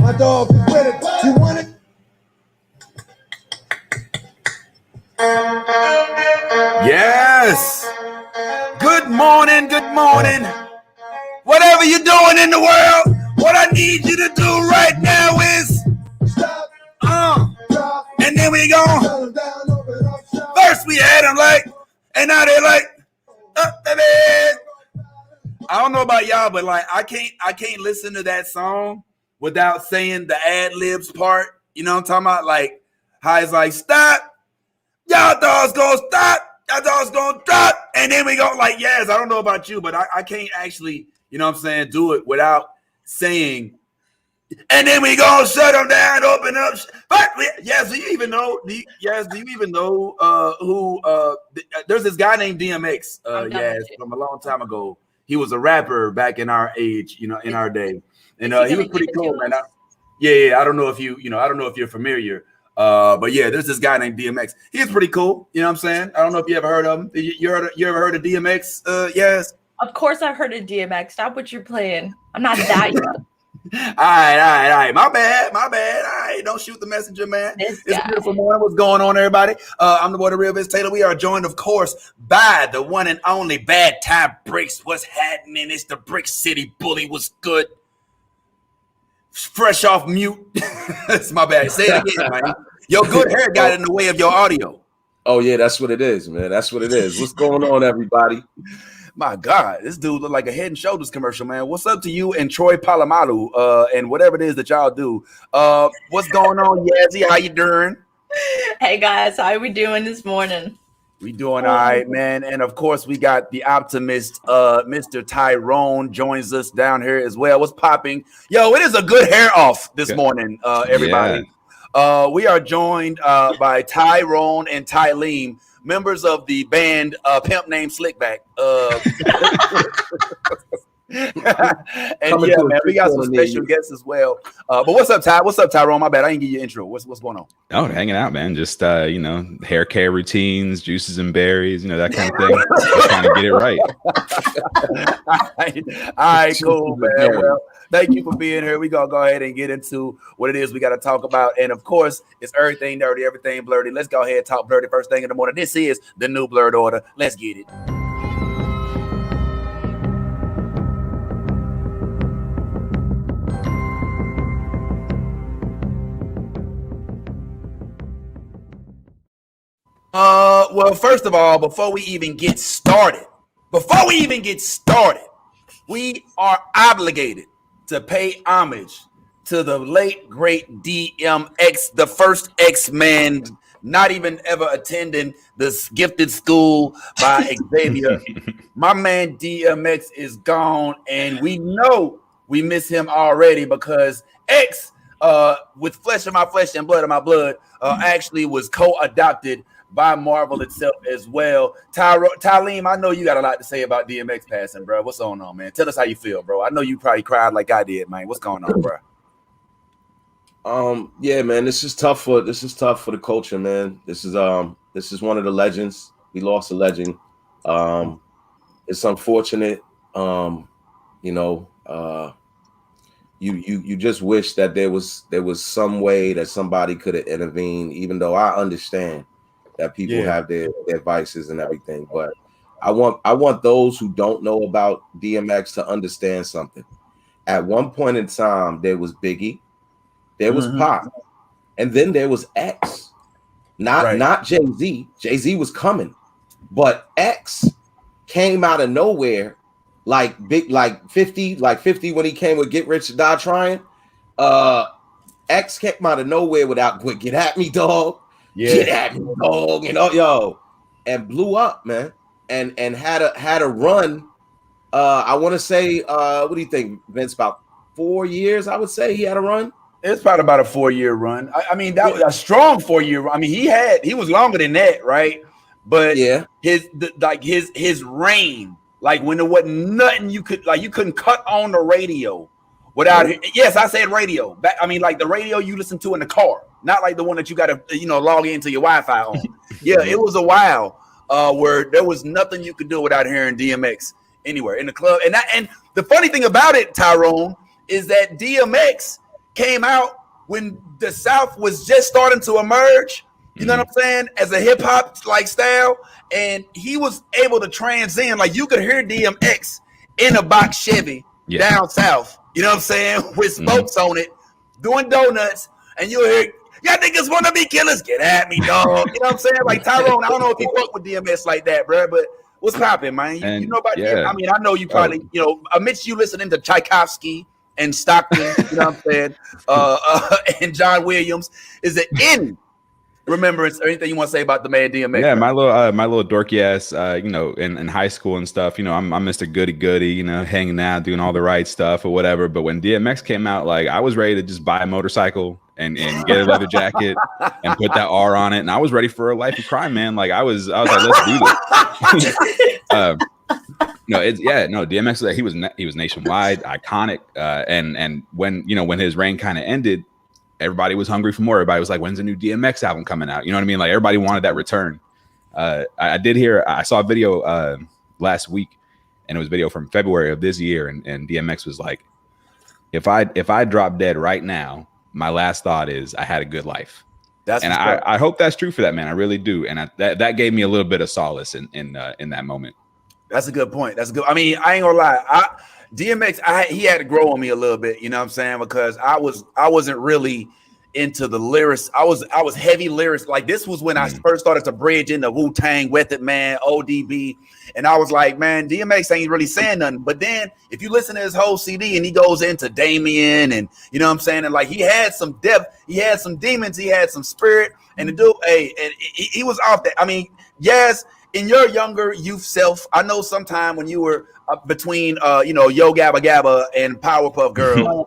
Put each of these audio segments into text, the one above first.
My dog is with it. You want it? Yes. Good morning. Good morning. Whatever you're doing in the world, what I need you to do right now is and then we go. First we had them like, and now they're like, I don't know about y'all, but like I can't listen to that song without saying the ad libs part. You know what I'm talking about? Like how it's like, stop, y'all thought it's gonna stop, y'all thought it's gonna drop, and then we go like, yes, I don't know about you, but I can't actually, you know what I'm saying, do it without saying, and then we gonna shut them down, open up. But yes, do you even know? Do you even know who? There's this guy named DMX. Yes, from a long time ago. He was a rapper back in our age, you know, in our day, and he was pretty cool, man. I don't know if I don't know if you're familiar, but yeah, there's this guy named DMX. He's pretty cool. You know what I'm saying? I don't know if you ever heard of him. You ever heard of DMX? Yes. Of course, I've heard of DMX. Stop what you're playing. I'm not that young. All right. My bad. All right, don't shoot the messenger, man. It's a beautiful morning. What's going on, everybody? I'm the boy, the real Biz Taylor. We are joined, of course, by the one and only Bad Time Bricks. What's happening? It's the Brick City Bully. What's good? Fresh off mute. It's my bad. Say it again, man. Your good hair got in the way of your audio. Oh yeah, that's what it is, man. That's what it is. What's going on, everybody? My God, this dude look like a Head and Shoulders commercial, man. What's up to you and Troy Polamalu and whatever it is that y'all do? What's going on, Yazzie? How you doing? Hey, guys. How are we doing this morning? We doing all right, man. And, of course, we got the optimist, Mr. Tyrone joins us down here as well. What's popping? Yo, it is a good hair off this morning, everybody. Yeah. We are joined by Tyrone and Tyleem, members of the band Pimp Named Slickback. And yeah, man, we got some special guests as well. But what's up, Ty? What's up, Tyrone? My bad, I didn't give you an intro. What's going on? Oh, hanging out, man. Just hair care routines, juices and berries, that kind of thing. Just trying to get it right. All right, cool, man. Well, thank you for being here. We're gonna go ahead and get into what it is we got to talk about. And of course, it's everything nerdy, everything blerdy. Let's go ahead and talk blerdy first thing in the morning. This is the new Blerd Order. Let's get it. Well, first of all, before we even get started, we are obligated to pay homage to the late, great DMX, the first X-Man, not even ever attending this gifted school by Xavier. My man DMX is gone, and we know we miss him already because X, with flesh of my flesh and blood of my blood, actually was co-adopted by Marvel itself as well. Tyleem, I know you got a lot to say about DMX passing, bro. What's going on, man? Tell us how you feel, bro. I know you probably cried like I did, man. What's going on, bro? Yeah, man. This is tough for the culture, man. This is one of the legends. We lost a legend. It's unfortunate. You just wish that there was some way that somebody could have intervened, even though I understand that people have their vices and everything. But I want those who don't know about DMX to understand something. At one point in time, there was Biggie, there was Pop, and then there was X. Not Jay-Z. Jay-Z was coming, but X came out of nowhere, like 50 when he came with Get Rich or Die Trying. X came out of nowhere without Get At Me, Dog. Yeah. Get at me, dog, and blew up, man, and had a run. I want to say, what do you think, Vince? About 4 years, I would say he had a run. It's probably about a 4-year run. I mean, that was a strong 4-year run. I mean, he was longer than that, right? But yeah, his reign, like when there wasn't nothing you couldn't cut on the radio without it. Yes, I said radio. I mean, like the radio you listen to in the car. Not like the one that you got to, log into your Wi-Fi on. Yeah, it was a while where there was nothing you could do without hearing DMX anywhere in the club. And the funny thing about it, Tyrone, is that DMX came out when the South was just starting to emerge. You know what I'm saying? As a hip hop like style, and he was able to transcend. Like you could hear DMX in a box Chevy down south. You know what I'm saying? With spokes on it, doing donuts, and you'll hear, y'all niggas want to be killers? Get at me, dog. You know what I'm saying? Like Tyrone, I don't know if you fuck with DMX like that, bro, but what's popping, man? You know about DMX? I mean, I know you probably, you know, amidst you listening to Tchaikovsky and Stockton, you know what I'm saying, and John Williams, is it any remembrance or anything you want to say about the man DMX? Yeah, my little dorky ass, you know, in high school and stuff, you know, I'm Mr. Goody, you know, hanging out, doing all the right stuff or whatever. But when DMX came out, like I was ready to just buy a motorcycle and get a leather jacket and put that R on it, and I was ready for a life of crime, man. Like I was like, let's do this. DMX, he was nationwide, iconic, and when his reign kind of ended, everybody was hungry for more. Everybody was like, when's the new DMX album coming out? You know what I mean? Like everybody wanted that return. I saw a video last week, and it was a video from February of this year, and DMX was like, if I drop dead right now, my last thought is I had a good life. I hope that's true for that man. I really do. And that gave me a little bit of solace in that moment. That's a good point. That's good. I mean, I ain't gonna lie. DMX, he had to grow on me a little bit, you know what I'm saying? Because I wasn't really into the lyrics. I was heavy lyrics. Like this was when I first started to bridge into Wu-Tang, Method Man, ODB, and I was like, man, DMX ain't really saying nothing. But then if you listen to his whole CD and he goes into Damien, and you know what I'm saying, and like he had some depth, he had some demons, he had some spirit, and the dude, and he was off that. I mean, yes, in your younger youth self, I know sometime when you were between Yo Gabba Gabba and Powerpuff Girl,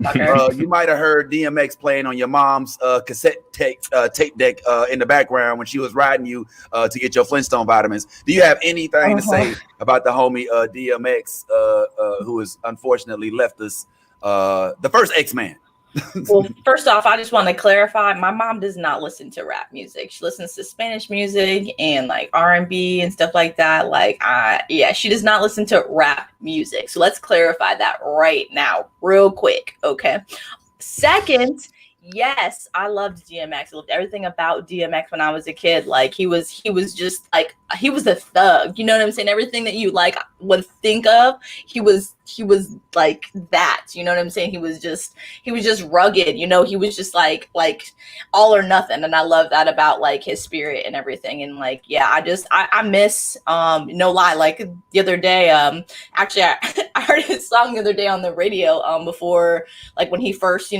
you might have heard DMX playing on your mom's cassette tape deck in the background when she was riding you to get your Flintstone vitamins. Do you have anything to say about the homie DMX, who has unfortunately left us, the first X-Man? Well, first off, I just want to clarify, my mom does not listen to rap music. She listens to Spanish music and like R&B and stuff like that. Like, she does not listen to rap music. So let's clarify that right now, real quick. Okay. Second, yes, I loved DMX. I loved everything about DMX when I was a kid. Like he was just like, he was a thug. You know what I'm saying? Everything that you like would think of, he was like that. You know what I'm saying? He was just rugged. You know, he was just like all or nothing. And I love that about like his spirit and everything. And like, yeah, I miss, no lie. Like the other day, actually I heard his song the other day on the radio, before, like when he first,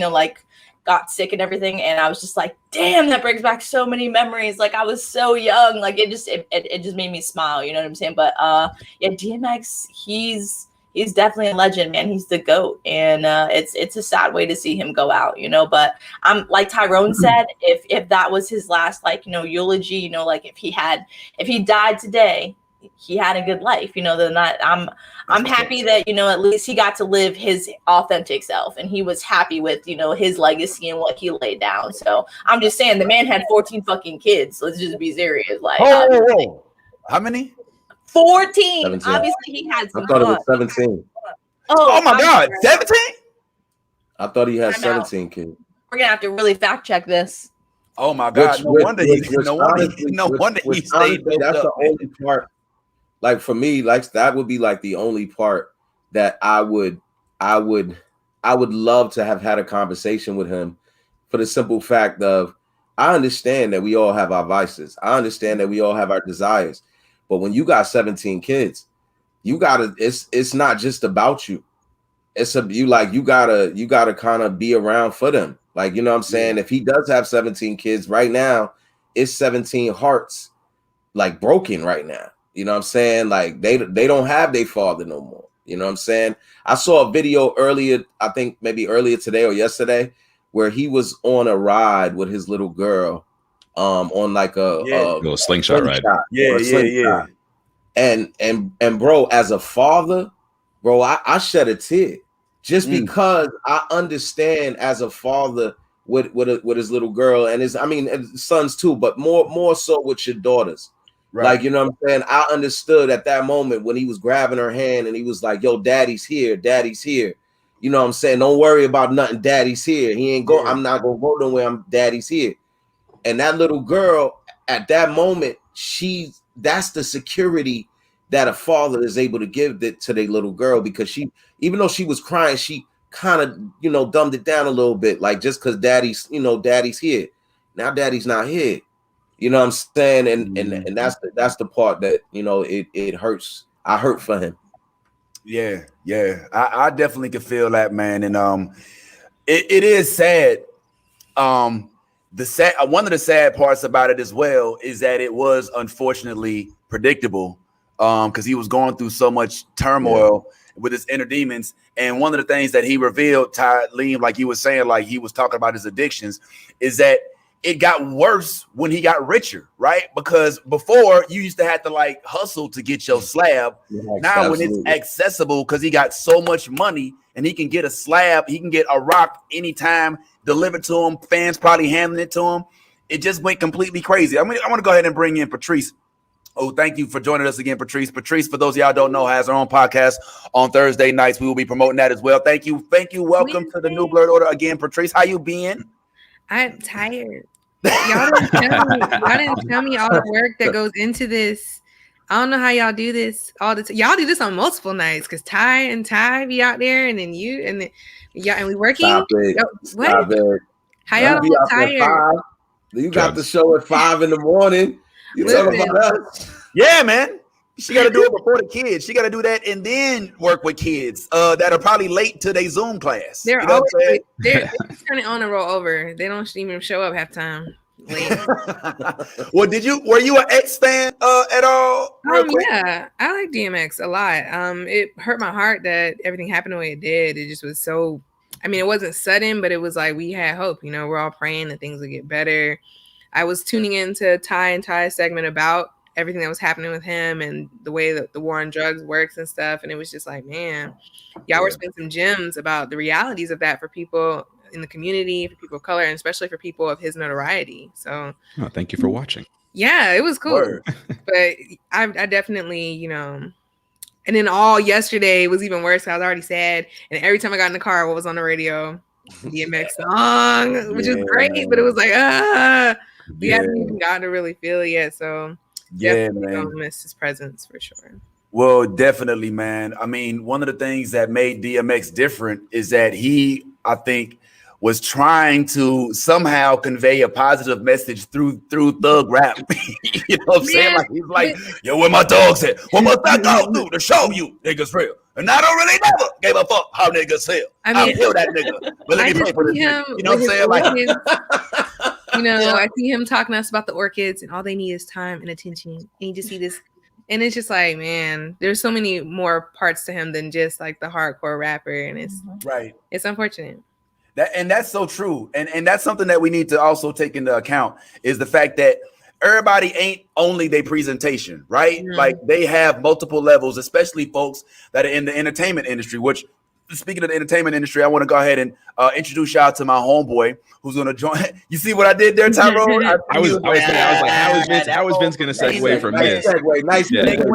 got sick and everything, and I was just like, damn, that brings back so many memories. Like I was so young. Like it just made me smile, you know what I'm saying? But DMX, he's definitely a legend, man. He's the GOAT, and it's a sad way to see him go out, but I'm like Tyrone said, if that was his last eulogy, like if he died today, he had a good life, then I'm happy that, at least he got to live his authentic self, and he was happy with, his legacy and what he laid down. So I'm just saying, the man had 14 fucking kids. Let's just be serious. Like, how many? 14. 17. Obviously he had some. I thought it was 17. Oh my God, 17? I thought he had 17 kids. We're gonna have to really fact check this. Oh my God, no wonder he stayed. That's the only part. Like for me, like that would be like the only part that I would love to have had a conversation with him, for the simple fact of, I understand that we all have our vices. I understand that we all have our desires. But when you got 17 kids, it's not just about you. You gotta kind of be around for them. Like, you know what I'm saying? If he does have 17 kids right now, it's 17 hearts like broken right now. You know what I'm saying? Like they don't have their father no more. You know what I'm saying? I saw a video earlier, I think maybe earlier today or yesterday, where he was on a ride with his little girl, on like a little slingshot ride. Yeah. And bro, as a father, bro, I shed a tear just because I understand as a father with his little girl and his sons too, but more so with your daughters. Right. Like, you know what I'm saying? I understood at that moment when he was grabbing her hand and he was like, yo, daddy's here. You know what I'm saying? Don't worry about nothing. Daddy's here. He ain't go. Yeah. I'm not gonna go nowhere. Daddy's here. And that little girl at that moment, that's the security that a father is able to give to their little girl, because she, even though she was crying, she kind of, you know, dumbed it down a little bit. Like, just because daddy's here. Now daddy's not here. You know what I'm saying? And that's the part that, you know, it hurts. I hurt for him. Yeah. I definitely can feel that, man. And it is sad. One of the sad parts about it as well is that it was unfortunately predictable, because he was going through so much turmoil with his inner demons. And one of the things that he revealed, Tyleem, like you was saying, like he was talking about his addictions, is that it got worse when he got richer, right? Because before you used to have to like hustle to get your slab. Now when it's accessible, because he got so much money and he can get a slab, he can get a rock anytime delivered to him. Fans probably handling it to him. It just went completely crazy. I mean, I want to go ahead and bring in Patrice. Oh, thank you for joining us again, Patrice. Patrice, for those of y'all don't know, has her own podcast on Thursday nights. We will be promoting that as well. Thank you. Welcome to the new Blerd Order again, Patrice. How you been? I'm tired. Y'all didn't tell me all the work that goes into this. I don't know how y'all do this all the time. Y'all do this on multiple nights, because Ty be out there, and then you and we working. Stop it. Stop it. How y'all be tired? You got the show at 5 in the morning. You talking about us? Yeah, man. She got to do it before the kids. She got to do that and then work with kids that are probably late to their Zoom class. They're always they're turning on and roll over. They don't even show up half time. Well, were you an X fan at all? Yeah, I like DMX a lot. It hurt my heart that everything happened the way it did. It just was so. I mean, it wasn't sudden, but it was like we had hope. You know, we're all praying that things would get better. I was tuning into Ty and Ty's segment about everything that was happening with him and the way that the war on drugs works and stuff. And it was just like, man, y'all were spending some gems about the realities of that for people in the community, for people of color, and especially for people of his notoriety. So thank you for watching. Yeah, it was cool. But I definitely, you know, and then all yesterday was even worse. I was already sad. And every time I got in the car, what was on the radio? DMX song, which is great, but it was like, we haven't even gotten to really feel it yet. So definitely don't miss his presence for sure. Well, definitely, man. I mean, one of the things that made DMX different is that he, I think, was trying to somehow convey a positive message through thug rap. You know what I'm saying? Like, he's like, yo, where my dogs at? What must I go through to show you niggas real? And I don't really never gave a fuck how niggas feel. I mean, I'll kill that nigga. But let me pray for this nigga. You know what I'm saying? Like, you know, I see him talking to us about the orchids, and all they need is time and attention. And you just see this. And it's just like, man, there's so many more parts to him than just like the hardcore rapper. And it's it's unfortunate. That's so true. And that's something that we need to also take into account, is the fact that everybody ain't only their presentation, right? Mm-hmm. Like, they have multiple levels, especially folks that are in the entertainment industry, which, speaking of the entertainment industry, I want to go ahead and introduce y'all to my homeboy who's going to join. You see what I did there, Tyrone? I was like, how is Vince going to segue from this? Nice segue.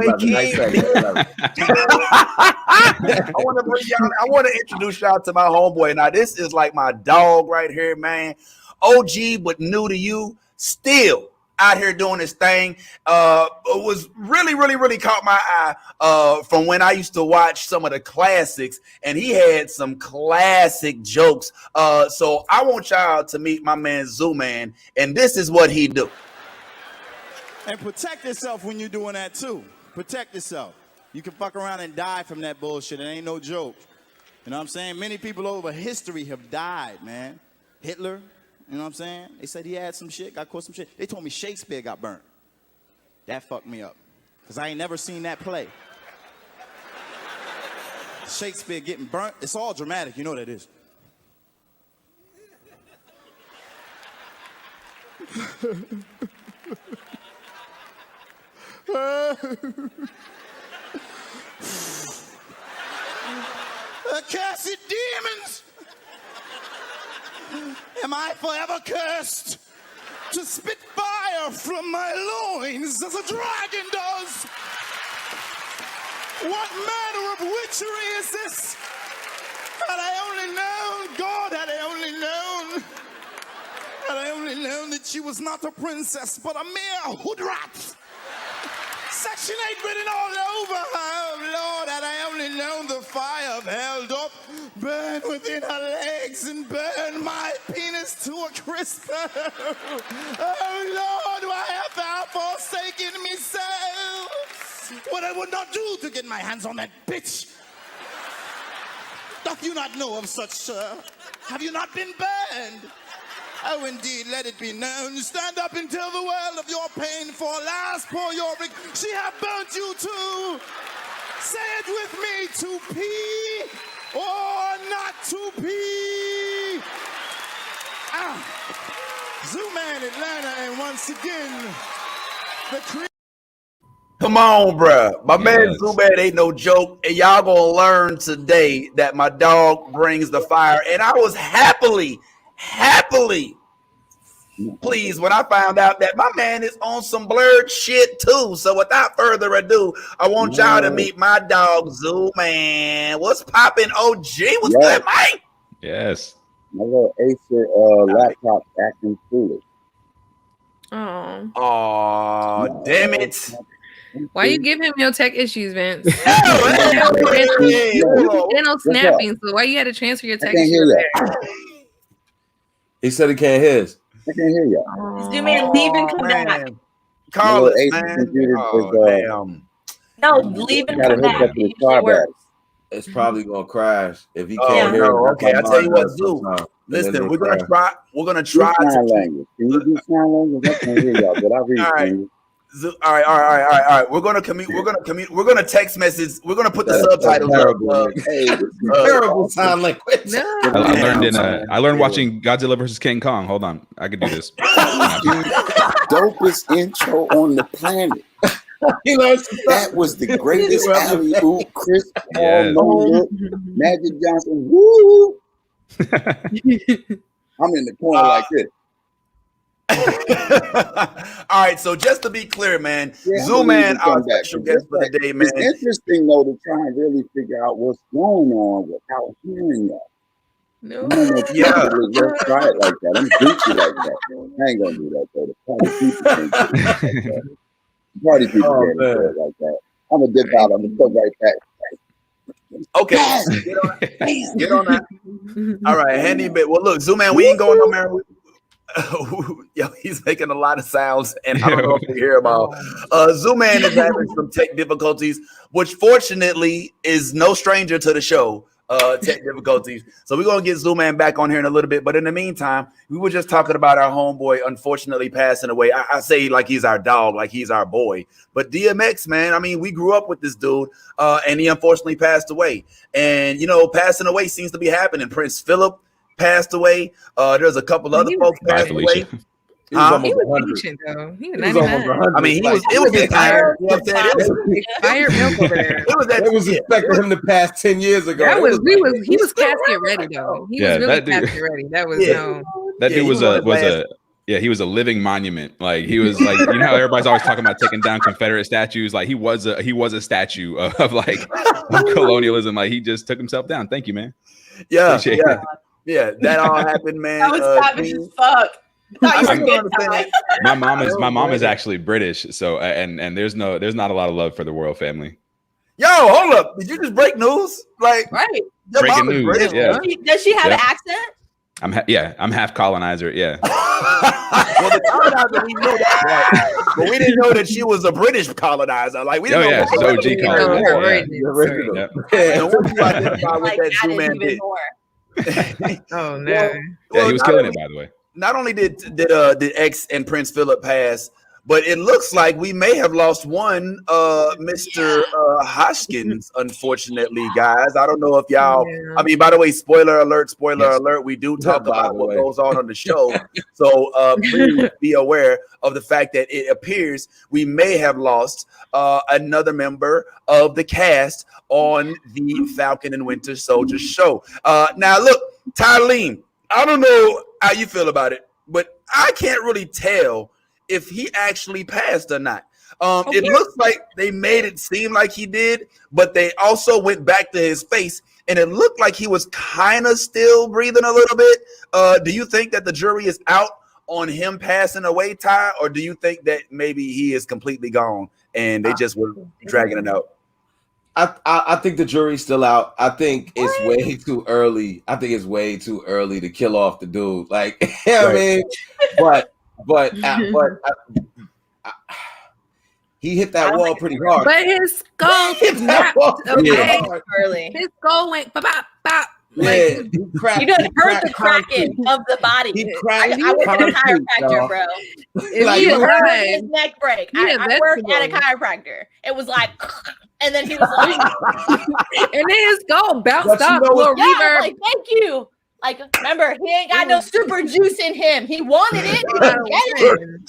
I want to introduce y'all to my homeboy. Now, this is like my dog right here, man. OG, but new to you, still out here doing this thing. Was really caught my eye from when I used to watch some of the classics, and he had some classic jokes. So I want y'all to meet my man Zooman, and this is what he do. And protect yourself when you're doing that too. Protect yourself. You can fuck around and die from that bullshit. It ain't no joke. You know what I'm saying? Many people over history have died, man. Hitler. You know what I'm saying? They said he had some shit, got caught some shit. They told me Shakespeare got burnt. That fucked me up, because I ain't never seen that play. Shakespeare getting burnt, it's all dramatic. You know what it is. Accursed demons! Am I forever cursed to spit fire from my loins as a dragon does? What manner of witchery is this? Had I only known, God, had I only known that she was not a princess, but a mere hood rat. Section 8 written all over her. Oh, Lord, had I only known the fire of hell doth burn within her legs and burn my penis to a crisp. Oh, Lord, why hast thou forsaken me so? What I would not do to get my hands on that bitch. Doth you not know of such, sir? Have you not been burned? Oh, indeed, let it be known. Stand up and tell the world of your pain, for alas, poor Yorick, she hath burnt you too. Say it with me, to pee or not to pee. Zooman Atlanta, and once again, the Come on, bruh. My man Yes. Zooman ain't no joke. And y'all gonna learn today that my dog brings the fire. And I was happily pleased when I found out that my man is on some Blerd shit too. So without further ado, I want y'all to meet my dog Zooman. What's poppin', OG? What's good, man? Yes. My little Acer laptop acting foolish. Oh, Oh, damn it. why you give him your tech issues, Vince? Hey, hold on. Ain't no snapping, so why you had to transfer your I tech can't hear issues you. there? He said he can't hear us. I can't hear you. Zooman, leave and come back. Man. Call us, Acer man. computer Oh, is, damn. No, leave and gotta come hook back. up to the It usually car works. It's probably gonna crash if he Oh, can't hear no. us. Okay, I tell you what, Zoo. Sometimes. Listen, And then we're they gonna crash. try do sign to language. Can you do sign language? I can't hear y'all, but I read All right. for you. All right. We're gonna commute. We're gonna text message. We're gonna put the subtitles terrible, up. Hey, this is Terrible sign language. No. I learned watching Godzilla versus King Kong. Hold on, I could do this. dopest intro on the planet. He learns That was the greatest alley oop. Chris Paul, Yes. no look, Magic Johnson. Woo! I'm in the corner like this. All right. So just to be clear, man, Yeah, Zooman, our come back. special guest for the day, man. It's interesting though to try and really figure out what's going on without hearing y'all. No. I don't know if Yeah. people just try it like that. I'm goofy like that. I ain't gonna do that though. The party people can't do it like that. The party people can't do it like that. I'm a dip out. I'm gonna go right back. Okay. Get on that. All right. Handy bit. Well, look, Zooman, we ain't going nowhere. Yo, he's making a lot of sounds, and I don't know if you hear them all. Zooman is having some tech difficulties, which fortunately is no stranger to the show. Tech difficulties. So we're gonna get Zooman back on here in a little bit. But in the meantime, we were just talking about our homeboy unfortunately passing away. I say like he's our dog, like he's our boy. But DMX, man, I mean, we grew up with this dude, and he unfortunately passed away. And you know, passing away seems to be happening. Prince Philip passed away. There's a couple other folks passed away. He was He almost was 100. ancient though. He was He was almost 99. 100. I mean, Like, it was his time. You know what I'm saying? Fire milk over there. It was that. They was expecting him to pass 10 years ago. That It was like- he was casket ready though. He Yeah, was really that dude- casket ready. That was Yeah. no. That Yeah, dude he was was he was a living monument. Like he was like, you know how everybody's always talking about taking down Confederate statues. Like he was a statue of like of colonialism. Like he just took himself down. Thank you, man. Yeah, Appreciate yeah, it. yeah. That all happened, man. That was savage as fuck. Thought you I were still good understand. time. My mom is actually British. So and there's not a lot of love for the royal family. Yo, hold up! Did you just break news? Like Right. your Breaking mom is news, British? yeah. Does she have Yeah. an accent? I'm half colonizer. Yeah. Well, the colonizer, we know that, right? But we didn't know that she was a British colonizer. Like we didn't Oh, know. yeah, she's what- OG You know, colonizer. her Yeah. origins. Yep. And once you identify with Like that added Zooman even did. more. Oh no. Yeah, he was not killing only- it, by the way. Not only did X and Prince Philip pass, but it looks like we may have lost one, Mr. Hoskins, unfortunately, guys. I don't know if y'all. Yeah. I mean, by the way, spoiler alert! Yes. We do talk By about the what way. goes on the show, so please be aware of the fact that it appears we may have lost another member of the cast on the Falcon and Winter Soldier show. Now, look, Tyleem, I don't know how you feel about it, but I can't really tell if he actually passed or not. It looks like they made it seem like he did, but they also went back to his face and it looked like he was kind of still breathing a little bit. Do you think that the jury is out on him passing away, Ty, or do you think that maybe he is completely gone and they just were dragging it out? I think the jury's still out. I think it's way too early. I think it's way too early to kill off the dude. Like, I mean, but he hit that wall pretty hard. But his skull snapped. Okay, his skull went bop bop. Yeah, You done heard the cracking of the body. I work at a chiropractor, bro. If You he heard alive, his neck break. he a I work at a vegetable. chiropractor. It was like, and then he was like, and then his skull bounced But you off. know Little yeah, reverb. like, thank you. Like, remember, he ain't got no super juice in him. He wanted it. He didn't get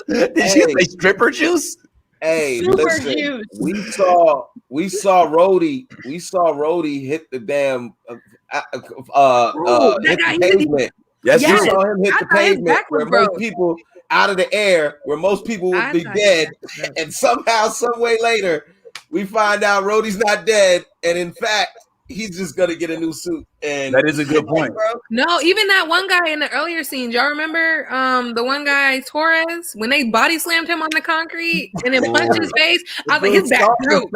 it. Did you say stripper juice? Hey, Super listen, juice. we saw Rhodey hit the damn hit guy, the pavement. Yes, Yes. We saw him hit I the thought his pavement back was where broke. most people out of the air, where most people would I be thought dead, his back was broke. and somehow, some way later, we find out Rhodey's not dead, and in fact, he's just gonna get a new suit. And that is a good point. No, even that one guy in the earlier scene, y'all remember the one guy, Torres, when they body slammed him on the concrete and then punched his face? I was like, his back broke.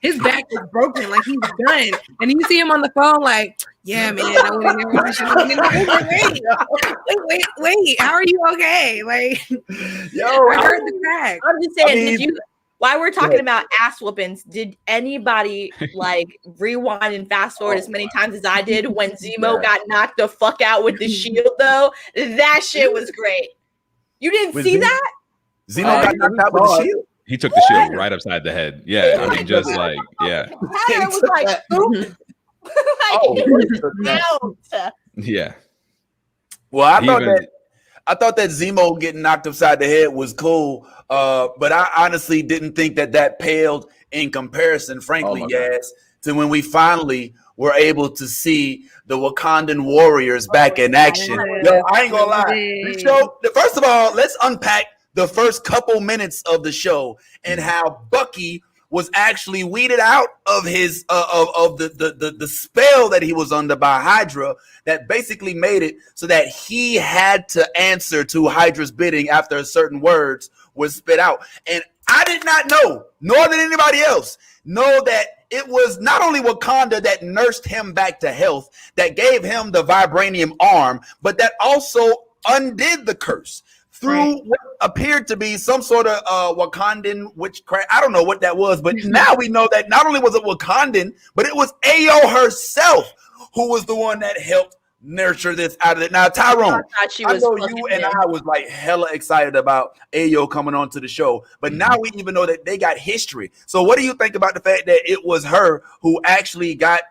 His back was broken, like he's done. And you see him on the phone, like, yeah, man, I went in there with wait, how are you okay? Like, I heard the crack. I'm just saying, while we're talking about ass whoopings, did anybody like rewind and fast forward as many times as I did when Zemo got knocked the fuck out with the shield? Though that shit was great. You didn't see that? Zemo got knocked out with the shield. He took the shield right upside the head. Yeah, I mean, just like, yeah. Tyler was like, oop. Out. Yeah. Well, I thought that Zemo getting knocked upside the head was cool, but I honestly didn't think that paled in comparison, frankly, Yas, to when we finally were able to see the Wakandan warriors back in action. Yo, I ain't gonna lie. The show, first of all, let's unpack the first couple minutes of the show and how Bucky was actually weeded out of his of the spell that he was under by Hydra, that basically made it so that he had to answer to Hydra's bidding after certain words was spit out. And I did not know, nor did anybody else know, that it was not only Wakanda that nursed him back to health, that gave him the vibranium arm, but that also undid the curse through what appeared to be some sort of Wakandan witchcraft. I don't know what that was, but now we know that not only was it Wakandan, but it was Ayo herself who was the one that helped nurture this out of it. Now, Tyrone, I know you and I was like hella excited about Ayo coming onto the show, but now we even know that they got history. So what do you think about the fact that it was her who actually got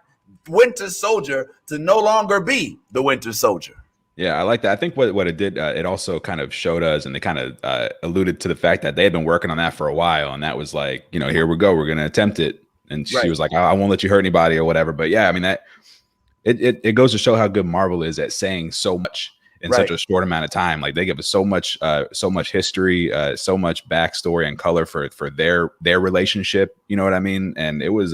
Winter Soldier to no longer be the Winter Soldier? Yeah, I like that. I think what it did, it also kind of showed us, and they kind of alluded to the fact that they had been working on that for a while, and that was like, you know, here we go, we're going to attempt it. And she was like, I won't let you hurt anybody or whatever. But yeah, I mean, that it goes to show how good Marvel is at saying so much in such a short amount of time. Like, they give us so much history, so much backstory and color for their relationship. You know what I mean? And it was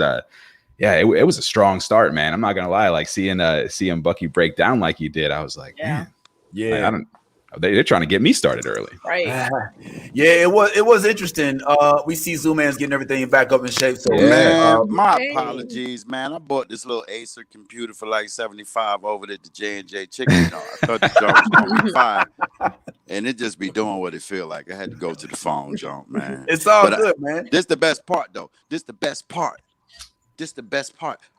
it was a strong start, man. I'm not gonna lie. Like, seeing Bucky break down like he did, I was like, man, like, they're trying to get me started early, right? Yeah, it was interesting. We see Zooman's getting everything back up in shape. So man, my apologies, man. I bought this little Acer computer for like $75 over at the J&J Chicken. I thought the joint was gonna be fine, and it just be doing what it feel like. I had to go to the phone, junk, man. It's all good, man. This the best part, though. This the best part.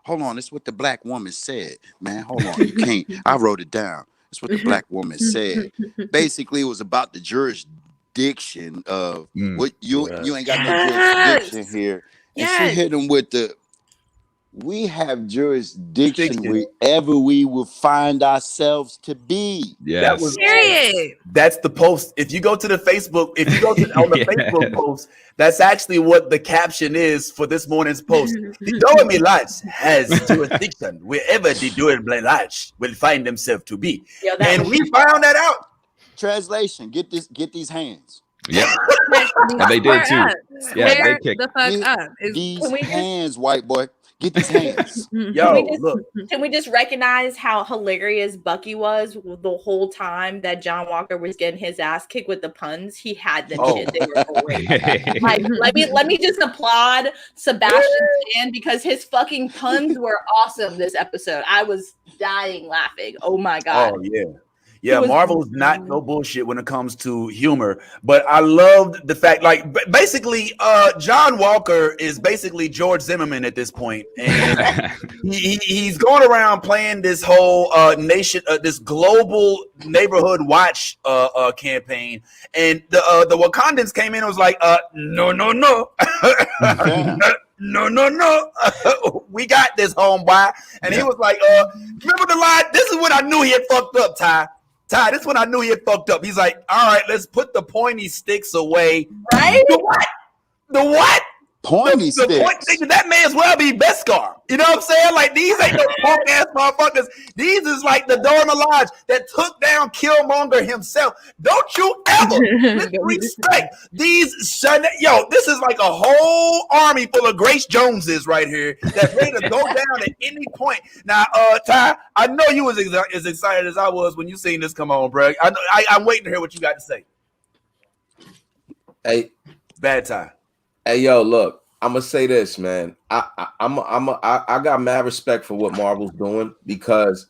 Hold on, this is what the black woman said, man. Hold on, you can't. I wrote it down. That's what the black woman said. Basically, it was about the jurisdiction of what you ain't got no jurisdiction here. And she hit him with we have jurisdiction wherever we will find ourselves to be. Yeah, that's the post. If you go to the Facebook, on the Facebook post, that's actually what the caption is for this morning's post. The Dora Milaje has jurisdiction wherever the Dora Milaje will find themselves to be. And we found that out. Translation: Get these hands. Yeah, and they did too. Yeah, they kicked the fuck up. These hands, white boy. Get these hands. Yo, look. Can we just recognize how hilarious Bucky was the whole time that John Walker was getting his ass kicked with the puns? He had them shit. They were great. Like, let me just applaud Sebastian Stan because his fucking puns were awesome this episode. I was dying laughing. Oh my god. Oh yeah. Yeah, Marvel's not no bullshit when it comes to humor, but I loved the fact, like, basically, John Walker is basically George Zimmerman at this point, and he's going around playing this whole this global neighborhood watch campaign, and the Wakandans came in and was like, no, no, we got this, homeboy, and he was like, remember the line? This is when I knew he had fucked up, Ty, this one I knew he had fucked up. He's like, all right, let's put the pointy sticks away. Right? The what? Pointy sticks. That may as well be Beskar. You know what I'm saying? Like, these ain't no punk ass motherfuckers. These is like the Dora Milaje that took down Killmonger himself. Don't you ever respect these. Yo, this is like a whole army full of Grace Joneses right here that's ready to go down at any point. Now, Ty, I know you was as excited as I was when you seen this come on, bro. I'm waiting to hear what you got to say. Hey, bad Ty. Hey, yo, look, I'm gonna say this, man. I got mad respect for what Marvel's doing because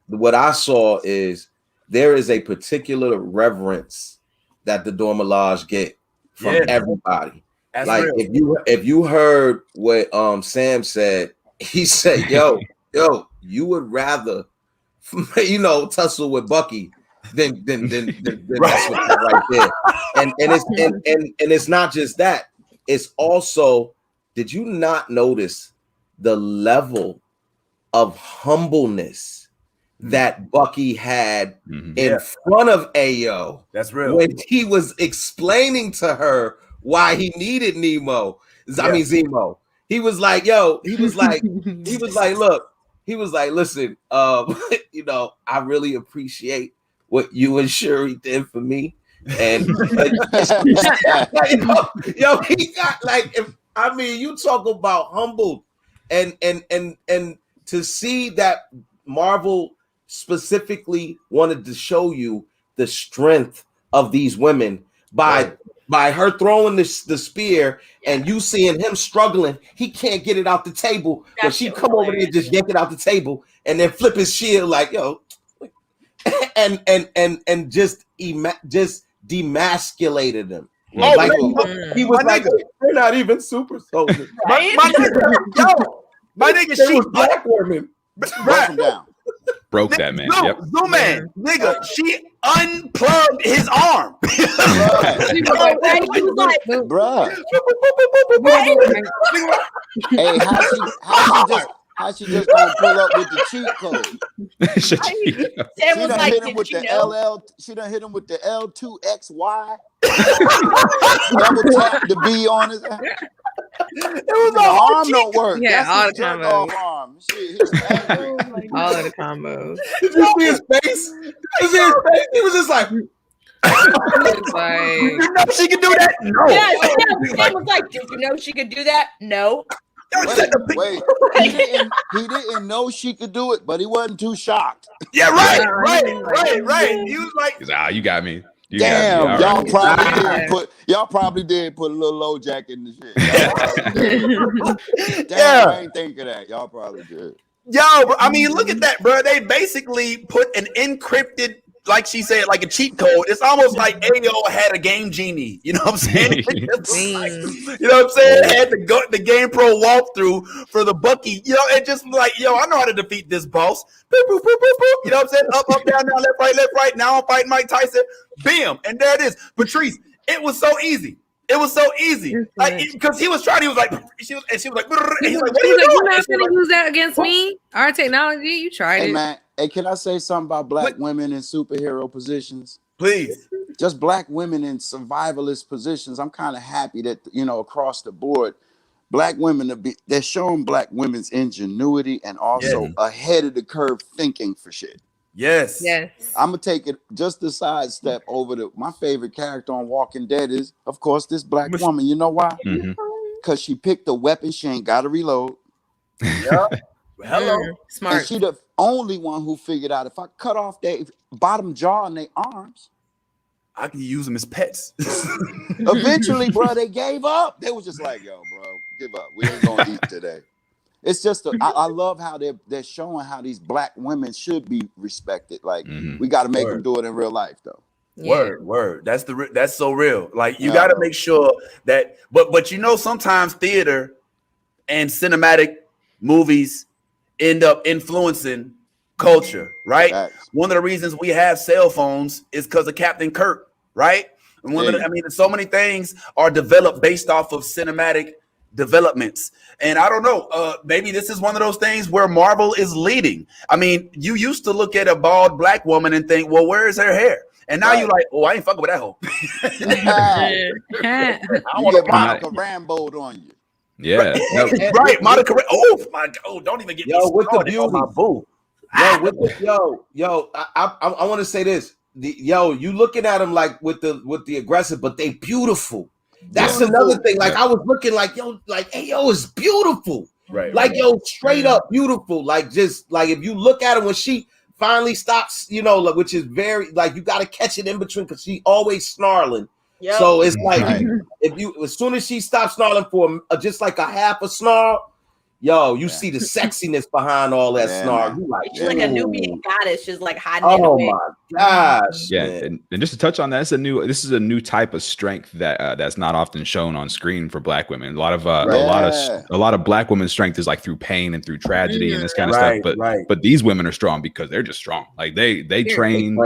what I saw is there is a particular reverence that the Dora Milaje get from everybody. That's like real. if you heard what Sam said, he said, yo, you would rather tussle with Bucky than that's right there. And it's not just that. It's also, did you not notice the level of humbleness that Bucky had in front of Ayo? That's real. When he was explaining to her why he needed Zemo. He was like, listen, I really appreciate what you and Shuri did for me. And he got you talk about humble and to see that Marvel specifically wanted to show you the strength of these women by her throwing the spear and you seeing him struggling, he can't get it out the table, but she come over there and just yank it out the table and then flip his shield like and just demasculated them. He was like, they're not even super soldiers. My nigga, she black women. Broke that man. Zooman, nigga, she unplugged his arm. Hey, how she just gonna pull up with the cheat code? She done hit him with the LL. She done hit him with the L2XY. Double tap the B on his. It was the arm don't work. Yeah, all the combos. All of the combos. Did you see his face? He was just like. You know she could do that? No. Sam was like, did you know she could do that? No. Wait. He didn't know she could do it, but he wasn't too shocked. Yeah, right. He was like, you got me. Damn, y'all probably did put a little low jack in the shit. Damn, I ain't think of that. Y'all probably did. Yo, I mean, look at that, bro. They basically put an encrypted, like she said, like a cheat code. It's almost like Ayo had a game genie. You know what I'm saying? You know what I'm saying? Had the Game Pro walkthrough for the Bucky. You know, it just like, I know how to defeat this boss. Boop, boop, boop, boop, boop. You know what I'm saying? Up, down, left, right. Now I'm fighting Mike Tyson. Bam, and there it is. Patrice, it was so easy. Like, because he was like, she was like, what are you doing? You're not gonna use that against me? Our technology, you tried it. Man, hey, can I say something about black women in superhero positions? Please. Just black women in survivalist positions. I'm kind of happy that, across the board, black women, they're showing black women's ingenuity and also ahead of the curve thinking for shit. Yes. I'm gonna take it just a sidestep over to my favorite character on Walking Dead is, of course, this black woman. You know why? Because she picked a weapon she ain't got to reload. Yeah. Hello. Smart. And she the only one who figured out if I cut off their bottom jaw and their arms, I can use them as pets. eventually, bro, they gave up. They was just like, yo, bro, give up. We ain't gonna eat today. It's just, I love how they're showing how these black women should be respected. Like, we got to make them do it in real life, though. Yeah. Word. That's so real. Like, you got to make sure that, but you know, sometimes theater and cinematic movies end up influencing culture, right? Facts. One of the reasons we have cell phones is because of Captain Kirk, right? And so many things are developed based off of cinematic developments. And I don't know, maybe this is one of those things where Marvel is leading. I mean, you used to look at a bald black woman and think, well, where is her hair? And now you're like, oh, I ain't fucking with that hoe. I want to Monica Rambo'd on you. Yeah. Right. Monica. Oh my God. Oh, don't even get me started on my boo. I want to say this. You looking at them like with the aggressive, but they beautiful. That's another thing. Like I was looking like, it's beautiful. Right. Like, straight up beautiful. Like, just like if you look at her when she finally stops, which is very, like, you got to catch it in between because she always snarling. Yep. So it's like, as soon as she stops snarling for just like a half a snarl, you see the sexiness behind all that snarl. She's like a Nubian goddess, just like hiding. Oh my gosh! Yeah, and just to touch on that, this is a new type of strength that's not often shown on screen for black women. A lot of black women's strength is like through pain and through tragedy and this kind of stuff. But these women are strong because they're just strong. Like they train.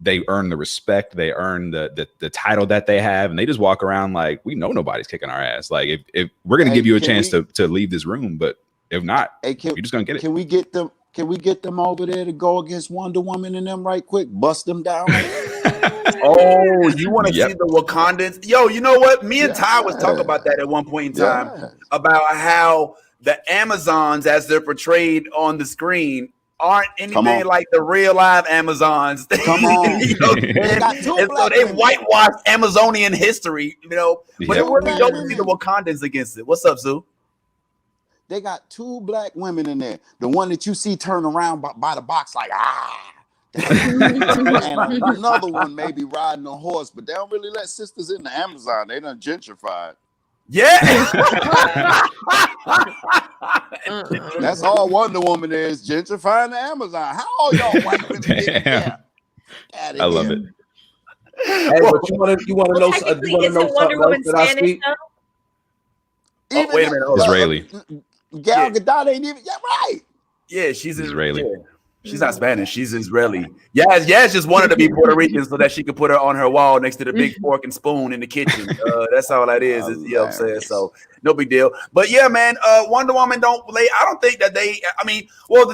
They earn the respect, they earn the title that they have, and they just walk around like we know nobody's kicking our ass. Like if we're gonna give you a chance to leave this room, but if not, you're just gonna get it. Can we get them? Can we get them over there to go against Wonder Woman and them right quick? Bust them down. Oh, you want to see the Wakandans? Yo, you know what? Me and Ty was talking about that at one point in time about how the Amazons, as they're portrayed on the screen, aren't anything like the real live Amazons. Come on. They whitewashed Amazonian history, But what we don't see the Wakandans against it. What's up, Zoo? They got 2 black women in there. The one that you see turn around by the box like, and another one maybe riding a horse, but they don't really let sisters in the Amazon. They done gentrified. Yeah. That's all Wonder Woman is, gentrifying the Amazon. How all y'all white women get there? I love it. Hey, but you want to know something else that I speak? Wait a minute. Israeli. Gal Gadot ain't even right. Yeah, she's Israeli. Yeah. She's not Spanish. She's Israeli. Yas just wanted to be Puerto Rican so that she could put her on her wall next to the big fork and spoon in the kitchen. That's all that is. You know what I'm saying? So no big deal. But yeah, man, Wonder Woman I don't think that the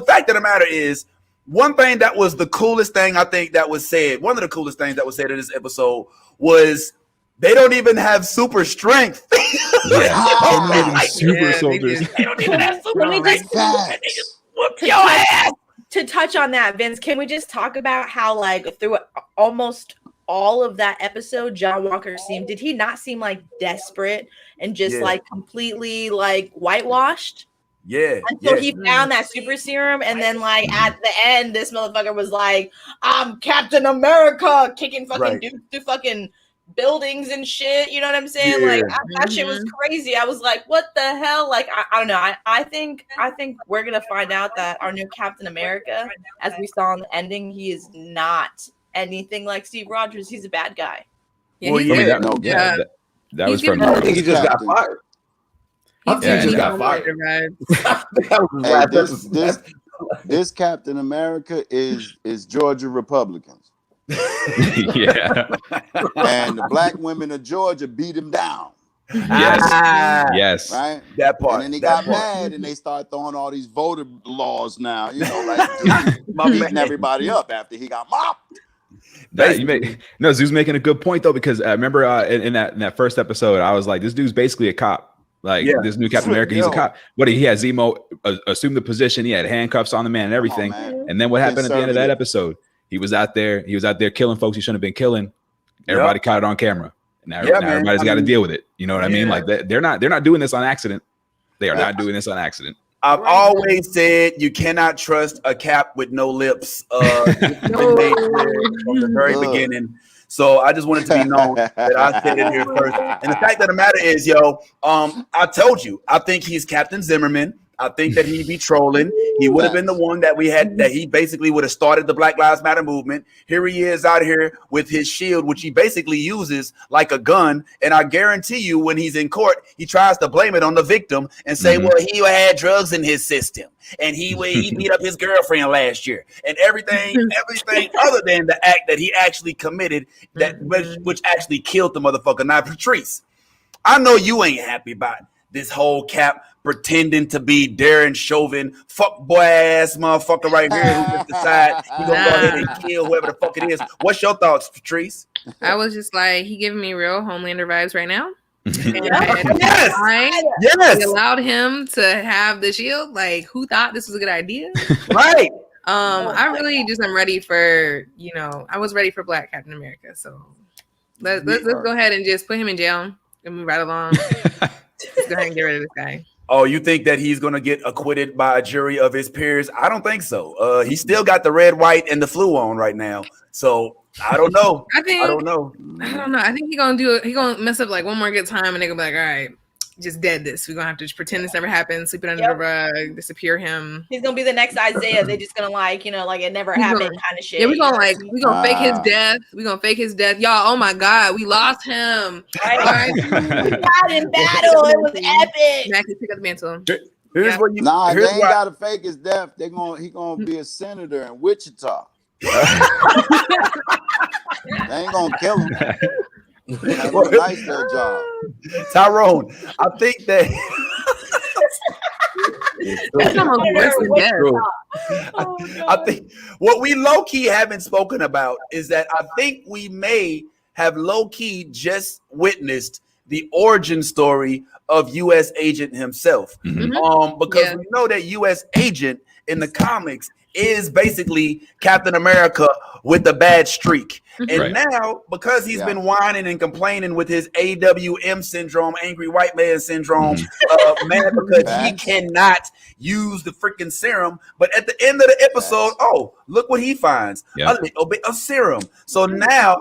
fact of the matter is, one thing that was the coolest thing I think that was said, one of the coolest things that was said in this episode was they don't even have super strength. Super soldiers. They don't even have super strength. Whoop your ass. To touch on that, Vince, can we just talk about how, like, through almost all of that episode, John Walker did he not seem like desperate and just like completely like whitewashed? Yeah. Until he found that super serum, and then like at the end, this motherfucker was like, "I'm Captain America," kicking fucking dudes through fucking buildings and shit. You know what I'm saying? Like that shit was crazy. I was like, what the hell? Like I don't know. I think we're gonna find out that our new Captain America, as we saw in the ending, he is not anything like Steve Rogers. He's a bad guy. That was from. I think he just got fired. He just got fired. This Captain America is Georgia Republicans. Yeah. And the black women of Georgia beat him down. Yes. Right? That part. And then he got mad and they started throwing all these voter laws now, beating everybody up after he got mopped. Zoo's making a good point though, because I remember in that first episode, I was like, this dude's basically a cop. Like this new Captain America, he's a cop. He had Zemo assume the position, he had handcuffs on the man and everything. And then what happened at the end of that episode? He was out there killing folks he shouldn't have been killing. Everybody caught it on camera. Now everybody's got to deal with it. You know what I mean? Like they're not doing this on accident. They are not doing this on accident. I've always said you cannot trust a cap with no lips. It's been made clear from the very beginning. So I just wanted to be known that I said it here first. And the fact of the matter is, I told you, I think he's Captain Zimmerman. I think that he'd be trolling. He would have been the one that he basically would have started the Black Lives Matter movement. Here he is out here with his shield, which he basically uses like a gun. And I guarantee you, when he's in court, he tries to blame it on the victim and say, well, he had drugs in his system and he beat up his girlfriend last year and everything other than the act that he actually committed which actually killed the motherfucker. Now, Patrice, I know you ain't happy about this whole Cap pretending to be Darren Chauvin, fuck boy ass motherfucker right here who just decide he gonna go ahead and kill whoever the fuck it is. What's your thoughts, Patrice? I was just like, he giving me real Homelander vibes right now. Yes. He allowed him to have the shield. Like, who thought this was a good idea? Right. I really just am ready for, I was ready for Black Captain America. So let's go ahead and just put him in jail and move right along. Just go ahead and get rid of this guy. Oh, you think that he's going to get acquitted by a jury of his peers? I don't think so. He still got the red, white, and the flu on right now. So I don't know. I don't know. I think he's going to do it. He's going to mess up like one more good time and they're going to be like, all right, just dead this. We're going to have to just pretend this never happened, sleep it under the rug, disappear him. He's going to be the next Isaiah. They're just going to like it never happened kind of shit. Yeah, we're going to fake his death. We're going to fake his death. Y'all, oh my God, we lost him. Right. We got in battle. It was epic. Max, pick up the mantle. They ain't got to fake his death. He going to be a senator in Wichita. They ain't going to kill him. Nice little job. Tyrone, I think that I think what we low-key haven't spoken about is that I think we may have low-key just witnessed the origin story of U.S. Agent himself. Because we know that U.S. Agent in the comics is basically Captain America with a bad streak. And now, because he's been whining and complaining with his AWM syndrome, angry white man syndrome, mad because he cannot use the freaking serum. But at the end of the episode, look what he finds. A little bit of serum. So now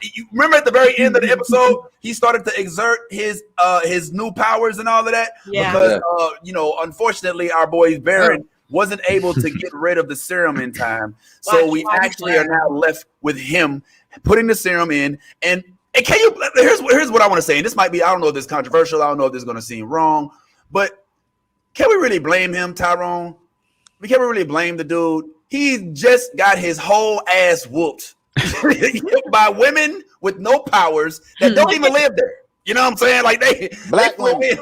you remember at the very end of the episode, he started to exert his new powers and all of that. Because unfortunately our boy Baron wasn't able to get rid of the serum in time. So we actually are now left with him putting the serum in. And can you, here's what I want to say. And this might be, I don't know if this is controversial. I don't know if this is going to seem wrong, but can we really blame him, Tyrone? Can we really blame the dude? He just got his whole ass whooped by women with no powers that don't even live there. You know what I'm saying? Like black women. I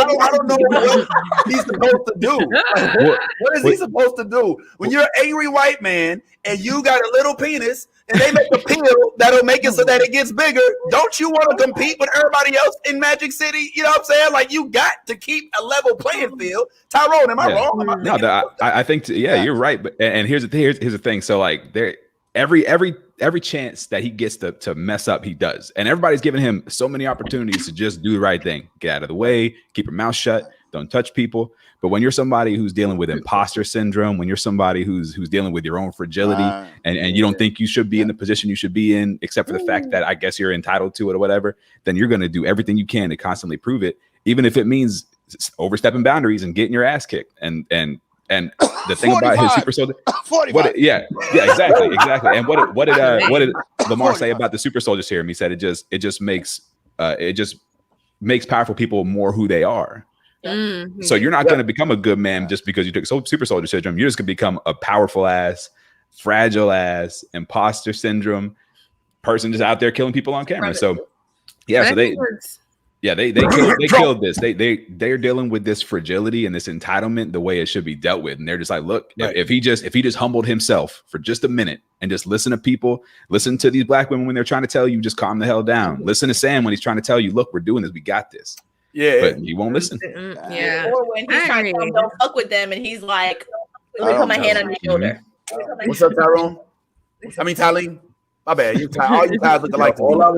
don't know what he's supposed to do. Like, what is he supposed to do when you're an angry white man and you got a little penis and they make a pill that'll make it so that it gets bigger? Don't you want to compete with everybody else in Magic City? You know what I'm saying? Like you got to keep a level playing field. Tyrone, am I wrong? I think you're right. But and here's the thing. So like there. Every chance that he gets to mess up, he does. And everybody's giving him so many opportunities to just do the right thing. Get out of the way, keep your mouth shut, don't touch people. But when you're somebody who's dealing with imposter syndrome, when you're somebody who's dealing with your own fragility and you don't think you should be in the position you should be in, except for the fact that I guess you're entitled to it or whatever, then you're going to do everything you can to constantly prove it, even if it means overstepping boundaries and getting your ass kicked. And the thing about his super soldier, exactly. And what did Lamar say about the super soldier serum? He said it just makes powerful people more who they are. So you're not going to become a good man just because you took super soldier syndrome. You're just going to become a powerful ass, fragile ass, imposter syndrome person just out there killing people on camera. So they killed this. They're dealing with this fragility and this entitlement the way it should be dealt with. And they're just like, look, if he just humbled himself for just a minute and just listen to people, listen to these black women when they're trying to tell you, just calm the hell down. Listen to Sam when he's trying to tell you, look, we're doing this, we got this. Yeah, but he won't listen. Yeah, or when he's trying to tell them, don't fuck with them, and he's like, let me put my hand on your shoulder. What's up, Tyrone? I mean, Tyleem. My bad. All you guys look alike. All I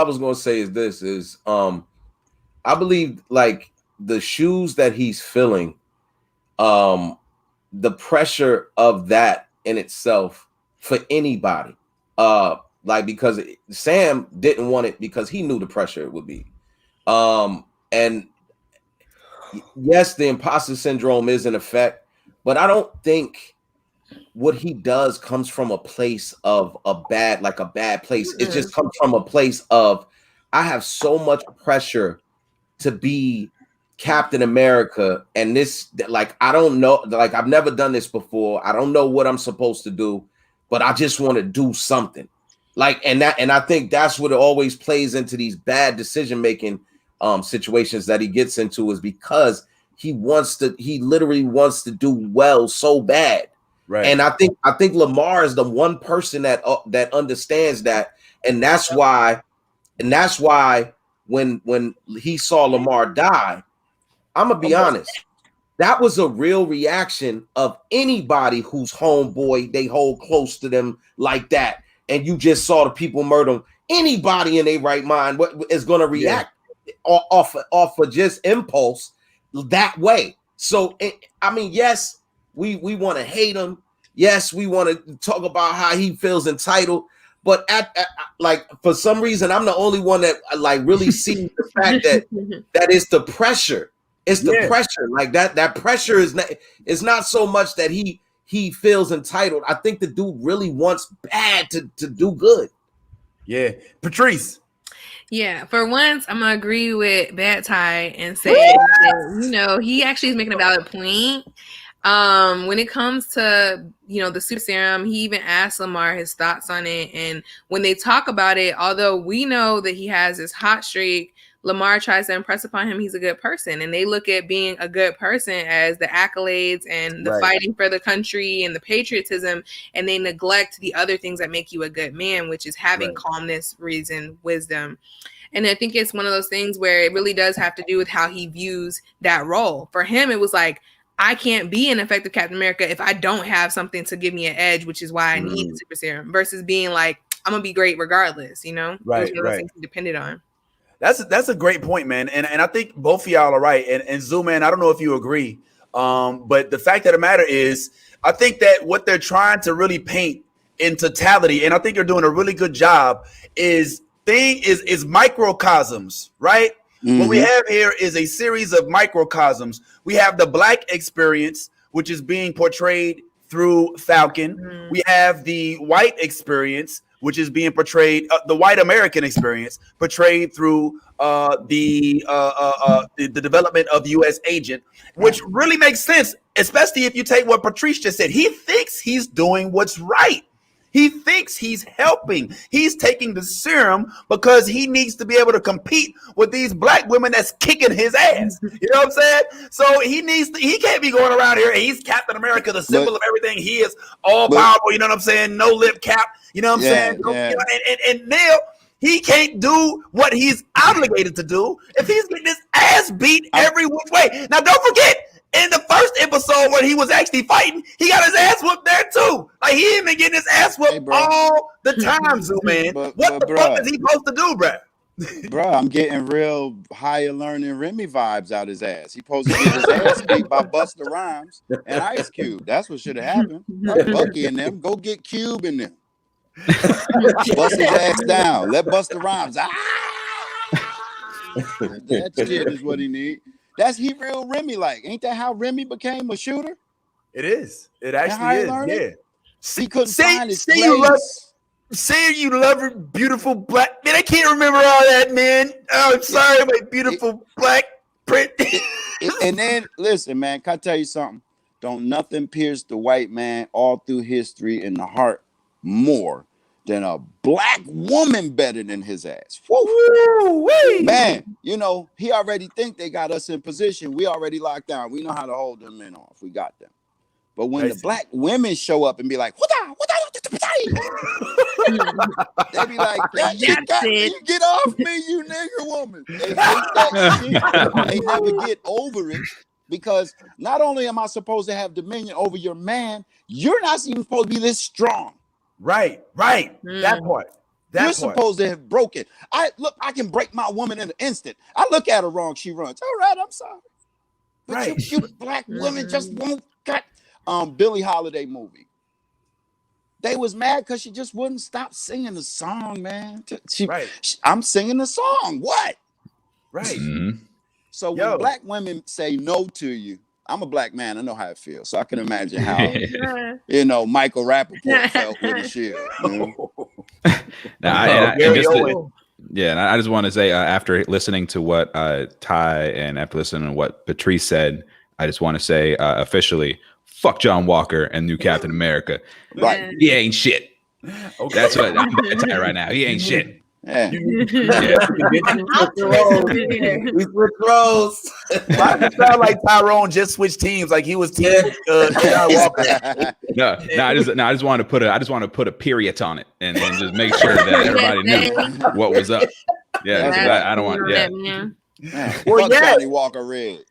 was gonna say is this: I I believe like the shoes that he's filling, the pressure of that in itself for anybody, like because Sam didn't want it because he knew the pressure it would be, and yes, the imposter syndrome is in effect, but I don't think what he does comes from a place of a bad place. It just comes from a place of I have so much pressure to be Captain America, and this, like, I don't know, like, I've never done this before. I don't know what I'm supposed to do, but I just want to do something. Like, and I think that's what it always plays into these bad decision-making situations that he gets into, is because he literally wants to do well so bad. Right. And I think Lamar is the one person that understands that. And that's why when he saw Lamar die, I'm gonna be honest, that was a real reaction of anybody whose homeboy they hold close to them like that, and you just saw the people murder him. Anybody in their right mind is gonna react off of just impulse that way. So I mean, yes, we want to hate him. Yes, we want to talk about how he feels entitled. But like, for some reason, I'm the only one that like really sees the fact that it's the pressure. It's the pressure. Like that pressure is not so much that he feels entitled. I think the dude really wants bad to do good. Yeah. Patrice. Yeah, for once, I'm gonna agree with Bad Ty and say that, he actually is making a valid point. When it comes to, the super serum, he even asked Lamar his thoughts on it. And when they talk about it, although we know that he has this hot streak, Lamar tries to impress upon him he's a good person. And they look at being a good person as the accolades and the fighting for the country and the patriotism. And they neglect the other things that make you a good man, which is having calmness, reason, wisdom. And I think it's one of those things where it really does have to do with how he views that role. For him, it was like, I can't be an effective Captain America if I don't have something to give me an edge, which is why I need the super serum, versus being like, I'm gonna be great regardless, Right. Those things he depended on. That's a great point, man. And I think both of y'all are right. And Zooman, I don't know if you agree. But the fact of the matter is, I think that what they're trying to really paint in totality, and I think you're doing a really good job, is microcosms, right? Mm-hmm. What we have here is a series of microcosms. We have the Black experience, which is being portrayed through Falcon. Mm-hmm. We have the white experience, which is being portrayed, the white American experience, portrayed through the development of U.S. Agent, which really makes sense, especially if you take what Patrice just said. He thinks he's doing what's right. He thinks he's helping. He's taking the serum because he needs to be able to compete with these Black women that's kicking his ass. You know what I'm saying? So he can't be going around here. He's Captain America, the symbol of everything. He is all powerful. You know what I'm saying? No lip cap. You know what I'm saying? Yeah. And now he can't do what he's obligated to do if he's getting his ass beat every which way. Now, don't forget, in the first episode when he was actually fighting, he got his ass whooped there too. Like, he ain't been getting his ass whooped all the time, man. What the fuck is he supposed to do, bro? Bro, I'm getting real higher learning Remy vibes out his ass. He supposed to get his ass beat by Busta Rhymes and Ice Cube. That's what should have happened. Bucky and them, go get Cube in them. Bust his ass down. Let Busta Rhymes. That shit is what he need. He real Remy like. Ain't that how Remy became a shooter? It is. It actually is. Yeah. He couldn't find his place. Say you love her, beautiful Black. Man, I can't remember all that, man. Oh, I'm sorry, my beautiful Black print. And then, listen, man, can I tell you something? Don't nothing pierce the white man all through history in the heart more than a Black woman better than his ass. Woo-wee. Man, he already think they got us in position. We already locked down. We know how to hold them men off. We got them. But when the Black women show up and be like, they be like, you get off me, you nigger woman. They hate that shit. They never get over it. Because not only am I supposed to have dominion over your man, you're not even supposed to be this strong. Right. That part. You're supposed to have broken. I can break my woman in an instant. I look at her wrong, she runs. All right, I'm sorry. But you black women just won't cut. Billie Holiday movie. They was mad because she just wouldn't stop singing the song, man. I'm singing the song. What? Right. So when black women say no to you, I'm a black man. I know how it feels. So I can imagine how, Michael Rappaport felt with the shield. And I just want to say, after listening to what Ty and after listening to what Patrice said, I just want to say officially, fuck John Walker and new Captain America. Right. He ain't shit. Okay. That's what I'm Ty right now. He ain't shit. Yeah. We switch roles. It sound like Tyrone just switched teams, like he was team John Walker. I just want to put a period on it and just make sure that everybody knew what was up. Yeah, I don't want. Well, Johnny Walker Red.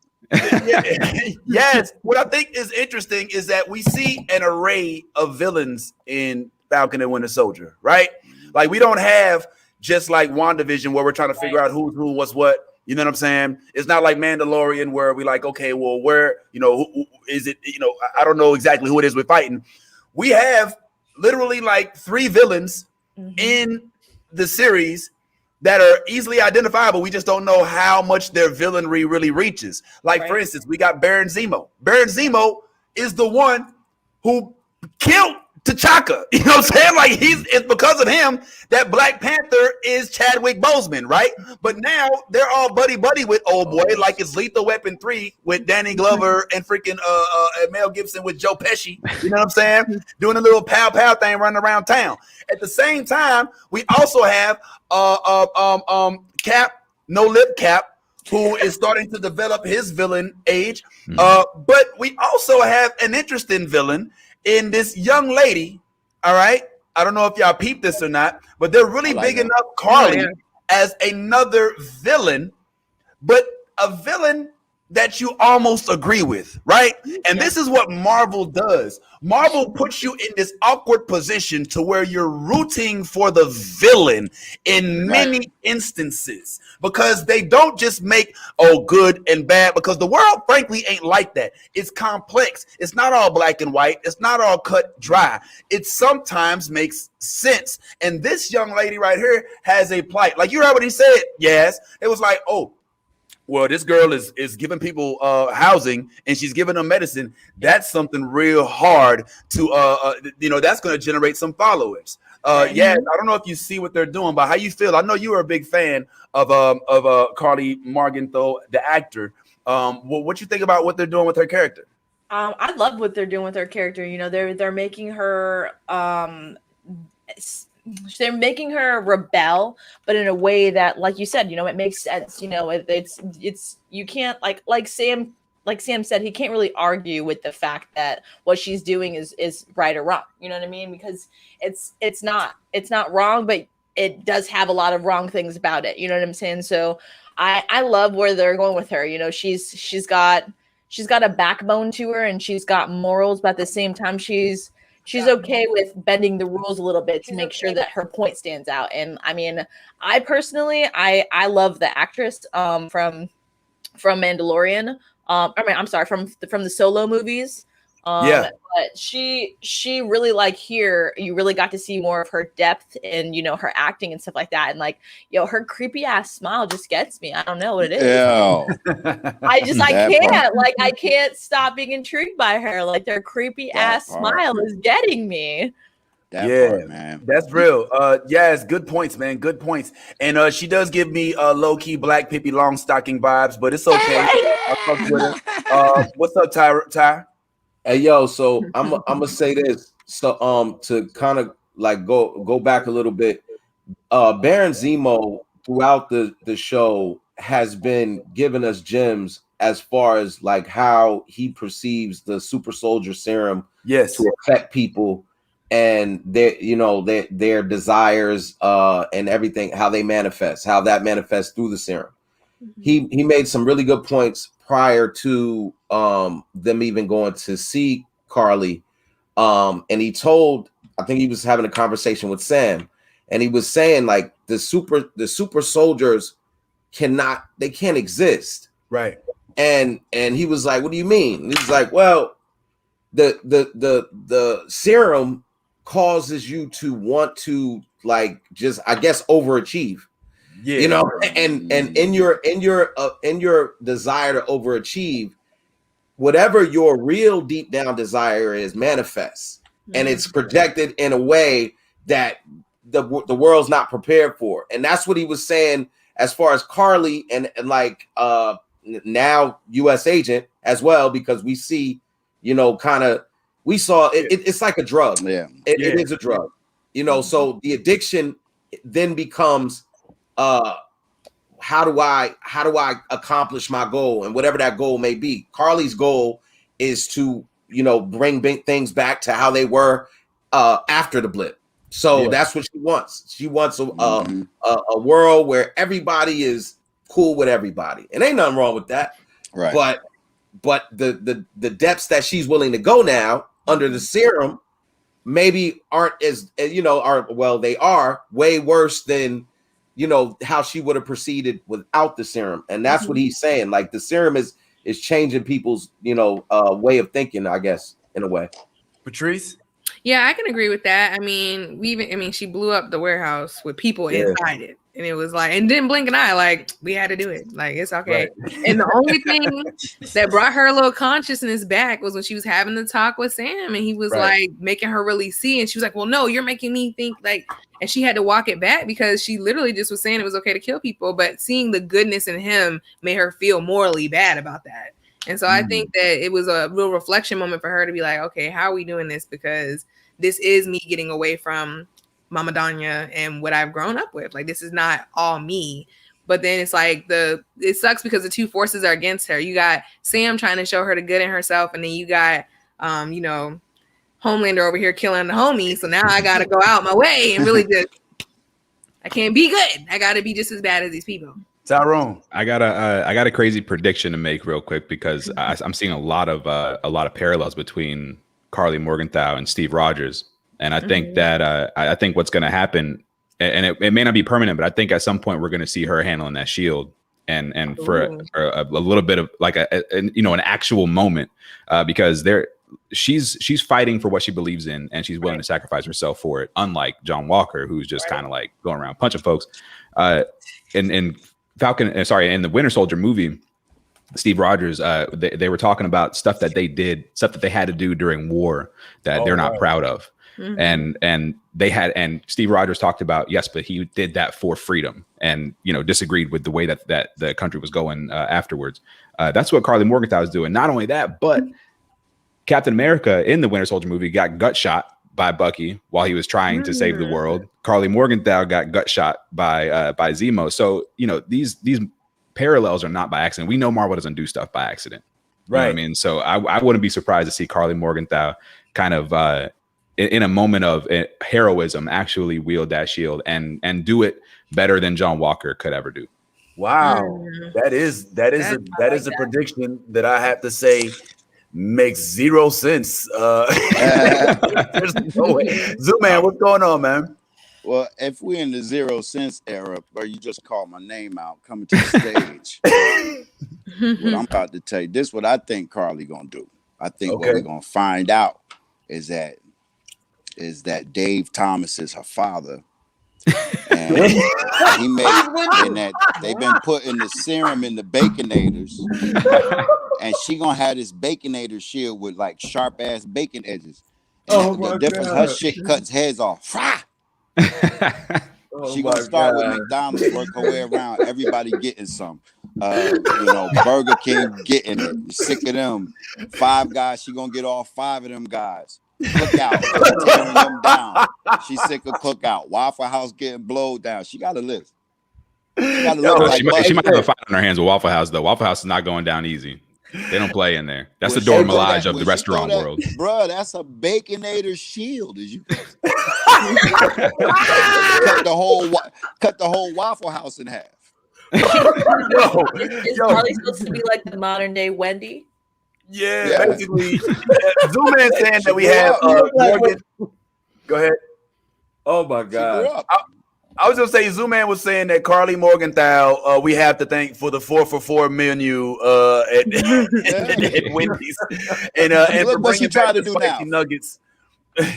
Yes. What I think is interesting is that we see an array of villains in Falcon and Winter Soldier, right? Like we don't have just like WandaVision where we're trying to figure out who's who, what's what. You know what I'm saying? It's not like Mandalorian where we like, okay, well, where, who is it? I don't know exactly who it is we're fighting. We have literally like 3 villains in the series that are easily identifiable. We just don't know how much their villainry really reaches. Like, for instance, we got Baron Zemo. Baron Zemo is the one who killed T'Chaka. You know what I'm saying? Like it's because of him that Black Panther is Chadwick Boseman, right? But now they're all buddy with old boy, like it's Lethal Weapon 3 with Danny Glover and freaking Mel Gibson with Joe Pesci. You know what I'm saying? Doing a little pow thing running around town. At the same time, we also have Cap, No Lip Cap, who is starting to develop his villain age. But we also have an interesting villain in this young lady, all right? I don't know if y'all peeped this or not, but they're really bigging up Carly as another villain, but a villain that you almost agree with, right? And this is what Marvel does. Marvel puts you in this awkward position to where you're rooting for the villain in many instances because they don't just make good and bad, because the world frankly ain't like that. It's complex. It's not all black and white. It's not all cut dry. It sometimes makes sense. And this young lady right here has a plight. Like you heard what he said. Yes. It was like, well, this girl is giving people housing and she's giving them medicine. That's something real hard to, that's going to generate some followers. I don't know if you see what they're doing, but how you feel? I know you were a big fan of Carly Morgenthau, the actor. What you think about what they're doing with her character? I love what they're doing with her character. They're making her they're making her rebel, but in a way that, like you said, it makes sense. It's you can't like Sam said, he can't really argue with the fact that what she's doing is right or wrong. You know what I mean? Because it's not wrong, but it does have a lot of wrong things about it. You know what I'm saying? So I love where they're going with her. She's got a backbone to her and she's got morals, but at the same time she's okay with bending the rules a little bit to make sure that her point stands out. And I mean, I personally, I love the actress from Mandalorian. I'm sorry, from the Solo movies. But she really, like, here you really got to see more of her depth and her acting and stuff like that. And like, her creepy ass smile just gets me. I don't know what it is. I can't stop being intrigued by her. Like, their creepy ass smile is getting me. Part, man. That's real. Yes, good points, man. Good points. And she does give me low-key Black Pippi Longstocking vibes, but it's okay. I'll fuck with her. What's up, Ty? Hey, yo, so I'm gonna say this. So to kind of like go back a little bit, Baron Zemo throughout the show has been giving us gems as far as like how he perceives the super soldier serum to affect people and their desires and everything, how they manifest, how that manifests through the serum. He made some really good points prior to them even going to see Carly. And he told, I think he was having a conversation with Sam, and he was saying like the super soldiers can't exist. Right. And he was like, what do you mean? And he's like, well, the serum causes you to want to like just, I guess, overachieve. Yeah. You know, and in your desire to overachieve, whatever your real deep down desire is manifests, and it's projected in a way that the world's not prepared for. And that's what he was saying as far as Carly and like now US agent as well, because we see, you know, kind of we saw it's like a drug. Yeah. It is a drug. You know, so the addiction then becomes how do I accomplish my goal, and whatever that goal may be. Carly's goal is to, you know, bring things back to how they were after the blip. So that's what she wants. She wants a world where everybody is cool with everybody, and ain't nothing wrong with that. Right. But the depths that she's willing to go now under the serum maybe aren't as, you know, they are way worse than, you know, how she would have proceeded without the serum. And that's what he's saying. Like the serum is changing people's, you know, way of thinking, I guess, in a way. Patrice? Yeah, I can agree with that. I mean, she blew up the warehouse with people inside it. And it was like, and didn't blink an eye, like, we had to do it. Like, it's okay. Right. And the only thing that brought her a little consciousness back was when she was having the talk with Sam, and he was like making her really see. And she was like, well, no, you're making me think like, and she had to walk it back because she literally just was saying it was okay to kill people. But seeing the goodness in him made her feel morally bad about that. And so I think that it was a real reflection moment for her to be like, okay, how are we doing this? Because this is me getting away from Mama Danya and what I've grown up with. Like, this is not all me. But then it's like it sucks because the two forces are against her. You got Sam trying to show her the good in herself, and then you got you know, Homelander over here killing the homie. So now I gotta go out my way and really just I can't be good. I gotta be just as bad as these people. Tyrone, I got a crazy prediction to make real quick, because I'm seeing a lot of parallels between Carly Morgenthau and Steve Rogers. And I think that I think what's going to happen, and it may not be permanent, but I think at some point we're going to see her handling that shield, and for a little bit of like an actual moment, because she's fighting for what she believes in, and she's willing to sacrifice herself for it. Unlike John Walker, who's just kind of like going around punching folks. In Falcon, in the Winter Soldier movie, Steve Rogers, they were talking about stuff that they did, stuff that they had to do during war that they're not proud of. And Steve Rogers talked about, yes, but he did that for freedom, and, you know, disagreed with the way that the country was going afterwards. That's what Carly Morgenthau is doing. Not only that, but Captain America in the Winter Soldier movie got gut shot by Bucky while he was trying to save the world. Carly Morgenthau got gut shot by Zemo. So, you know, these parallels are not by accident. We know Marvel doesn't do stuff by accident. Right. You know what I mean? So I wouldn't be surprised to see Carly Morgenthau kind of in a moment of heroism actually wield that shield and do it better than John Walker could ever do. Wow. That is a prediction that I have to say makes zero sense. There's no way. Zooman, what's going on, man? Well, if we're in the 0 cents era, or you just called my name out coming to the stage, what I'm about to tell you, this is what I think Carly gonna do. I think what we're gonna find out is that Dave Thomas is her father, and that they've been putting the serum in the baconators, and she gonna have this baconator shield with like sharp ass bacon edges. And the difference, her shit cuts heads off. She gonna start with McDonald's, work her way around, everybody getting some. Burger King getting it. Sick of them. Five Guys, she gonna get all 5 of them guys. Cookout, tearing them down. She's sick of Cookout. Waffle House getting blowed down. She got a list. She might have a fight on her hands with Waffle House, though. Waffle House is not going down easy. They don't play in there. That's the Dora Milaje of the restaurant world. Bro, that's a baconator shield. As you cut the whole Waffle House in half. Is Carly supposed to be like the modern day Wendy? Yeah. Basically. Zooman saying that we have Morgan. Go ahead. Oh my God. I was gonna say, Zooman was saying that Carly Morgenthau, we have to thank for the 4 for $4 menu at Wendy's, and look what she trying to do now. Nuggets.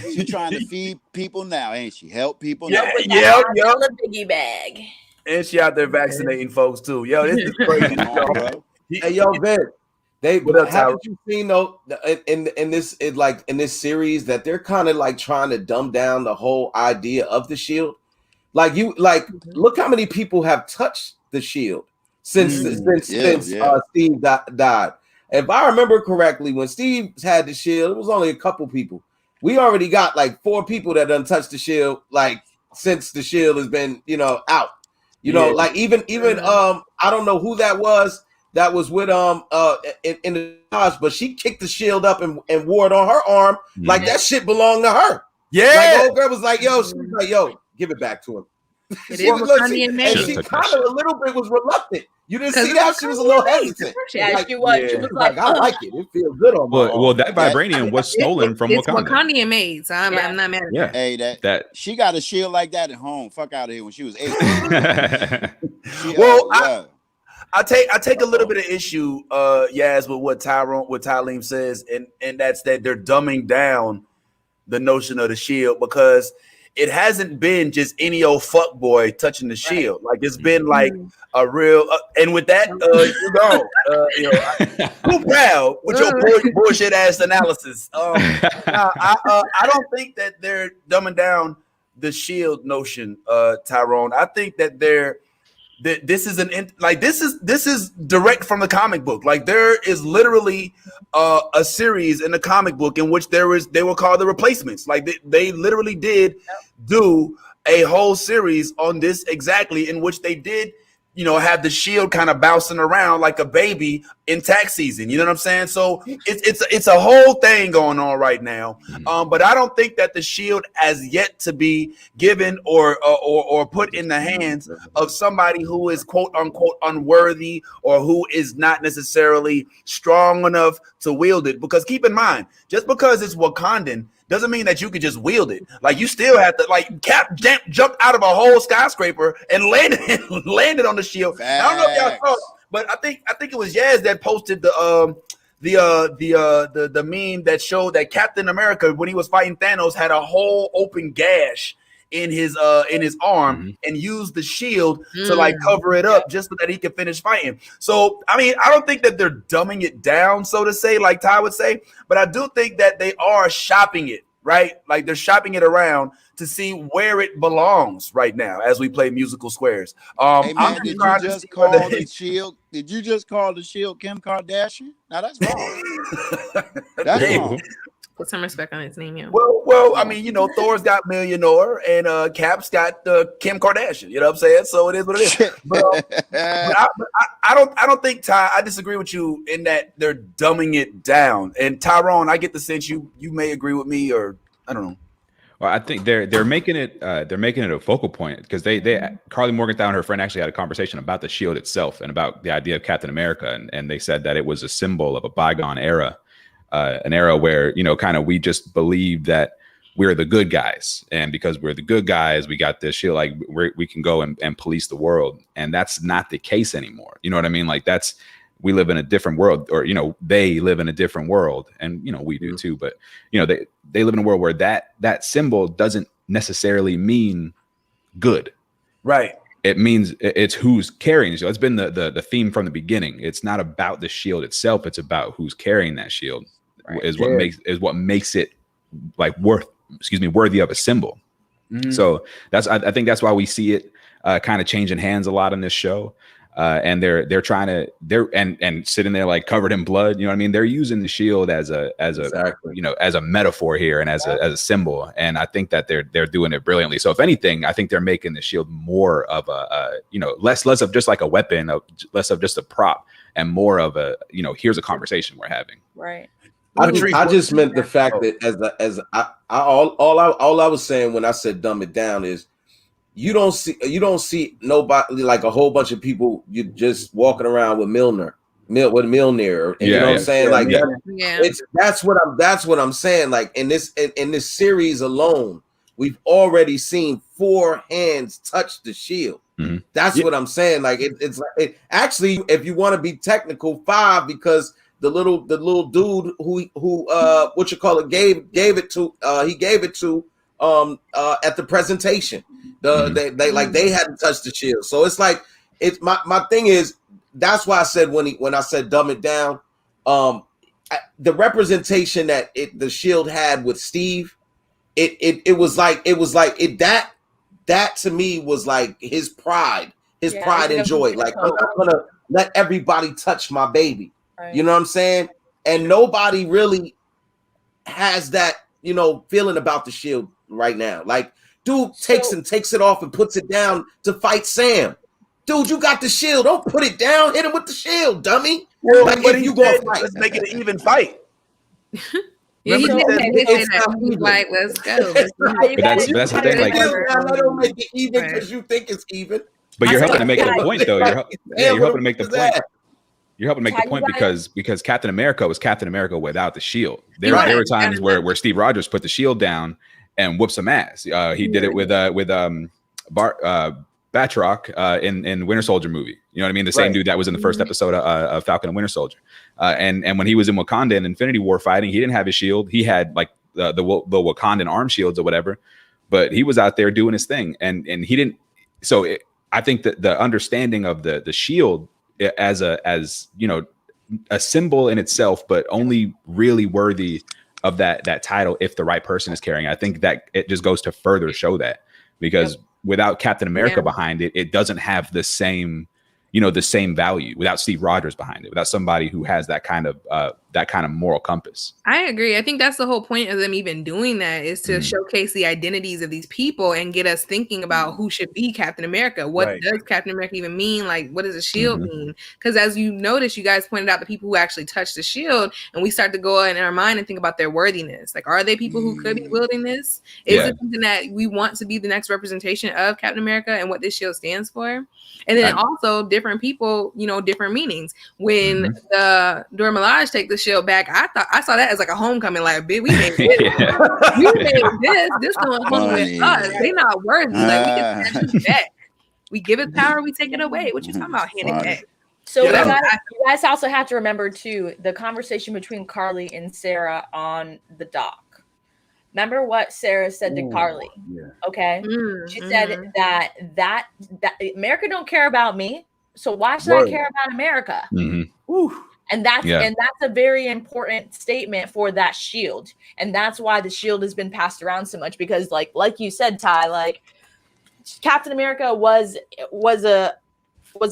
She's trying to feed people now, ain't she? Help people now. Yeah. The biggie bag. And she out there vaccinating folks too. Yo, this is crazy. Bro. Hey, yo, Vince. Haven't you seen though in this series that they're kind of like trying to dumb down the whole idea of the shield? Look how many people have touched the shield since Steve died. If I remember correctly, when Steve had the shield, it was only a couple people. We already got like 4 people that done touched the shield, like since the shield has been, out. Like even I don't know who that was with in the Dodge, but she kicked the shield up and wore it on her arm like that shit belonged to her. Yeah, like old girl was like, yo, she was like, yo, give it back to him. She kind of a little bit was reluctant. You didn't see that? She was a little hesitant. Yeah, she was. She was like, I like it. It feels good on my arm. Well, that vibranium was stolen from it's Wakanda. Wakandian made, so I'm not mad at that. Hey, that she got a shield like that at home. Fuck out of here when she was 8. I take a little bit of issue, Yaz, with what Tyleem says, and that's that they're dumbing down the notion of the shield, because it hasn't been just any old fuck boy touching the shield. Like it's been like a real, and with that, I'm proud with your bullshit ass analysis. I don't think that they're dumbing down the shield notion, Tyrone. I think that this is direct from the comic book. Like there is literally a series in the comic book in which they were called the Replacements. Like they literally did do a whole series on this exactly, in which they did, have the shield kind of bouncing around like a baby in tax season. You know what I'm saying? So it's a whole thing going on right now. But I don't think that the shield has yet to be given or put in the hands of somebody who is quote unquote unworthy, or who is not necessarily strong enough to wield it. Because keep in mind, just because it's Wakandan doesn't mean that you could just wield it. Like you still have to, like Cap jumped out of a whole skyscraper and landed on the shield. I don't know if y'all saw it, but I think it was Yaz that posted the meme that showed that Captain America, when he was fighting Thanos, had a whole open gash in his arm and used the shield to like cover it up just so that he could finish fighting. So I mean, I don't think that they're dumbing it down, so to say, like Ty would say, but I do think that they are shopping it, right? Like they're shopping it around to see where it belongs right now as we play musical squares. Hey man, did you just call the shield? Did you just call the shield Kim Kardashian? Now that's wrong. That's wrong. Put some respect on its name, yeah. Well, I mean, Thor's got Millionaire and Cap's got Kim Kardashian. You know what I'm saying? So it is what it is. But I don't think, Ty, I disagree with you in that they're dumbing it down. And Tyrone, I get the sense you may agree with me, or I don't know. Well, I think they're making it a focal point, because they Carly Morgenthau and her friend actually had a conversation about the shield itself and about the idea of Captain America, and they said that it was a symbol of a bygone era. An era where, kind of we just believe that we're the good guys. And because we're the good guys, we got this shit, like we can go and police the world. And that's not the case anymore. You know what I mean? Like we live in a different world, or, they live in a different world. And, we do too. But, they live in a world where that symbol doesn't necessarily mean good. Right. It means it's who's carrying the shield. It's been the theme from the beginning. It's not about the shield itself. It's about who's carrying that shield. Right. Is what makes it like worthy of a symbol. So I think that's why we see it kind of changing hands a lot in this show. And they're trying to sitting there like covered in blood. You know what I mean? They're using the shield as a as a metaphor here, and as a symbol. And I think that they're doing it brilliantly. So if anything, I think they're making the shield more of a less of just like a weapon, less of just a prop, and more of a here's a conversation we're having. Right. I just meant the fact that all I was saying when I said dumb it down is you don't see nobody, like a whole bunch of people you just walking around with Milner, and you know what I'm saying? Like that's what I'm saying. Like in this series alone, we've already seen 4 hands touch the shield. Mm-hmm. That's what I'm saying. Like it's like actually, if you want to be technical, 5 because the little dude who what you call it gave it to at the presentation. They hadn't touched the shield. So it's like it's my thing is that's why I said when I said dumb it down, the representation that the shield had with Steve, it was like that to me was like his pride and joy. Like I'm not gonna let everybody touch my baby. Right. You know what I'm saying? And nobody really has that, feeling about the shield right now. Like, dude takes it off and puts it down to fight Sam. Dude, you got the shield. Don't put it down. Hit him with the shield, dummy. Well, like, if you go fight, let's make it an even fight. Yeah, he did like, let's go. But that's the thing. Like, I don't make it even because you think it's even. But you're helping to make the point, though. You're helping to make the point. You're helping make the point because Captain America was Captain America without the shield. There were times where Steve Rogers put the shield down and whooped some ass. He did it with Batroc in Winter Soldier movie. You know what I mean? The same dude that was in the first episode of Falcon and Winter Soldier. And when he was in Wakanda in Infinity War fighting, he didn't have his shield. He had like the Wakandan arm shields or whatever, but he was out there doing his thing, and he didn't. So I think that the understanding of the shield as a symbol in itself, but only really worthy of that title if the right person is carrying it. I think that it just goes to further show that, because without Captain America behind it, it doesn't have the same value. Without Steve Rogers behind it, without somebody who has that kind of moral compass. I agree. I think that's the whole point of them even doing that, is to showcase the identities of these people and get us thinking about who should be Captain America. What does Captain America even mean? Like, what does a shield mean? Because as you notice, you guys pointed out the people who actually touch the shield, and we start to go in our mind and think about their worthiness. Like, are they people who could be wielding this? Is it something that we want to be the next representation of Captain America and what this shield stands for? And then also different people, different meanings. When the Dora Milaje take the shield back, I saw that as like a homecoming. Like, we made this. We made this. This going home with us. They not worthy. Like, we can snatch it back. We give it power, we take it away. What you talking about? Hand it back. So you guys also have to remember too the conversation between Carly and Sarah on the dock. Remember what Sarah said to Carly? Okay, she said that America don't care about me, so why should I care about America? And that's a very important statement for that shield, and that's why the shield has been passed around so much, because like you said, Ty, like Captain America was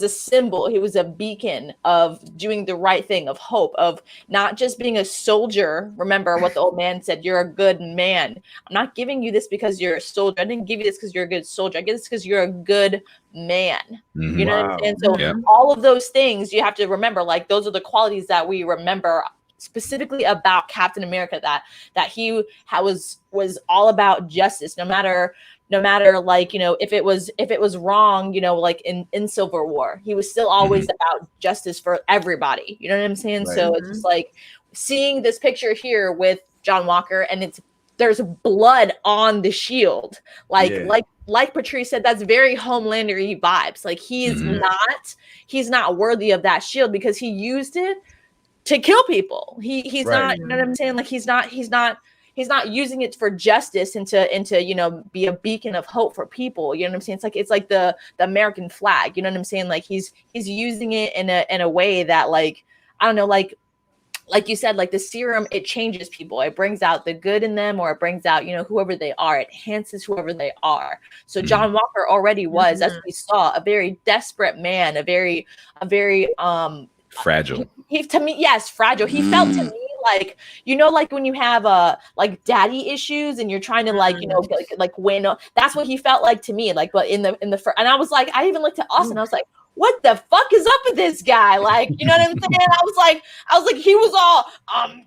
a symbol. He was a beacon of doing the right thing, of hope, of not just being a soldier. Remember what the old man said, you're a good man. I'm not giving you this because you're a soldier. I didn't give you this because you're a good soldier. I give this because you're a good man. You know what I'm saying? So all of those things you have to remember, like those are the qualities that we remember specifically about Captain America, that he was all about justice, no matter like, if it was wrong, like in Civil War, he was still always about justice for everybody. You know what I'm saying? Right. So it's just like seeing this picture here with John Walker, and there's blood on the shield. Like Patrice said, that's very Homelander-y vibes. Like he's not worthy of that shield because he used it to kill people. He's not, you know what I'm saying? Like he's not using it for justice and to be a beacon of hope for people. You know what I'm saying? It's like the American flag. You know what I'm saying? Like he's using it in a way that, like, I don't know, like you said, like the serum, it changes people. It brings out the good in them, or it brings out, whoever they are. It enhances whoever they are. So John Walker already was, as we saw, a very desperate man, a very fragile. He to me, yes, fragile. He felt to me like, like when you have like daddy issues and you're trying to like win. That's what he felt like to me. Like, but in the and I was like, I even looked at Austin. I was like, what the fuck is up with this guy? Like, you know what I'm saying? I was like, he was all,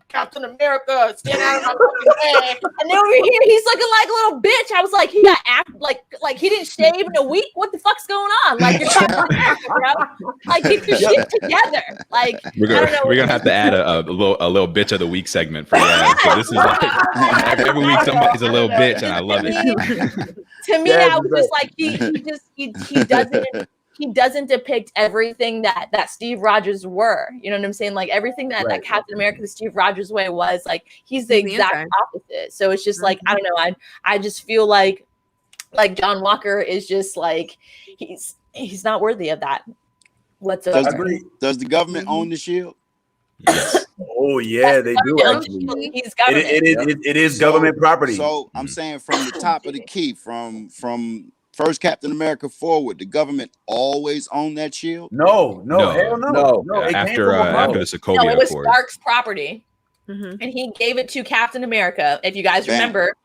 Captain America, stand out of my fucking way. And then over here, he's looking like a little bitch. I was like, he got like he didn't shave in a week. What the fuck's going on? Like, you're trying to America, bro. Like, get your shit together. Like, we're gonna have to add a little bitch of the week segment for you. So this is like every week somebody's a little bitch, and I love it. To me, I was just like, he doesn't depict everything that Steve Rogers were. You know what I'm saying? Like everything that Captain America, the Steve Rogers way was, like he's the exact opposite. So it's just like, I don't know. I just feel like John Walker is just like, he's not worthy of that whatsoever. Does the government own the shield? Yes. Oh yeah, they do. Actually. He's government. It is government property. So I'm saying from the top of the key, from first Captain America forward, the government always owned that shield? No, hell no. After the Sokovia Accord. It was Accord. Stark's property, and he gave it to Captain America. If you guys remember,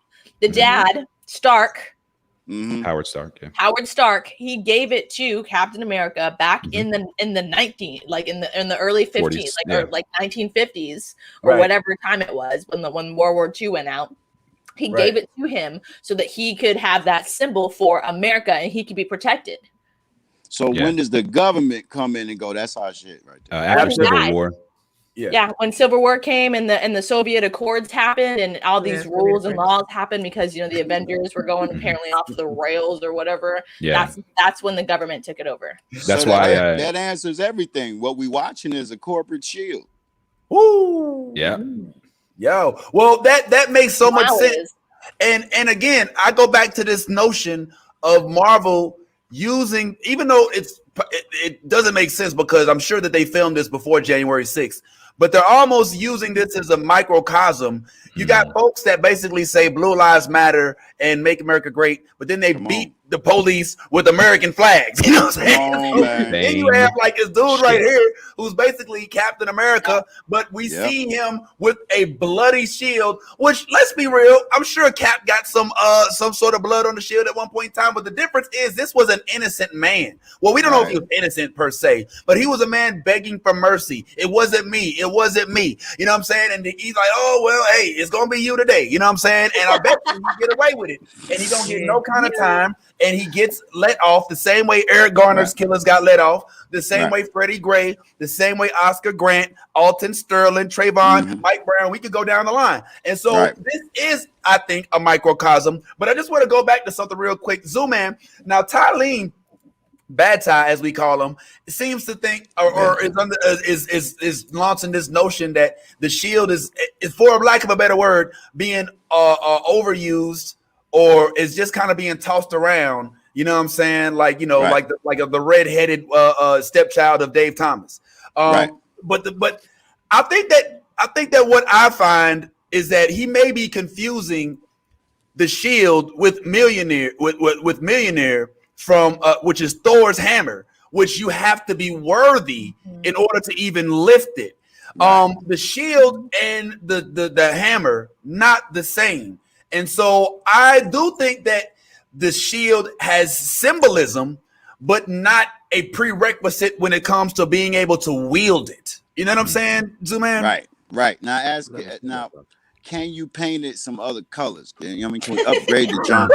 the dad Stark. Howard Stark, yeah. Howard Stark, he gave it to Captain America back in the in the early 50s, or like 1950s or whatever time it was when World War II went out. He gave it to him so that he could have that symbol for America and he could be protected. So when does the government come in and go, that's our shit right there? After Civil War. Yeah, when Civil War came and the Soviet Accords happened and all these rules and laws happened because, you know, the Avengers were going apparently off the rails or whatever. Yeah. That's when the government took it over. That's so why that answers everything. What we watching is a corporate shield. Woo! Yeah. Yo, well, that makes so much sense. And again, I go back to this notion of Marvel using, even though it doesn't make sense because I'm sure that they filmed this before January 6th, but they're almost using this as a microcosm. You got folks that basically say Blue Lives Matter and Make America Great, but then they beat the police with American flags. You know what I'm saying? Then you have like this dude right here who's basically Captain America, but we see him with a bloody shield, which, let's be real, I'm sure Cap got some sort of blood on the shield at one point in time, but the difference is this was an innocent man. Well, we don't know if he was innocent per se, but he was a man begging for mercy. It wasn't me. It wasn't me. You know what I'm saying? And he's like, oh, well, hey, it's going to be you today. You know what I'm saying? And I bet you get away with it. And he don't get no kind of time. And he gets let off the same way Eric Garner's killers got let off, the same way Freddie Gray, the same way Oscar Grant, Alton Sterling, Trayvon, Mike Brown. We could go down the line. And so this is, I think, a microcosm. But I just want to go back to something real quick. Zooman, now Tyleem, Bad Ty, as we call him, seems to think or is launching this notion that the shield is, for lack of a better word, being overused, or is just kind of being tossed around, you know what I'm saying? Like, you know, like the redheaded stepchild of Dave Thomas. But I think that what I find is that he may be confusing the shield with Millionaire from which is Thor's hammer, which you have to be worthy in order to even lift it. The shield and the hammer, not the same. And so I do think that the shield has symbolism, but not a prerequisite when it comes to being able to wield it. You know what I'm saying, Zooman? Right. Now, can you paint it some other colors? You know what I mean? Can we upgrade the jump?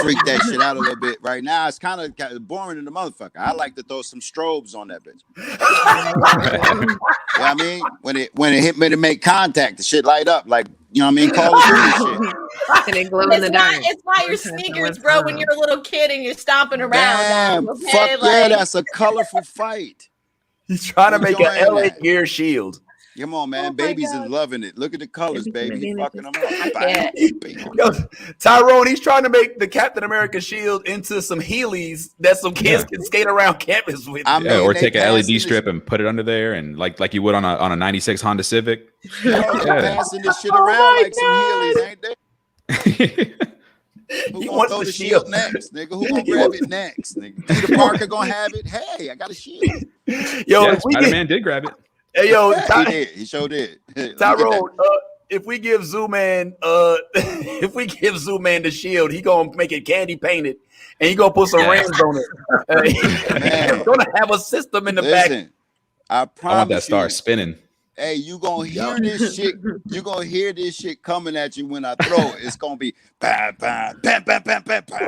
Freak that shit out a little bit. Right now, it's kind of boring in the motherfucker. I like to throw some strobes on that bitch. You know what I mean? When it hit me to make contact, the shit light up like, you know what I mean? Call it shit. And they glow in the dark. It's not your sneakers, bro, when you're a little kid and you're stomping around. Damn, okay? fuck yeah, that's a colorful fight. He's trying to make an LA Gear shield. Come on, man. Babies is loving it. Look at the colors, baby. He's fucking them up. Yo, Tyrone, he's trying to make the Captain America shield into some Heelys that some kids can skate around campus with. I mean, or take an LED strip and put it under there, and like you would on a 96 Honda Civic. Passing this shit around like some Heelys, ain't they? Who gonna throw the shield next, nigga? Who gonna grab it next, nigga? Peter Parker gonna have it? Hey, I got a shield. Yo, Spider-Man did grab it. Hey, yo, he sure did. Tyrone, if we give Zooman the shield, he gonna make it candy painted, and he gonna put some rings on it. He's gonna have a system in the back. I promise I want that star spinning. Hey, you gonna hear this shit. You gonna hear this shit coming at you when I throw it. It's gonna be bam, bam, bam, bam, bam, bam, bam,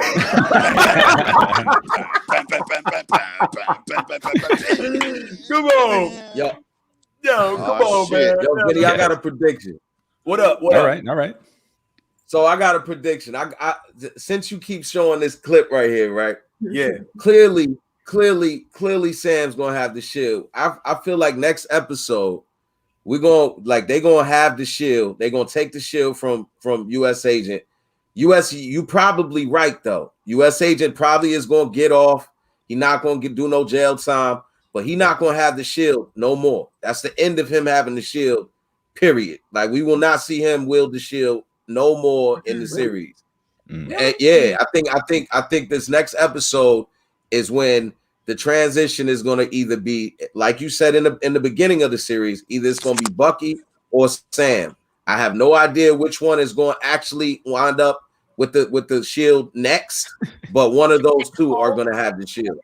Come on, Yo, come on, man. Yo, Vinny, I got a prediction. What up? All right. So I got a prediction. I since you keep showing this clip right here, right? Yeah. Clearly, Sam's gonna have the shield. I feel like next episode they're gonna have the shield. They're gonna take the shield from US Agent. You probably right though. US Agent probably is gonna get off. He not gonna do no jail time, but he not gonna have the shield no more. That's the end of him having the shield. Period. Like we will not see him wield the shield no more in the series. And yeah, I think this next episode is when the transition is going to either be, like you said in the beginning of the series, either it's going to be Bucky or Sam. I have no idea which one is going to actually wind up with the shield next, but one of those two are going to have the shield.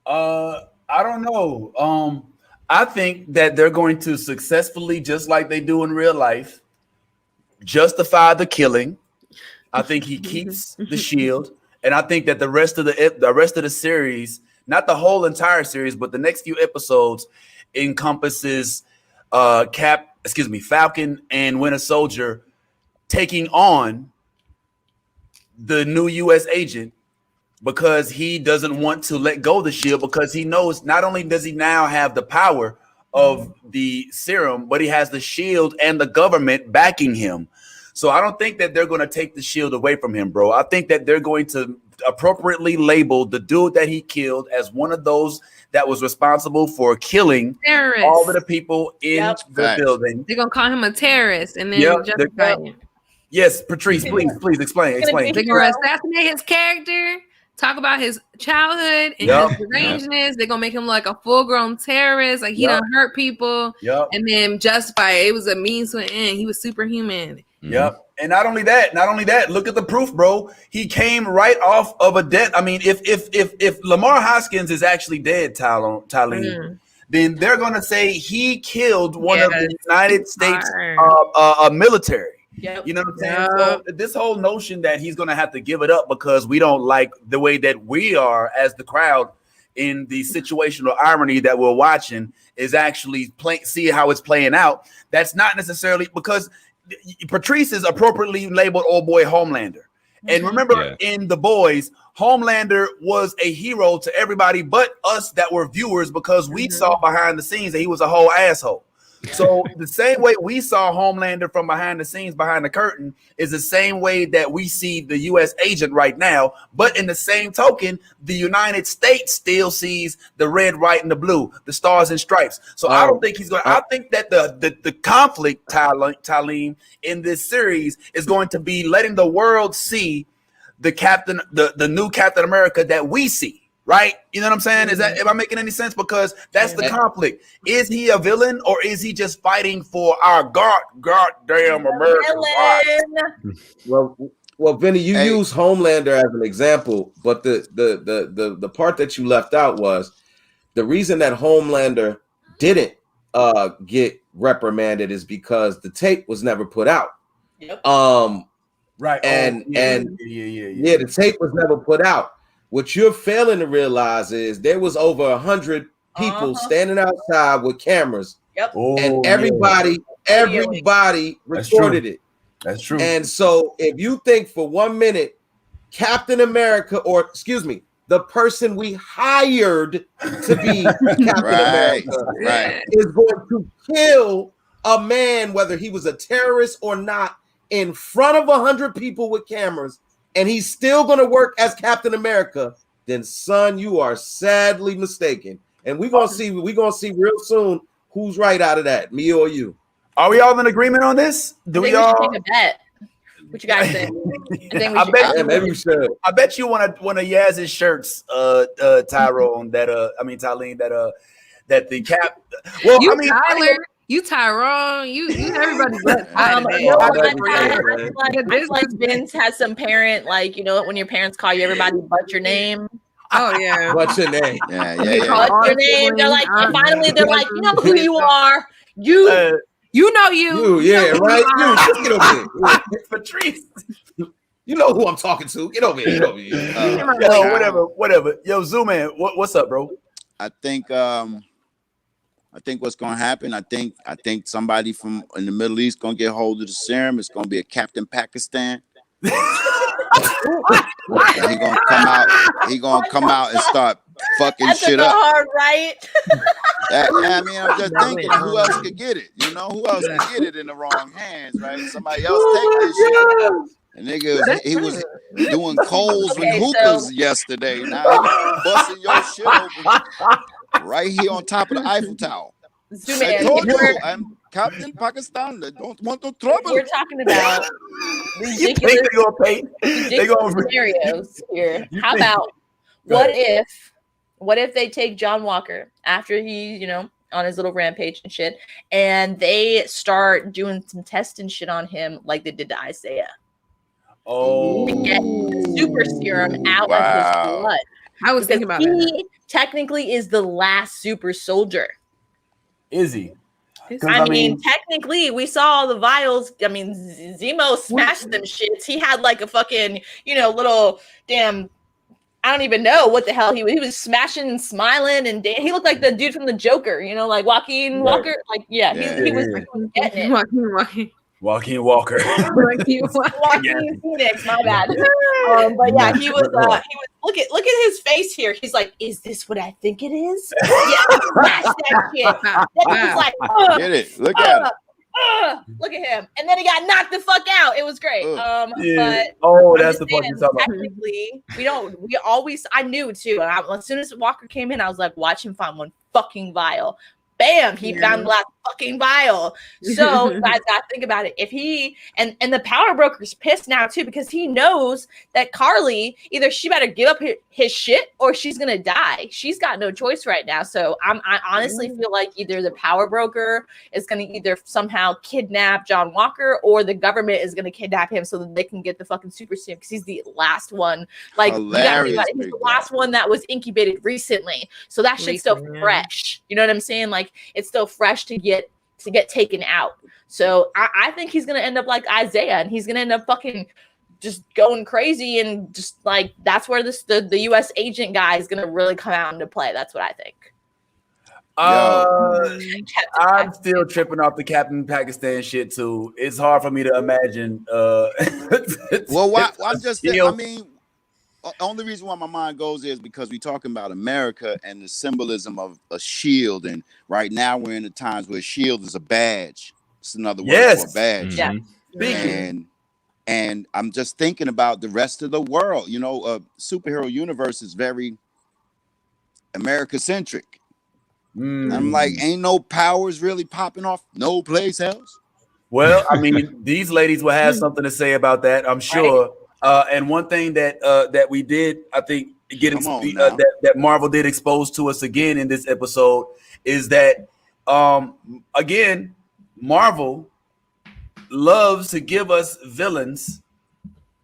I don't know. I think that they're going to successfully, just like they do in real life, justify the killing. I think he keeps the shield. And I think that the rest of the series, not the whole entire series, but the next few episodes encompasses Falcon and Winter Soldier taking on the new US agent because he doesn't want to let go of the shield, because he knows not only does he now have the power of the serum, but he has the shield and the government backing him. So I don't think that they're going to take the shield away from him, bro. I think that they're going to appropriately label the dude that he killed as one of those that was responsible for killing all of the people in the building. They're going to call him a terrorist and then justify him. Yes, Patrice, please explain. They're going to assassinate his character, talk about his childhood and his derangedness. They're going to make him like a full-grown terrorist, like he done hurt people, and then justify it. It was a means to an end. He was superhuman. Yep. And not only that, look at the proof, bro. He came right off of a death. I mean, if Lamar Hoskins is actually dead, Tyleem, then they're gonna say he killed one of the United States military. You know what I'm saying? So this whole notion that he's gonna have to give it up because we don't like the way that we are as the crowd in the situational irony that we're watching is actually see how it's playing out. That's not necessarily because Patrice is appropriately labeled old boy Homelander. And remember in The Boys, Homelander was a hero to everybody but us that were viewers, because we saw behind the scenes that he was a whole asshole. So the same way we saw Homelander from behind the scenes, behind the curtain, is the same way that we see the U.S. agent right now. But in the same token, the United States still sees the red, white, and the blue, the stars and stripes. So I don't think he's going to. I think that the conflict, Tyleem, in this series is going to be letting the world see the new Captain America that we see. Right? You know what I'm saying? Am I making any sense? Because that's the conflict. Is he a villain, or is he just fighting for our goddamn American rights? Well, Vinny, you use Homelander as an example, but the part that you left out was the reason that Homelander didn't get reprimanded is because the tape was never put out. Right. And the tape was never put out. What you're failing to realize is there was over 100 people standing outside with cameras, and everybody recorded it. That's true. And so if you think for 1 minute, Captain America, or excuse me, the person we hired to be Captain America is going to kill a man, whether he was a terrorist or not, in front of 100 people with cameras, and he's still going to work as Captain America, then son, you are sadly mistaken. And we're going to see real soon who's right out of that, me or you. Are we all in agreement on this? Do we all take a bet? What you guys think? Maybe we should. I bet you one of Yaz's shirts, Tyleem, that the cap. Well, Tyler. You Tyrone, you everybody but I feel like Vince has some parent, like, you know, when your parents call you everybody but your name. Oh yeah, what's your name? But your name. They're like, finally, they're like, you know who you are. You know you. Yeah, right. You just get over here. Patrice. You know who I'm talking to. Get over here. Whatever. Yo, Zooman, what's up, bro? I think what's gonna happen. I think somebody from in the Middle East gonna get hold of the serum. It's gonna be a Captain Pakistan. He gonna come out and start fucking shit up. Hard, right? I mean, I'm just thinking, who else could get it? You know, who else could get it in the wrong hands, right? Somebody else take this shit. And nigga, he was doing Coles and hookahs yesterday. Now he's busting your shit open right here on top of the Eiffel Tower. I told you, I'm Captain Pakistan. I don't want no trouble. We're talking about ridiculous scenarios here. How about what if they take John Walker after he, you know, on his little rampage and shit, and they start doing some tests and shit on him like they did to Isaiah? Oh, to get the super serum out of his blood. I was thinking about that. He technically is the last super soldier. Is he? I mean, technically, we saw all the vials. I mean, Zemo smashed them shits. He had like a fucking, you know, little damn. I don't even know what the hell he was. He was smashing and smiling, and he looked like the dude from the Joker. You know, like Joaquin Walker. Like, he was getting it. Joaquin Walker. Joaquin Phoenix, my bad. But yeah, he was look at his face here. He's like, is this what I think it is? Yeah, smash that shit. Then he was like, get it. Look at him. Look at him. And then he got knocked the fuck out. It was great. But that's the part you're talking about. Technically, I knew too. And as soon as Walker came in, I was like, watch him find one fucking vial. Bam, he found the last fucking vial. So guys gotta think about it. If he and the power broker's pissed now too, because he knows that Carly, either she better give up his shit or she's gonna die. She's got no choice right now. So I honestly feel like either the power broker is gonna either somehow kidnap John Walker, or the government is gonna kidnap him so that they can get the fucking super serum, because he's the last one. Like, you gotta think about it. He's the last one that was incubated recently. So that shit's still fresh. You know what I'm saying? Like, it's still fresh to get taken out. So I think he's gonna end up like Isaiah, and he's gonna end up fucking just going crazy, and just like that's where the US agent guy is gonna really come out into play. That's what I think. I'm still tripping off the Captain Pakistan shit too. It's hard for me to imagine. Well, I'm just I mean, the only reason why my mind goes there is because we're talking about America and the symbolism of a shield. And right now we're in the times where a shield is a badge. It's another word for a badge. Yeah. And I'm just thinking about the rest of the world. You know, superhero universe is very America-centric. I'm like, ain't no powers really popping off no place else. Well, I mean, these ladies will have something to say about that, I'm sure. And one thing that we did, I think, that Marvel did expose to us again in this episode is that, again, Marvel loves to give us villains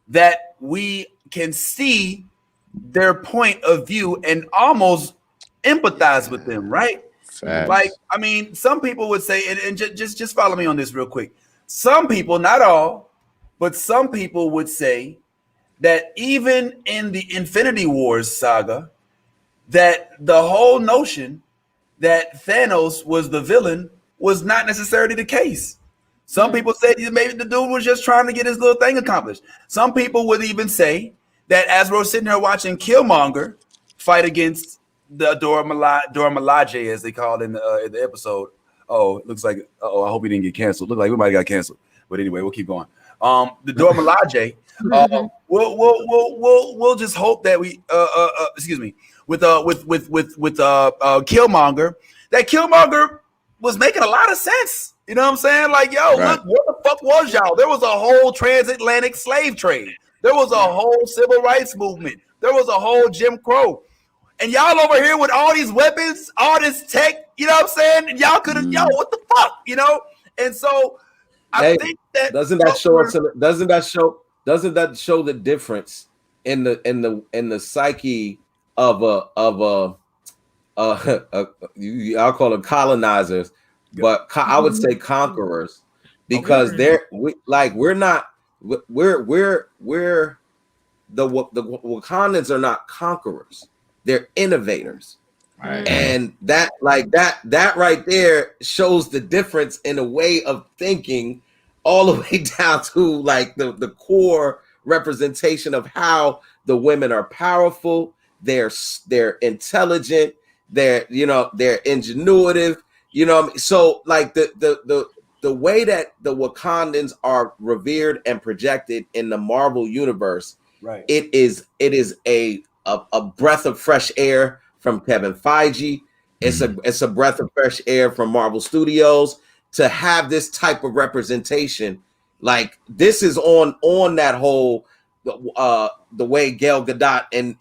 that we can see their point of view and almost empathize with them, right? Facts. Like, I mean, some people would say, and just follow me on this real quick. Some people, not all, but some people would say that even in the Infinity Wars saga, that the whole notion that Thanos was the villain was not necessarily the case. Some people said maybe the dude was just trying to get his little thing accomplished. Some people would even say that as we're sitting here watching Killmonger fight against the Dora Milaje, as they called in the episode. Oh, it looks like, I hope he didn't get canceled. Look like we might have got canceled. But anyway, we'll keep going. The Dora Milaje, we'll just hope that we with Killmonger, that Killmonger was making a lot of sense. You know what I'm saying? Like, yo, look, what the fuck was y'all? There was a whole transatlantic slave trade. There was a whole civil rights movement. There was a whole Jim Crow. and y'all over here with all these weapons, all this tech, you know what I'm saying? And y'all could have, yo, what the fuck, you know? And so I think that doesn't that show the difference in the psyche of I'll call them colonizers, but I would say conquerors, because we're the Wakandans are not conquerors, they're innovators. Right. And that right there shows the difference in a way of thinking, all the way down to like the core representation of how the women are powerful, they're intelligent, they're ingenuitive, so like the way that the Wakandans are revered and projected in the Marvel universe, right? It is a breath of fresh air from Kevin Feige. It's a breath of fresh air from Marvel Studios to have this type of representation. Like, this is on that whole the way Gal Gadot and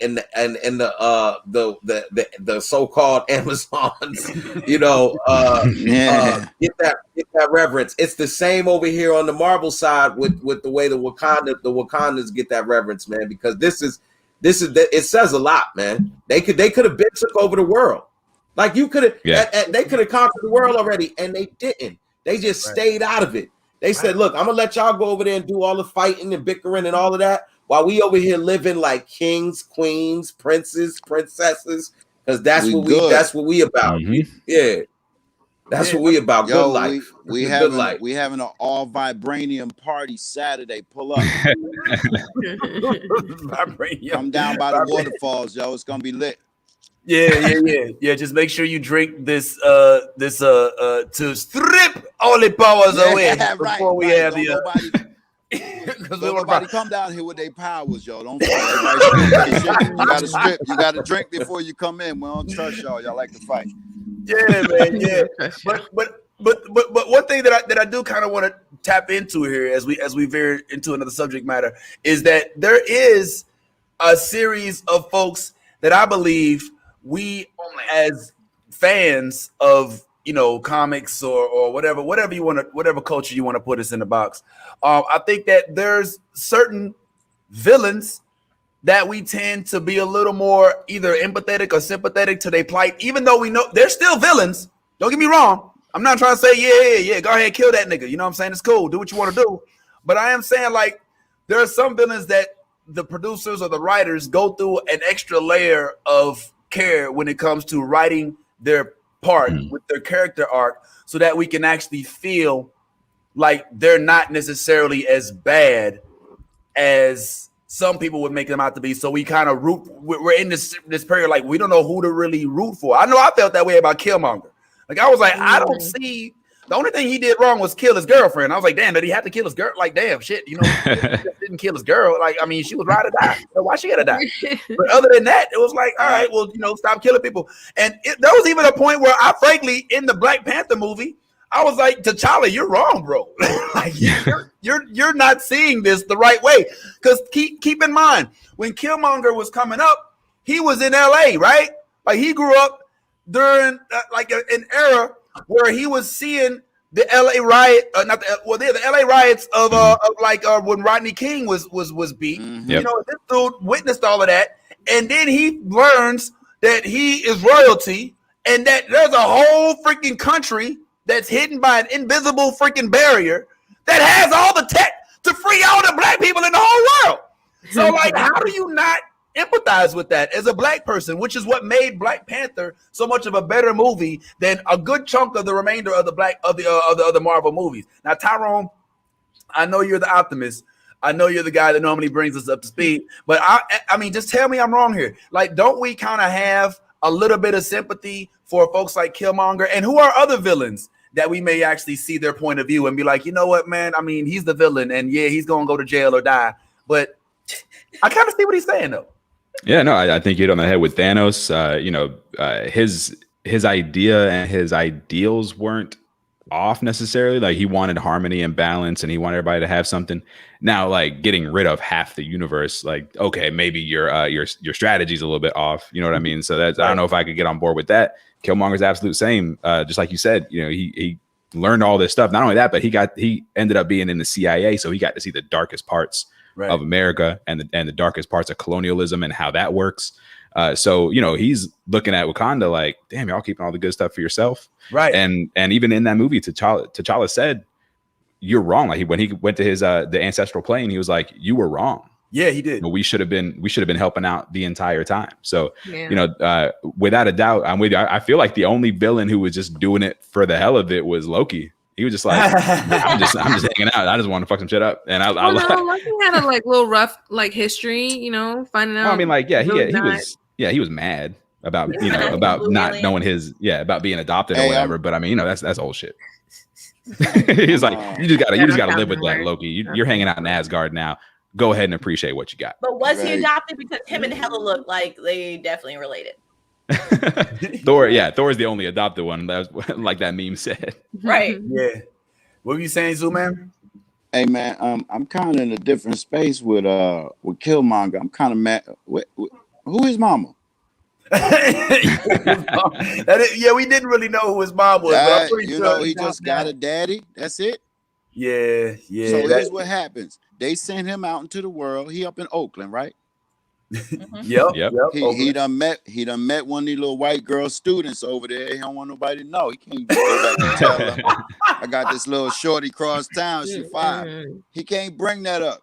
the so-called Amazons, get that reverence. It's the same over here on the Marvel side with the way the Wakandans get that reverence, man, because this is it says a lot, man. They could have been took over the world. Like, you could have, they could have conquered the world already, and they didn't. They just stayed out of it. They said, look, I'm gonna let y'all go over there and do all the fighting and bickering and all of that, while we over here living like kings, queens, princes, princesses, because that's what we about. Mm-hmm. Yeah. That's what we about. Good life. We having an all vibranium party Saturday. Pull up. Come down by the waterfalls, yo. It's gonna be lit. Yeah. Just make sure you drink this to strip all the powers away before we have you. Because nobody come down here with their powers, yo. Don't fight. You gotta strip. You gotta drink before you come in. We don't trust y'all. Y'all like to fight. Yeah, man. Yeah. But one thing that I do kind of want to tap into here as we veer into another subject matter is that there is a series of folks that I believe we, as fans of comics or whatever you want to, whatever culture you want to put us in the box, I think that there's certain villains that we tend to be a little more either empathetic or sympathetic to their plight, even though we know they're still villains. Don't get me wrong. I'm not trying to say, yeah, go ahead, kill that nigga. You know what I'm saying? It's cool. Do what you want to do. But I am saying, like, there are some villains that the producers or the writers go through an extra layer of care when it comes to writing their part with their character arc, so that we can actually feel like they're not necessarily as bad as some people would make them out to be. So we kind of we're in this period, like, we don't know who to really root for. I know I felt that way about Killmonger. Like, I was like, I don't see, the only thing he did wrong was kill his girlfriend. I was like, damn, did he have to kill his girl? Like, damn, shit, he didn't kill his girl. Like, I mean, she was right to die. So why she gotta die? But other than that, it was like, all right, well, stop killing people. And there was even a point where I, frankly, in the Black Panther movie, I was like, T'Challa, you're wrong, bro. Like, you're not seeing this the right way. Because keep in mind, when Killmonger was coming up, he was in LA, right? Like, he grew up during an era where he was seeing the LA riot, the LA riots of when Rodney King was beat. Mm-hmm. Yep. This dude witnessed all of that, and then he learns that he is royalty, and that there's a whole freaking country that's hidden by an invisible freaking barrier that has all the tech to free all the black people in the whole world. So, like, how do you not empathize with that as a black person, which is what made Black Panther so much of a better movie than a good chunk of the remainder of the Marvel movies? Now, Tyrone, I know you're the optimist. I know you're the guy that normally brings us up to speed, but I mean, just tell me I'm wrong here. Like, don't we kind of have a little bit of sympathy for folks like Killmonger, and who are other villains that we may actually see their point of view and be like, you know what, man? I mean, he's the villain, and yeah, he's gonna go to jail or die. But I kind of see what he's saying, though. Yeah, no, I think you hit on the head with Thanos. His idea and his ideals weren't off necessarily. Like he wanted harmony and balance, and he wanted everybody to have something. Now, like getting rid of half the universe, like okay, maybe your strategy's a little bit off. You know what I mean? So that's I don't know if I could get on board with that. Killmonger's absolute same. Just like you said, you know, he learned all this stuff. Not only that, but he ended up being in the CIA, so he got to see the darkest parts of America and the darkest parts of colonialism and how that works. So you know, he's looking at Wakanda like, damn, y'all keeping all the good stuff for yourself, right? And even in that movie, T'Challa said, "You're wrong." Like when he went to his the ancestral plane, he was like, "You were wrong." Yeah, he did. You know, we should have been helping out the entire time. So you know, without a doubt, I'm with you. I feel like the only villain who was just doing it for the hell of it was Loki. He was just like, I'm just hanging out. I just want to fuck some shit up. And Loki had a like little rough like history, you know, finding out. Well, I mean, like, yeah, he was mad about about not knowing about being adopted or whatever. But I mean, you know, that's old shit. He's like, you just gotta live with that, Loki. You're hanging out in Asgard now. Go ahead and appreciate what you got. But was he adopted? Because him and Hela look like they definitely related. Thor is the only adopted one. That's like that meme said. Right. Yeah. What were you saying, Zooman? Hey man, I'm kind of in a different space with Killmonger. I'm kind of mad. Who is Mama? We didn't really know who his mom was. But I'm pretty sure he just got a daddy. That's it. Yeah. So here's what happens. They sent him out into the world. He up in Oakland, right? Yep. He done met one of these little white girl students over there. He don't want nobody to know. He can't go back and tell them, I got this little shorty cross town. She 5. He can't bring that up.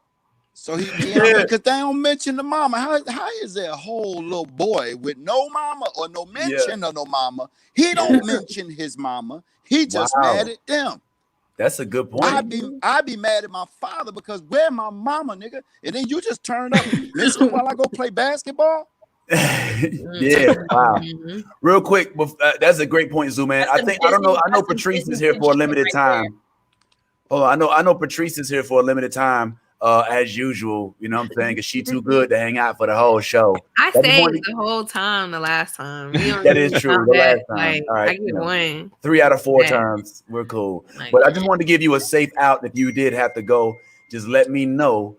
So because they don't mention the mama. How is there a whole little boy with no mama or no mention of no mama? He don't mention his mama. He just mad at them. That's a good point. I'd be mad at my father because where my mama, nigga? And then you just turn up listen while I go play basketball. Wow. Real quick, that's a great point, Zooman. I know Patrice is here for a limited time. Oh, I know Patrice is here for a limited time. As usual, you know what I'm saying? Because she's too good to hang out for the whole show. I stayed the whole time the last time. That is true. The last time. All right, I get 1. 3 out of 4 times. We're cool. But I just wanted to give you a safe out if you did have to go. Just let me know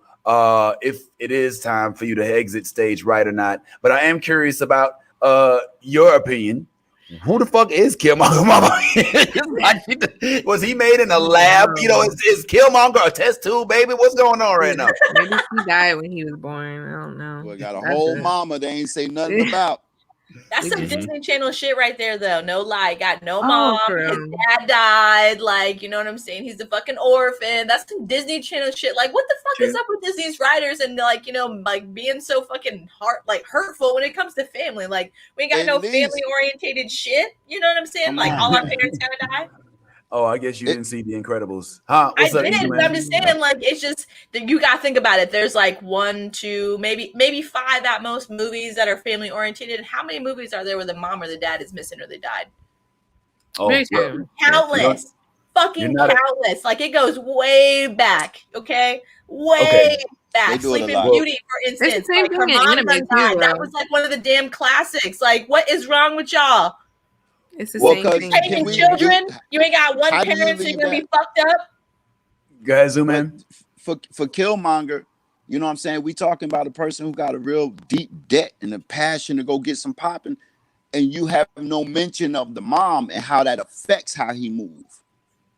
if it is time for you to exit stage right or not. But I am curious about your opinion. Who the fuck is Killmonger Mama? Was he made in a lab? You know, is Killmonger a test tube, baby? What's going on right now? Maybe he died when he was born. I don't know. Well, got a whole mama they ain't say nothing about. That's some Disney Channel shit right there, though. No lie. Got no mom. His dad died. Like, you know what I'm saying? He's a fucking orphan. That's some Disney Channel shit. Like, what the fuck is up with Disney's writers and, like, you know, like being so fucking hurtful when it comes to family? Like, we ain't got no family orientated shit. You know what I'm saying? Like, all our parents gotta die. Oh, I guess you didn't see The Incredibles. Huh? I did, but I'm just saying, like, it's just that you gotta think about it. There's like 1, 2, maybe 5 at most movies that are family oriented. How many movies are there where the mom or the dad is missing or they died? Oh, countless. Fucking countless. Like, it goes way back, okay? Way back. Sleeping Beauty, for instance. Like, her mom died. That was like one of the damn classics. Like, what is wrong with y'all? It's the same thing. Taking children, you ain't got one parent, so you're gonna be fucked up. Go ahead, Zoom in. For Killmonger, you know what I'm saying? We talking about a person who got a real deep debt and a passion to go get some popping, and you have no mention of the mom and how that affects how he moves.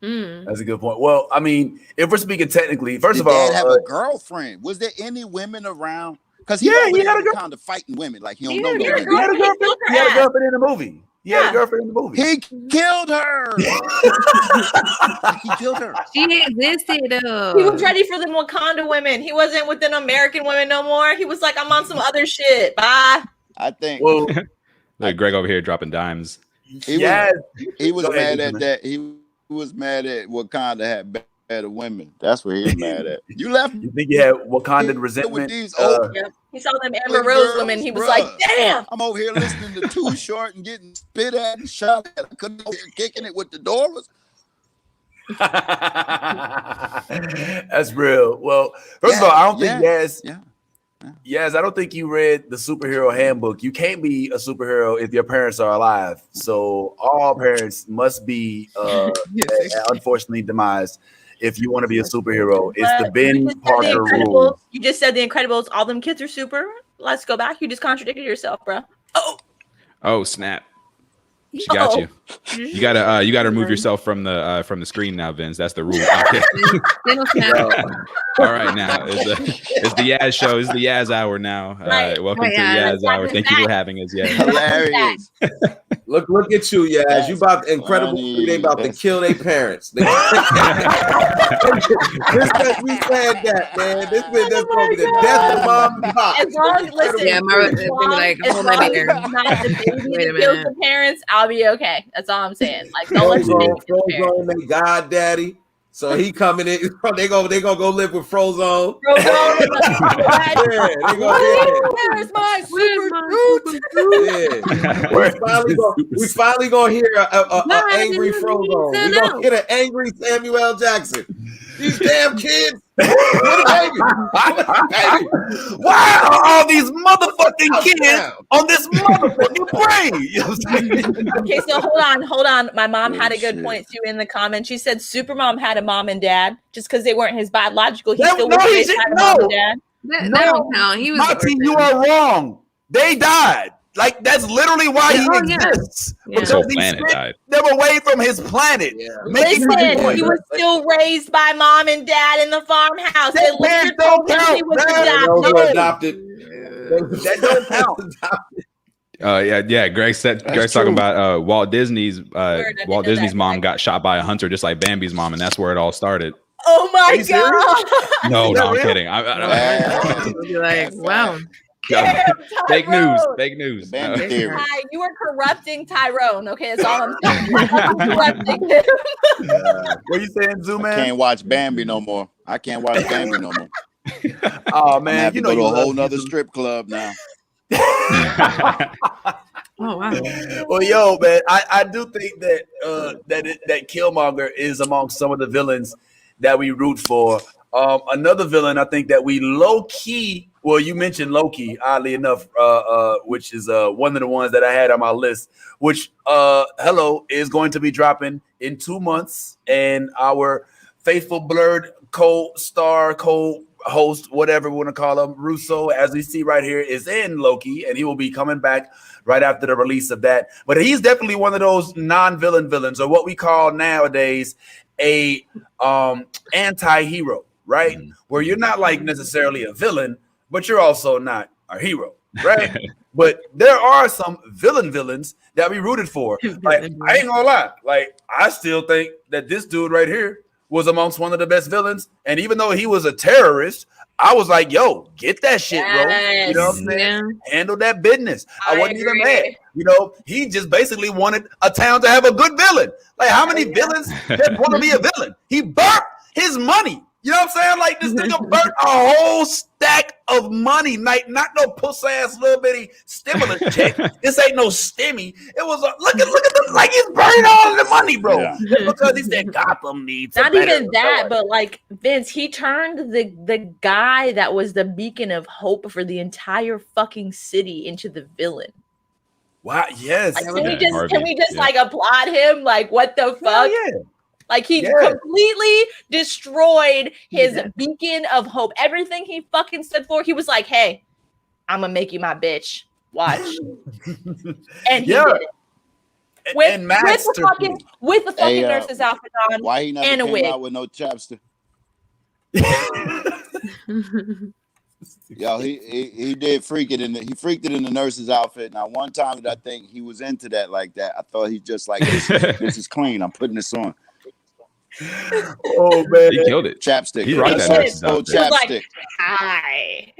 That's a good point. Well, I mean, if we're speaking technically, first of all, dad have a girlfriend. Was there any women around? Because he had a girlfriend, kind of fighting women, like he don't know. He had a girlfriend. He had a girlfriend in the movie. He had a girlfriend in the movie. He killed her. He killed her. She existed. He was ready for the Wakanda women. He wasn't with the American women no more. He was like, I'm on some other shit. Bye. I think. Well, like Greg over here dropping dimes. He was mad at that. He was mad at Wakanda had better women. That's what he was mad at. You left. You think he had Wakanda resentment? He saw them Amber Rose women. He was like, damn. I'm over here listening to Too Short and getting spit at and shot at. I couldn't over here kicking it with the Doras. That's real. Well, first of all, I don't think Yas. Yes, I don't think you read the superhero handbook. You can't be a superhero if your parents are alive. So all parents must be unfortunately demised if you want to be a superhero. It's the Ben Parker rule. You just said the Incredibles, all them kids are super. Let's go back. You just contradicted yourself, bro. Oh snap. She got you. You gotta remove yourself from the screen now, Vince. That's the rule. All right, now it's the Yaz show. It's the Yaz hour now. Welcome to the Yaz hour. Thank you for having us. Yeah, hilarious. Look at you, Yaz. You about incredible. They about to kill their parents. This we said that, man. This is gonna be the death of mom and pop. As long as listen, yeah, not the baby that kills the parents, I'll be okay. That's all I'm saying. Like, don't let Frozone, they God daddy. So he coming in. They gonna go live with Frozone. Where's my super we finally gonna hear an angry Frozone. We gonna get an angry Samuel L. Jackson. These damn kids. Why are all these motherfucking kids on this motherfucking brain? Okay, so hold on. My mom had a good point too in the comments. She said Supermom had a mom and dad. Just because they weren't his biological, he still mom and dad. That don't count. He was Martin, you are wrong. They died. Like, that's literally why he exists. His whole planet died. Them away from his planet. Listen, he was still raised by mom and dad in the farmhouse. That parents don't count. Those adopted. That don't count. Yeah. Greg's talking about Walt Disney's mom got shot by a hunter, just like Bambi's mom, and that's where it all started. Oh my god! No, I'm kidding. You're like, wow. Fake news. You are corrupting Tyrone. Okay, that's all I'm saying. Corrupting him. What are you saying, Zooman? I can't watch Bambi no more. Oh man, you know, go to a whole nother strip club now. Oh wow. Well, yo, man, I do think that that Killmonger is amongst some of the villains that we root for. Another villain I think that we low key. Well, you mentioned Loki, oddly enough, which is one of the ones that I had on my list, which Hello is going to be dropping in 2 months, and our faithful Blerd co-star, co-host, whatever we want to call him, Russo, as we see right here, is in Loki, and he will be coming back right after the release of that. But he's definitely one of those non-villain villains, or what we call nowadays a anti-hero, right? Mm-hmm. Where you're not like necessarily a villain, but you're also not a hero, right? But there are some villains that we rooted for. Like, I ain't gonna lie. Like, I still think that this dude right here was amongst one of the best villains. And even though he was a terrorist, I was like, yo, get that shit, bro. You know what I'm saying? Yeah. Handle that business. I wasn't even mad. You know, he just basically wanted a town to have a good villain. Like, how many villains just want to be a villain? He burnt his money. You know what I'm saying? Like, this nigga burnt a whole stack of money. Like, not no puss ass little bitty stimulus check. This ain't no stimmy. It was a look at the like he's burning all of the money, bro. Yeah. Because he said Gotham needs not even that, but like Vince, he turned the guy that was the beacon of hope for the entire fucking city into the villain. Wow, yes. Like, can we just like applaud him? Like, what the fuck? Yeah. Like, he completely destroyed his beacon of hope. Everything he fucking stood for, he was like, hey, I'm going to make you my bitch. Watch. And he did it. With the fucking nurse's outfit on. Why he never came out with no chapstick? Yo, he did freak it he freaked it in the nurse's outfit. Now, one time that I think he was into that like that, I thought he just like, this is clean. I'm putting this on. Oh man, he killed it. Chapstick. He rocked that chapstick. Like, hi.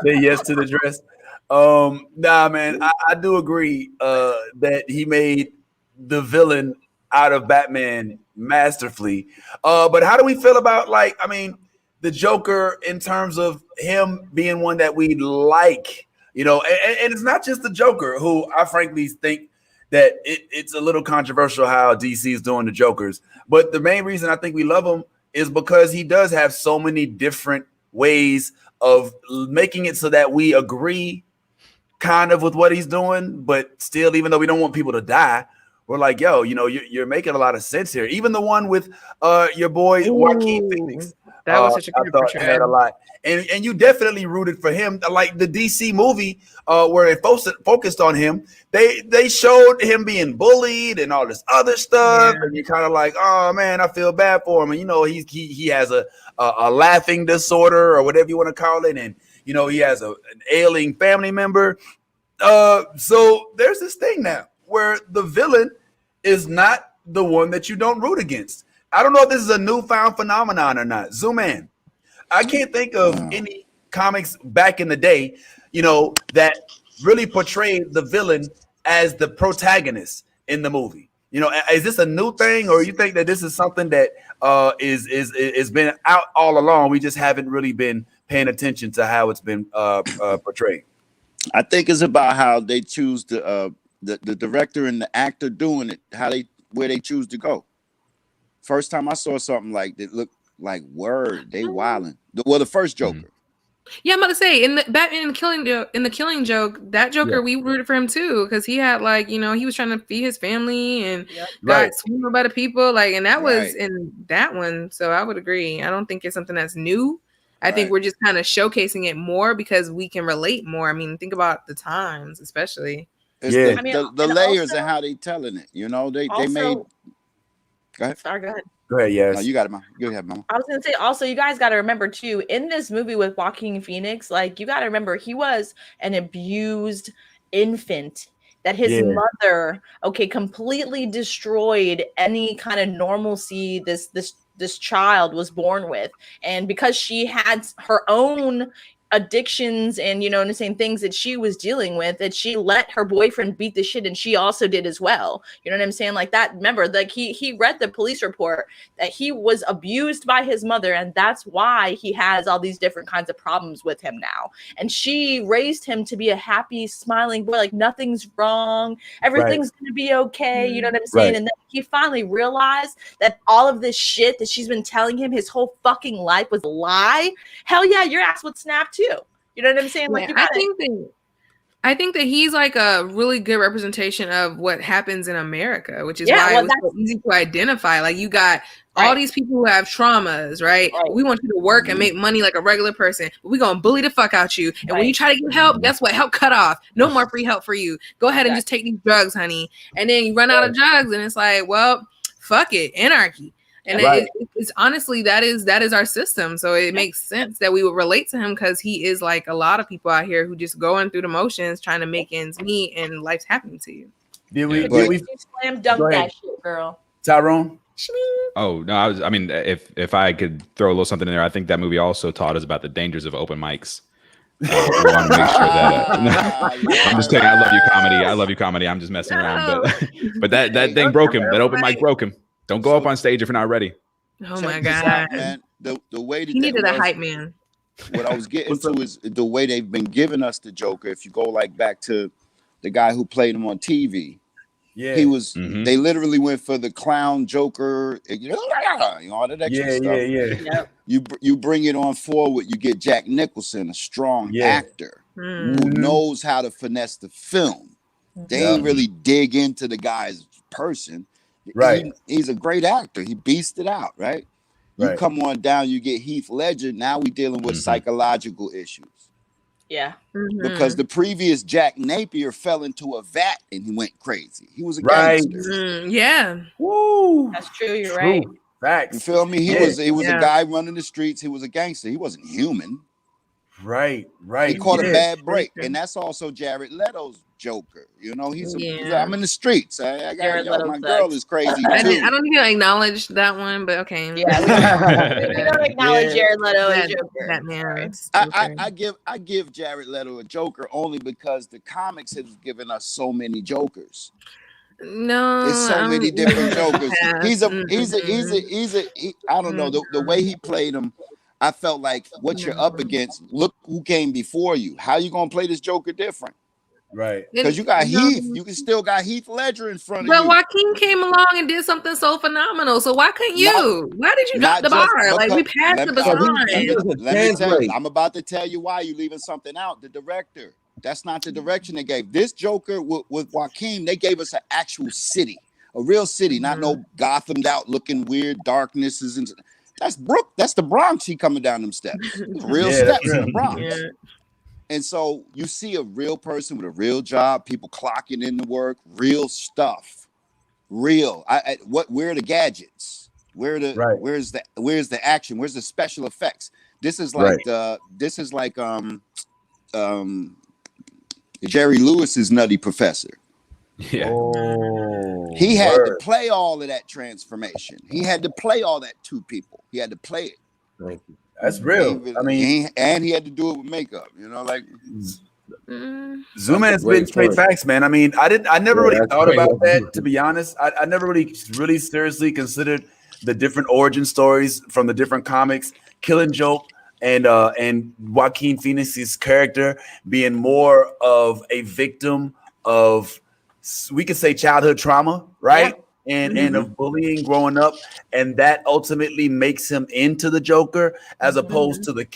Say yes to the dress. Nah, man, I do agree that he made the villain out of Batman masterfully. But how do we feel about, like, I mean, the Joker in terms of him being one that we like, you know, and it's not just the Joker, who I frankly think that it's a little controversial how DC is doing the Jokers. But the main reason I think we love him is because he does have so many different ways of making it so that we agree kind of with what he's doing, but still, even though we don't want people to die, we're like, yo, you know, you're making a lot of sense here. Even the one with your boy Joaquin Phoenix. That was such a good portrayal. Had a lot, and you definitely rooted for him. Like the DC movie, where it focused on him, they showed him being bullied and all this other stuff, and you're kind of like, oh man, I feel bad for him. And you know, he has a laughing disorder or whatever you want to call it, and you know, he has an ailing family member. So there's this thing now where the villain is not the one that you don't root against. I don't know if this is a newfound phenomenon or not. Zooman, I can't think of any comics back in the day, you know, that really portrayed the villain as the protagonist in the movie. You know, is this a new thing, or you think that this is something that is been out all along? We just haven't really been paying attention to how it's been portrayed. I think it's about how they choose the director and the actor doing it, where they choose to go. First time I saw something like that looked like word, they wilding. Well, the first Joker. Yeah, I'm about to say in the Batman Killing Joke, that Joker we rooted for him too, because he had like, you know, he was trying to feed his family and got swindled by the people, like, and that was in that one. So I would agree. I don't think it's something that's new. I think we're just kind of showcasing it more because we can relate more. I mean, think about the times, especially. It's the layers and how they telling it. You know, they made. Go ahead. Sorry, go ahead. Go ahead, yes. No, you got it, Mom. Go ahead, Mama. I was gonna say also, you guys got to remember too, in this movie with Joaquin Phoenix, like you got to remember he was an abused infant that his mother, completely destroyed any kind of normalcy this child was born with, and because she had her own addictions and, you know, the same things that she was dealing with, that she let her boyfriend beat the shit, and she also did as well. You know what I'm saying? Like that. Remember, like he read the police report that he was abused by his mother, and that's why he has all these different kinds of problems with him now. And she raised him to be a happy, smiling boy, like nothing's wrong, everything's gonna be okay. You know what I'm saying? And then he finally realized that all of this shit that she's been telling him his whole fucking life was a lie. Hell yeah, your ass would snap too. You know what I'm saying? Like, I think that he's like a really good representation of what happens in America, which is why it was so easy to identify. Like, you got all these people who have traumas, right? We want you to work and make money like a regular person, but we're gonna bully the fuck out you. And when you try to get help, guess what? Help cut off. No more free help for you. Go ahead and just take these drugs, honey. And then you run out of drugs, and it's like, well, fuck it, anarchy. And it's honestly, that is our system. So it makes sense that we would relate to him, because he is like a lot of people out here who just going through the motions trying to make ends meet, and life's happening to you. Did we slam dunk that shit, girl? Tyrone? Oh no, if I could throw a little something in there, I think that movie also taught us about the dangers of open mics. We want to make sure that I'm just kidding. I love you, comedy. I'm just messing around, but that thing broke him. That open mic broke him. Don't go up on stage if you're not ready. Oh my god, man! The way that he needed a hype man. What I was getting to is the way they've been giving us the Joker. If you go like back to the guy who played him on TV, he was. They literally went for the clown Joker, you know, all that extra stuff. You bring it on forward. You get Jack Nicholson, a strong actor who knows how to finesse the film. They ain't really dig into the guy's person. Right, he's a great actor. He beast it out, right? You come on down, you get Heath Ledger. Now we dealing with psychological issues. Yeah, because the previous Jack Napier fell into a vat and he went crazy. He was a gangster. Woo, that's true. You're right. Facts. You feel me? He was a guy running the streets. He was a gangster. He wasn't human. Right. He caught a bad break, and that's also Jared Leto's Joker. You know, he's I'm in the streets. I got my girl is crazy too. I don't even acknowledge that one, but okay. Yeah, we don't acknowledge Jared Leto as Joker. Batman. I give Jared Leto a Joker only because the comics have given us so many Jokers. No, there's so many different Jokers. He's a I don't know, the way he played him. I felt like what you're up against, look who came before you. How you gonna play this Joker different? Right. Because you got Heath. You can still got Heath Ledger in front of But you. Joaquin came along and did something so phenomenal. So why couldn't you? Why did you drop the bar? Like we passed the baton. Let me tell you, I'm about to tell you why you're leaving something out. The director. That's not the direction they gave. This Joker with Joaquin, they gave us an actual city. A real city, not no Gothamed out looking weird darknesses and that's the Bronx. He coming down them steps. Real steps in the Bronx. Yeah. And so you see a real person with a real job, people clocking in to work, real stuff, real. Where are the gadgets? Where's the action? Where's the special effects? This is like Jerry Lewis's Nutty Professor. Yeah. Oh, he had to play all of that transformation. He had to play all that to people. He had to play it. Thank you. That's real. I mean, and he had to do it with makeup. You know, like Zooman has been straight facts, man. I mean, I never really thought about that, to be honest. I never really seriously considered the different origin stories from the different comics. Killing Joke and Joaquin Phoenix's character being more of a victim of, we could say, childhood trauma, right? Yeah. And of bullying growing up, and that ultimately makes him into the Joker, as opposed to the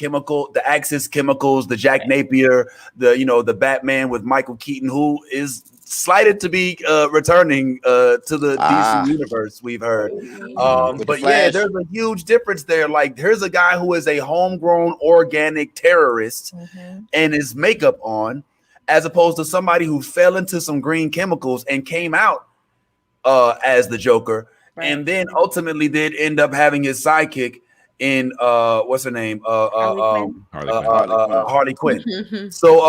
Axis chemicals, the Jack Napier, the Batman with Michael Keaton, who is slated to be returning to the DC universe, we've heard. But yeah, there's a huge difference there. Like, here's a guy who is a homegrown organic terrorist and his makeup on, as opposed to somebody who fell into some green chemicals and came out as the Joker, and then ultimately did end up having his sidekick in what's her name? Harley Quinn. So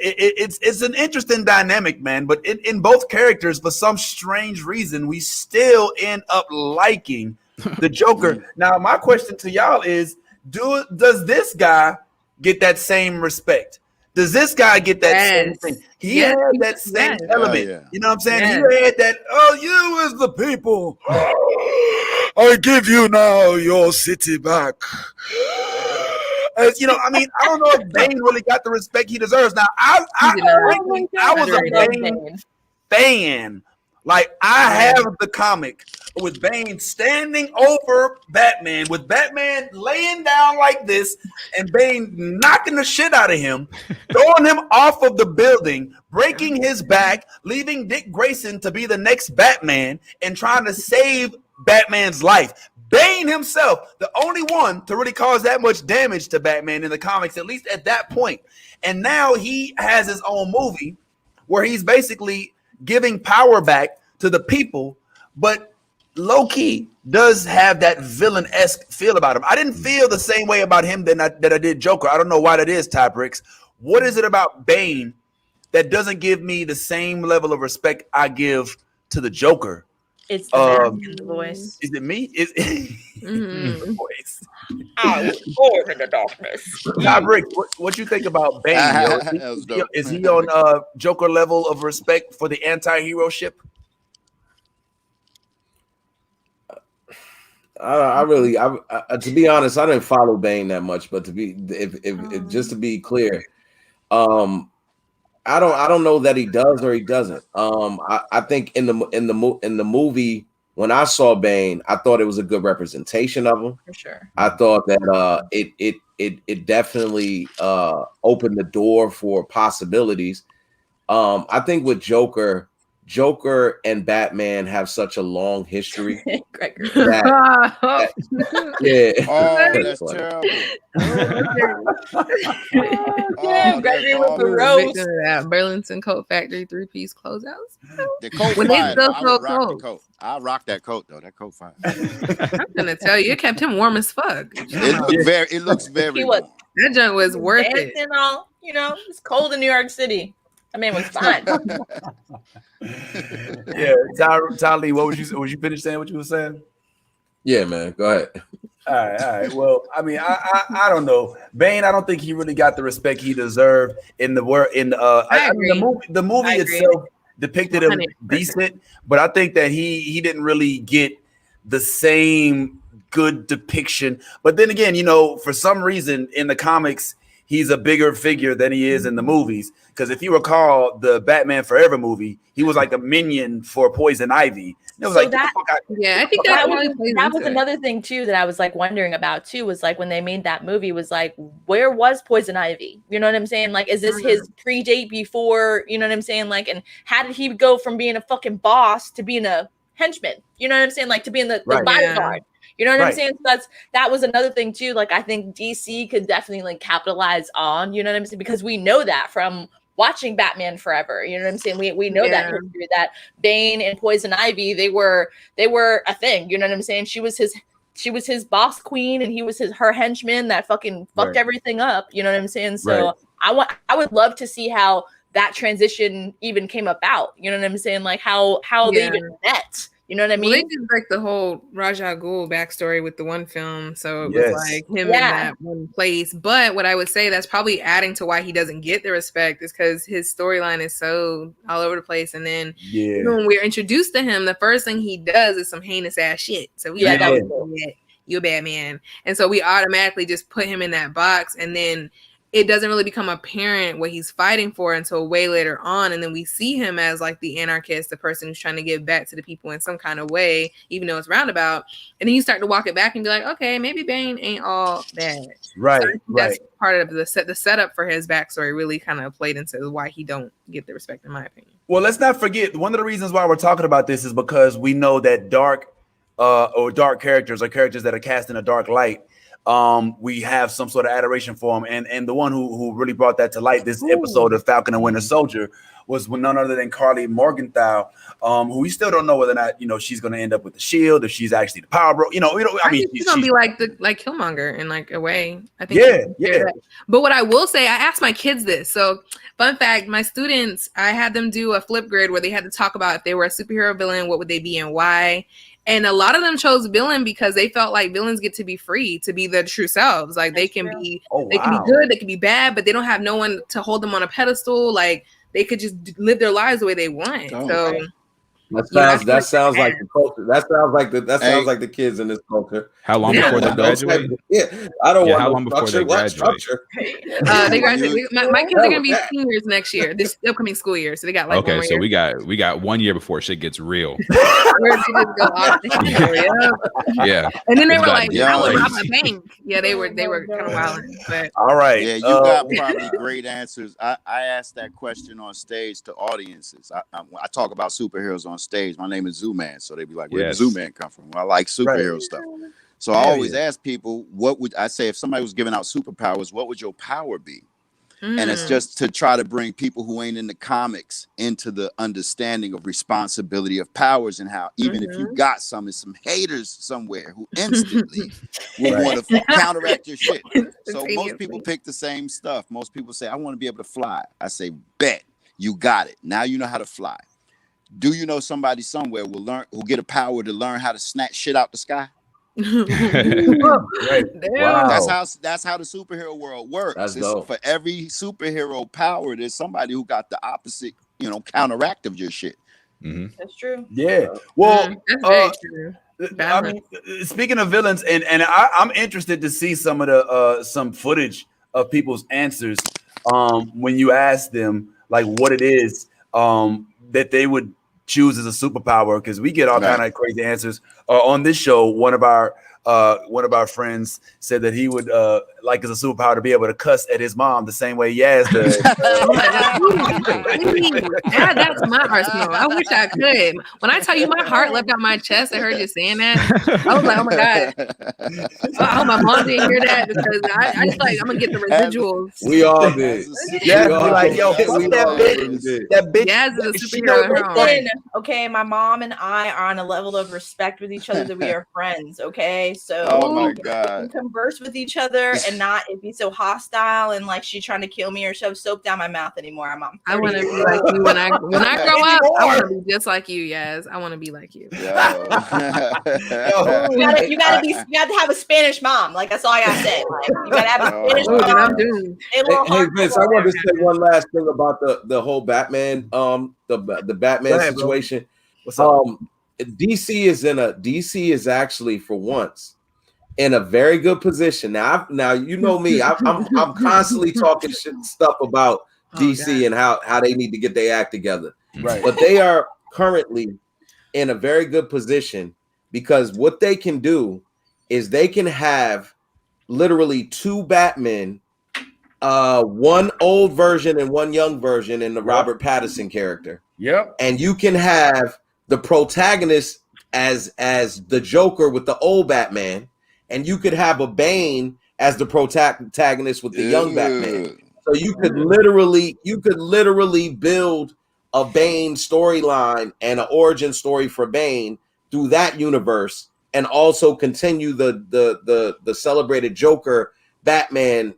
it's an interesting dynamic, man. But in both characters, for some strange reason, we still end up liking the Joker. Now, my question to y'all is: does this guy get that same respect? Does this guy get that same thing? He had that same element. You know what I'm saying? He had that, you as the people, I give you now your city back. As you know, I mean, I don't know if Bane really got the respect he deserves. Now, I was a Bane fan. Like, I have the comic with Bane standing over Batman, with Batman laying down like this, and Bane knocking the shit out of him, throwing him off of the building, breaking his back, leaving Dick Grayson to be the next Batman, and trying to save Batman's life. Bane himself, the only one to really cause that much damage to Batman in the comics, at least at that point. And now he has his own movie where he's basically giving power back to the people, but low-key does have that villain-esque feel about him. I didn't feel the same way about him that I did Joker. I don't know why that is, Ty Bricks. What is it about Bane that doesn't give me the same level of respect I give to the Joker? It's the voice. Is it me? The voice. I was born in the darkness. Ty Bricks, what you think about Bane? Is he on Joker level of respect for the anti-hero ship? To be honest, I didn't follow Bane that much, but if just to be clear, I don't know that he does or he doesn't. I think in the movie, when I saw Bane, I thought it was a good representation of him. For sure. I thought that it definitely opened the door for possibilities. I think with Joker and Batman have such a long history. That, yeah. Oh, that's terrible. Gregory with the rose. Burlington Coat Factory 3-piece closeouts. The coat when fine. they still so coat. I rock that coat though. That coat fine. I'm gonna tell you, it kept him warm as fuck. It looks very. That junk was worth it. All, it's cold in New York City. I mean, it was fine. Yeah, Tyleem, what was you finished saying what you were saying? Yeah, man, go ahead. All right. Well, I mean, I don't know. Bane, I don't think he really got the respect he deserved in the the movie itself depicted him 100%. Decent, but I think that he didn't really get the same good depiction. But then again, for some reason in the comics, he's a bigger figure than he is in the movies. Because if you recall the Batman Forever movie, he was like a minion for Poison Ivy. It was So like, that- Yeah, I think that that was another thing too that I was like wondering about too, was like when they made that movie, was like, where was Poison Ivy? You know what I'm saying? Like, is this his pre-date before? You know what I'm saying? Like, and how did he go from being a fucking boss to being a henchman? You know what I'm saying? Like, to being the bodyguard. You know what I'm saying? So that was another thing too. Like, I think DC could definitely like capitalize on, you know what I'm saying? Because we know that from watching Batman Forever. You know what I'm saying? We know that history, that Bane and Poison Ivy, they were a thing. You know what I'm saying? She was his boss queen, and he was her henchman that fucking fucked everything up. You know what I'm saying? So I would love to see how that transition even came about. You know what I'm saying? Like how they even met. You know what I mean? Well, they did like the whole Ra's al Ghul backstory with the one film, so it was like him in that one place. But what I would say that's probably adding to why he doesn't get the respect is because his storyline is so all over the place. And then when we're introduced to him, the first thing he does is some heinous ass shit. So we like, oh, you're Batman, and so we automatically just put him in that box, and then it doesn't really become apparent what he's fighting for until way later on. And then we see him as like the anarchist, the person who's trying to give back to the people in some kind of way, even though it's roundabout. And then you start to walk it back and be like, okay, maybe Bane ain't all bad. Right. So that's part of the setup for his backstory really kind of played into why he don't get the respect, in my opinion. Well, let's not forget, one of the reasons why we're talking about this is because we know that dark characters or characters that are cast in a dark light, we have some sort of adoration for him, and the one who really brought that to light this episode of Falcon and Winter Soldier was none other than Carly Morgenthau, who we still don't know whether or not she's going to end up with the Shield, if she's actually the Power Bro. I mean, she's going to be like Killmonger in like a way. I think. Yeah. But what I will say, I asked my kids this. So, fun fact: my students, I had them do a flip grid where they had to talk about if they were a superhero villain, what would they be and why. And a lot of them chose villain because they felt like villains get to be free to be their true selves. Like they can be, they can be good, they can be bad, but they don't have no one to hold them on a pedestal. Like they could just live their lives the way they want. So that sounds like the culture. That sounds like the kids in this culture. How long before they graduate? I don't want how long before they graduate? They graduate. My kids are gonna be seniors next year, this upcoming school year. So they got like okay. So year. we got 1 year before shit gets real. Where they just go off Yeah. And then they were like, I want to rob a bank. Yeah, they were kind of wild. But all right. Yeah, you got probably great answers. I asked that question on stage to audiences. I talk about superheroes on stage. My name is Zooman, so they be like, where did Zooman come from? Well, I like superhero stuff. So I always ask people, what would I say if somebody was giving out superpowers, what would your power be? And it's just to try to bring people who ain't in the comics into the understanding of responsibility of powers, and how even if you got some haters somewhere who instantly will want to counteract your shit. So most people pick the same stuff. Most people say, I want to be able to fly. I say, bet, you got it. Now you know how to fly. Do you know somebody somewhere will get a power to learn how to snatch shit out the sky? Wow. That's how the superhero world works. For every superhero power, there's somebody who got the opposite, counteract of your shit. Mm-hmm. That's true. Yeah. Well, that's very true. I mean, speaking of villains, and I'm interested to see some of the some footage of people's answers when you ask them like what it is that they would choose as a superpower, because we get all kind of crazy answers. On this show, one of our friends said that he would like as a superpower to be able to cuss at his mom the same way Yaz does. Yeah, that's my arsenal. I wish I could. When I tell you my heart leapt out my chest, I heard you saying that. I was like, oh my God. I hope my mom didn't hear that, because I just like I'm gonna get the residuals. We all did. Yeah, like, yo, what's that bitch? That bitch. Yaz is a superhero. Okay, my mom and I are on a level of respect with each other that we are friends. Okay, so oh my God, we converse with each other and not be so hostile and like she trying to kill me or shove soap down my mouth anymore. I want to be like you when I grow up. I want to be just like you. Yes, I want to be like you. You gotta have a Spanish mom. Like that's all I gotta say. Like, you gotta have a Spanish mom. I'm doomed. Hey Vince, I want to say one last thing about the whole Batman the Batman situation. What's up? DC is actually, for once, in a very good position. Now you know me. I'm constantly talking stuff about DC and how they need to get their act together. Right. But they are currently in a very good position because what they can do is they can have literally 2 Batmen, one old version and one young version in the Robert Pattinson character. Yep. And you can have the protagonist as the Joker with the old Batman, and you could have a Bane as the protagonist with the young Batman. So you could literally build a Bane storyline and an origin story for Bane through that universe, and also continue the celebrated Joker Batman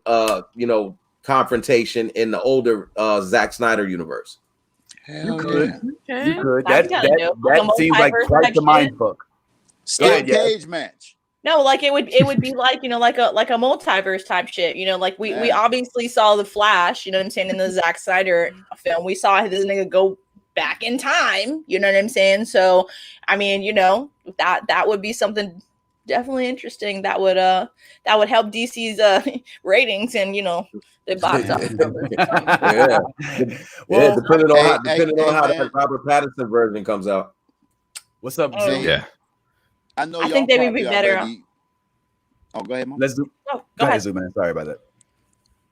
confrontation in the older Zack Snyder universe. You could. Okay. You could. That seems like quite the mind fuck. Steel cage match. No, like it would be like, like a multiverse type shit. Like we obviously saw the Flash, you know what I'm saying, in the Zack Snyder film. We saw this nigga go back in time, you know what I'm saying? So I mean, that would be something definitely interesting that would help DC's ratings and the box office. Yeah, depending on how that Robert Pattinson version comes out. What's up, Zoom? Yeah. I know. I think they would be better. Oh, go ahead, Mom. Let's do. Go ahead, Zooman. Sorry about that.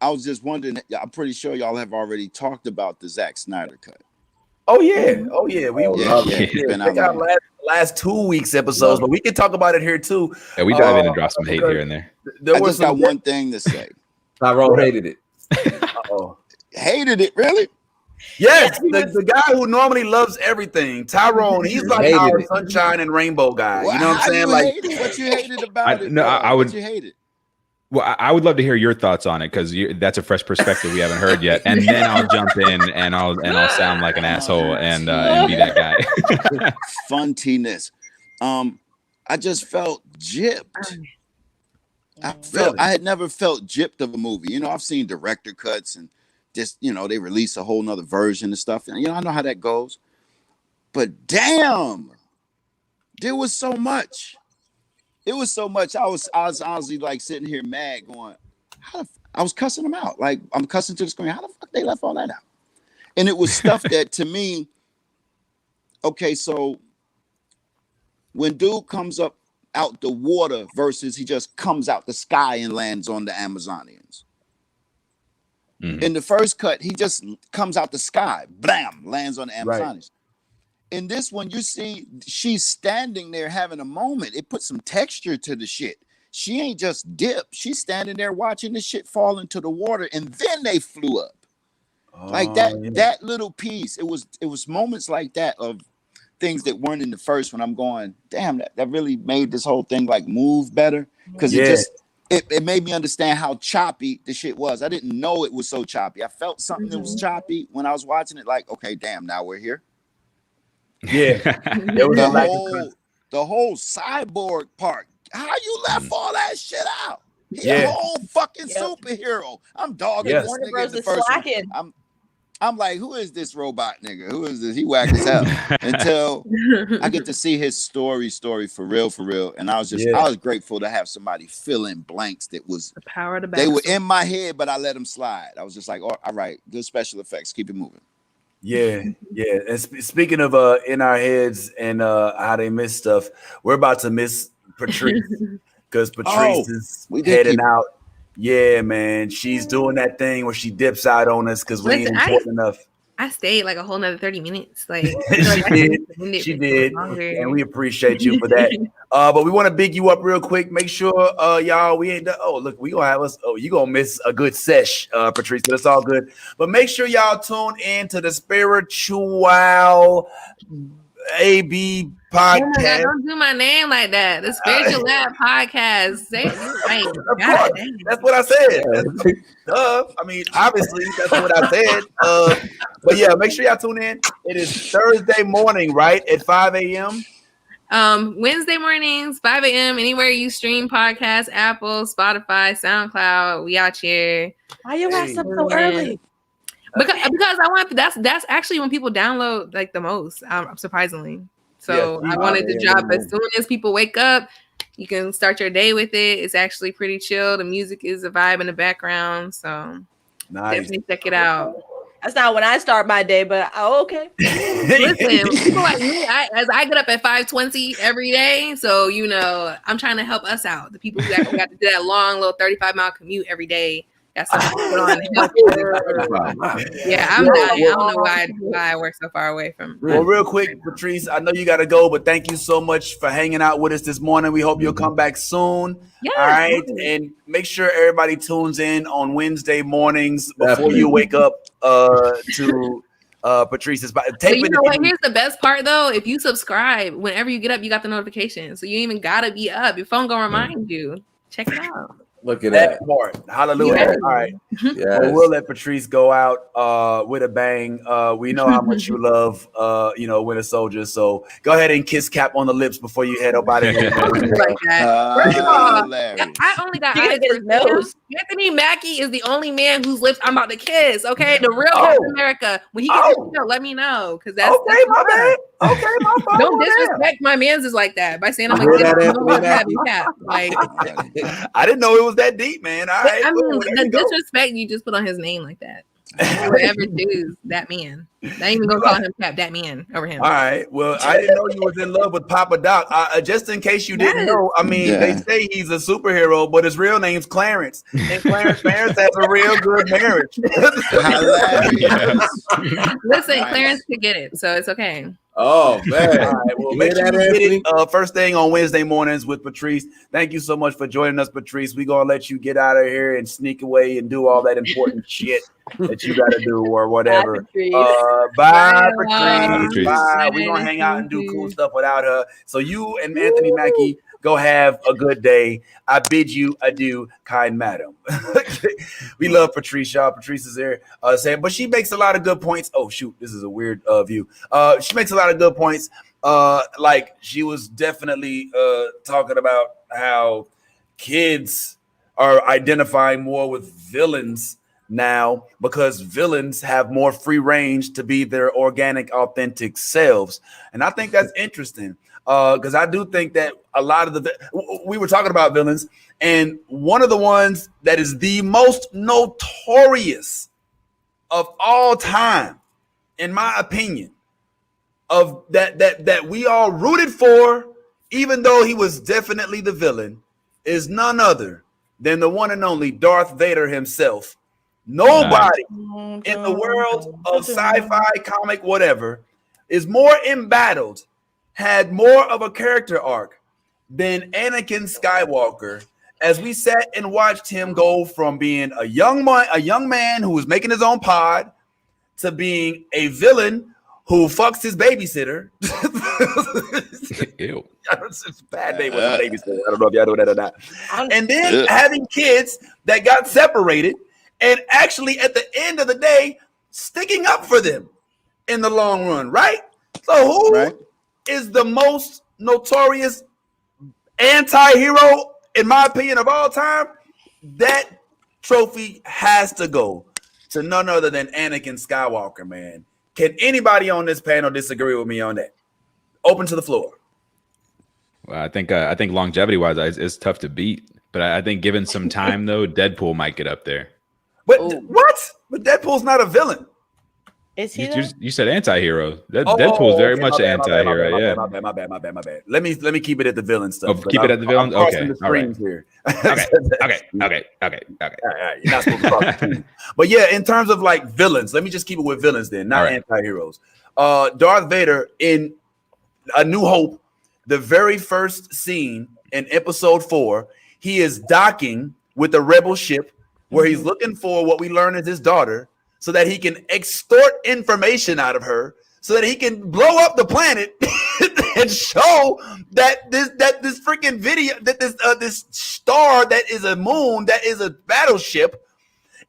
I was just wondering. I'm pretty sure y'all have already talked about the Zack Snyder cut. Oh yeah. We Check out last 2 weeks episodes, but we can talk about it here too. Yeah, we dive in and drop some hate here and there. I just got one thing to say. Tyrone hated it. Hated it, really? Yes, the guy who normally loves everything, Tyrone. He's like our sunshine and rainbow guy. Well, you know what I'm saying? Like, what you hated about it? I would. What you hated? Well, I would love to hear your thoughts on it because that's a fresh perspective we haven't heard yet, and then I'll jump in and I'll sound like an asshole and be that guy. Funtiness. I just felt gypped. I had never felt gypped of a movie. I've seen director cuts and just they release a whole nother version and stuff. And I know how that goes. But damn, there was so much. It was so much. I was honestly like sitting here mad, going, I was cussing them out. Like I'm cussing to the screen. How the fuck they left all that out? And it was stuff that to me. Okay, so when dude comes up out the water versus he just comes out the sky and lands on the Amazonians. Mm-hmm. In the first cut, he just comes out the sky, blam, lands on the Amazonians. Right. In this one, you see she's standing there having a moment. It puts some texture to the shit. She ain't just dipped. She's standing there watching the shit fall into the water, and then they flew up. Like that little piece. It was moments like that of things that weren't in the first one. I'm going, damn, that really made this whole thing like move better. Because it made me understand how choppy the shit was. I didn't know it was so choppy. I felt something that was choppy when I was watching it, like, okay, damn, now we're here. Yeah. the whole cyborg part. How you left all that shit out? He's a whole fucking superhero. I'm dogging this nigga in the first one. I'm like, who is this robot nigga? Who is this? He whack as hell. Until I get to see his story for real. And I was grateful to have somebody fill in blanks that was the power of the they were in my head, but I let them slide. I was just like, all right, good special effects. Keep it moving. Yeah. And speaking of in our heads and how they miss stuff, we're about to miss Patrice because Patrice is heading out. Yeah, man, she's doing that thing where she dips out on us because we ain't important enough. I stayed like a whole nother 30 minutes. Like she did, and we appreciate you for that. But we want to big you up real quick. Make sure, y'all, we ain't done. Oh, look, we gonna have us. Oh, you gonna miss a good sesh, Patrice. But it's all good. But make sure y'all tune in to the Spiritual AB podcast. Oh God, don't do my name like that. The Spiritual Lab podcast. Say it right. That's what I said. I mean, obviously, that's what I said. But yeah, make sure y'all tune in. It is Thursday morning, right? At 5 a.m. Wednesday mornings, 5 a.m. Anywhere you stream podcasts, Apple, Spotify, SoundCloud. We out here. Why you ask up so early? Because I want that's actually when people download like the most, surprisingly. So I wanted to drop as soon as people wake up. You can start your day with it. It's actually pretty chill. The music is a vibe in the background, so definitely check it out. That's not when I start my day, but okay. Listen, people like me, I get up at 5:20 every day, so I'm trying to help us out. The people who actually got to do that long little 35-mile commute every day. Got something to put on to help you. Yeah, I'm not. I don't know why I work so far away from. Well, real quick, Patrice, I know you got to go, but thank you so much for hanging out with us this morning. We hope you'll come back soon. Yeah. All right, and make sure everybody tunes in on Wednesday mornings before you wake up to Patrice's. So you know what? Here's the best part, though. If you subscribe, whenever you get up, you got the notification, so you ain't even gotta be up. Your phone gonna remind you. Check it out. Look at that part. Hallelujah. Yes. All right. Yes. Well, we'll let Patrice go out with a bang. We know how much you love Winter Soldier. So go ahead and kiss Cap on the lips before you head up out of here. Like that. First of all, I only got eyes for nose. Anthony Mackie is the only man whose lips I'm about to kiss. Okay, the real Captain America. When he gets the show, let me know, because that's my bad. Okay, my fault. Don't disrespect my man's is like that by saying I'm gonna kiss Cap. Like, I didn't know it was that deep, man. All right. I mean, the disrespect you just put on his name like that. Whoever choose that man. I ain't even gonna call him Cap, that man over him. All right. Well, I didn't know you was in love with Papa Doc. Just in case you didn't know, I mean, they say he's a superhero, but his real name's Clarence, and Clarence's parents has a real good marriage. Listen, Clarence could get it, so it's okay. Oh man! All right, well, make sure you get it first thing on Wednesday mornings with Patrice. Thank you so much for joining us, Patrice. We're gonna let you get out of here and sneak away and do all that important shit that you gotta do or whatever. Bye, Patrice. Bye. We're gonna hang out and do cool stuff without her. So you and Anthony Mackie go have a good day. I bid you adieu, kind madam. We love Patrice, y'all. Patrice is there saying, but she makes a lot of good points. Oh shoot, this is a weird view. She makes a lot of good points. Like she was definitely talking about how kids are identifying more with villains now because villains have more free range to be their organic, authentic selves. And I think that's interesting. Because I do think that a lot of we were talking about villains, and one of the ones that is the most notorious of all time, in my opinion, of that we all rooted for, even though he was definitely the villain, is none other than the one and only Darth Vader himself. Nobody in the world of sci-fi, comic, whatever, is more embattled, had more of a character arc than Anakin Skywalker, as we sat and watched him go from being a young man who was making his own pod to being a villain who fucks his babysitter. Ew. It's a bad name with a babysitter. I don't know if y'all know that or not. And then having kids that got separated and actually at the end of the day sticking up for them in the long run, right? So who is the most notorious anti-hero, in my opinion, of all time? That trophy has to go to none other than Anakin Skywalker, man. Can anybody on this panel disagree with me on that? Open to the floor. Well, I think longevity-wise, it's tough to beat. But I think given some time, though, Deadpool might get up there. But what? But Deadpool's not a villain. Is he? You said anti-hero. Deadpool's very much an anti-hero. Yeah. My bad. Let me keep it at the villain stuff. Keep it at the villain. Okay. All right. Here. Okay. All right. You're not supposed to talk to me. But yeah, in terms of like villains, let me just keep it with villains then, not anti-heroes. Darth Vader in A New Hope, the very first scene in Episode 4, he is docking with a rebel ship where he's looking for what we learn is his daughter, so that he can extort information out of her, so that he can blow up the planet and show that this freaking video, that this star that is a moon, that is a battleship,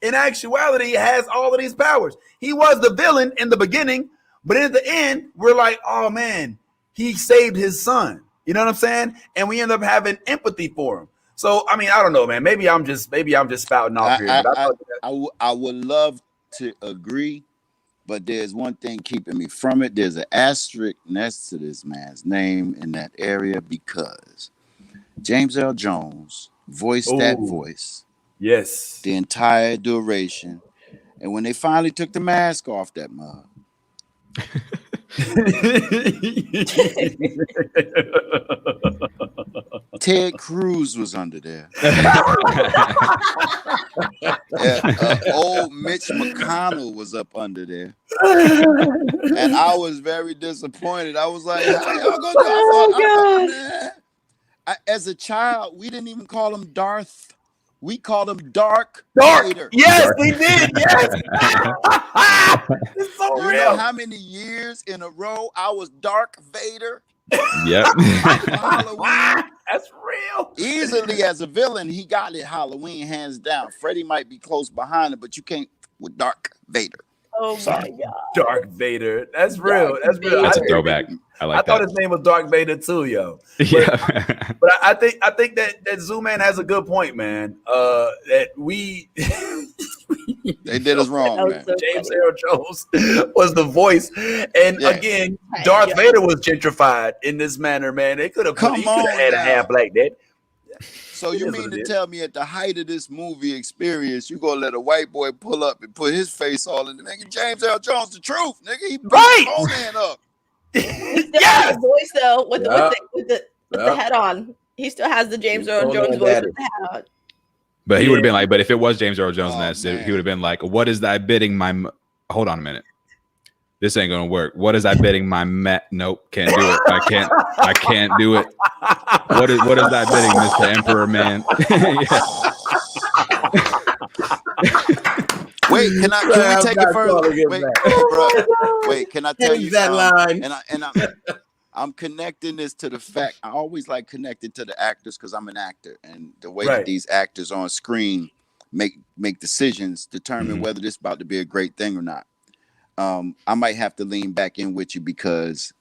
in actuality has all of these powers. He was the villain in the beginning, but in the end, we're like, oh man, he saved his son. You know what I'm saying? And we end up having empathy for him. So I mean, I don't know, man. Maybe I'm just spouting off here. I would love to agree, but there's one thing keeping me from it. There's an asterisk next to this man's name in that area, because James L. Jones voiced that voice Yes. the entire duration. And when they finally took the mask off that mug, Ted Cruz was under there. Old Mitch McConnell was up under there. And I was very disappointed. I was like, how y'all gonna do it? As a child, we didn't even call him Darth. We called him Dark Vader. Yes, we did. Yes. It's so you real. know how many years in a row I was Dark Vader? Yep. Halloween. That's real. Easily as a villain, he got it Halloween hands down. Freddy might be close behind him, but you can't with Dark Vader. Oh my God. Dark Vader. That's real. That's real. That's a throwback. I thought his name was Dark Vader too, yo. But, Yeah. but I think that Zooman has a good point, man. That we They did us wrong, man. So James Earl Jones was the voice, and again, Darth Vader was gentrified in this manner, man. They could have had a half like that. So you mean to tell me at the height of this movie experience, you gonna let a white boy pull up and put his face all in the nigga? James Earl Jones, the truth, nigga. He put Conan up. Yes, the voice though with the head on. He still has the James Earl Jones voice with the head on. But he would have been like, but if it was James Earl Jones, he would have been like, what is that bidding my? Hold on a minute. This ain't gonna work. What is I bidding my Nope, can't do it. I can't do it. What is that bidding, Mr. Emperor Man? Wait, can we take it further? Wait, can I tell you that line? And I'm connecting this to the fact I always like connected to the actors because I'm an actor, and the way that these actors on screen make decisions determine whether this is about to be a great thing or not. I might have to lean back in with you because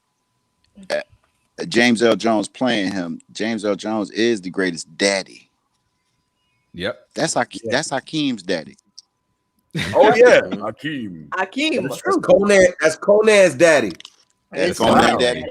James L. Jones playing him. James L. Jones is the greatest daddy. Yep. That's Hakeem's daddy. Oh yeah, Hakeem. That's Conan's daddy. That's Conan's daddy.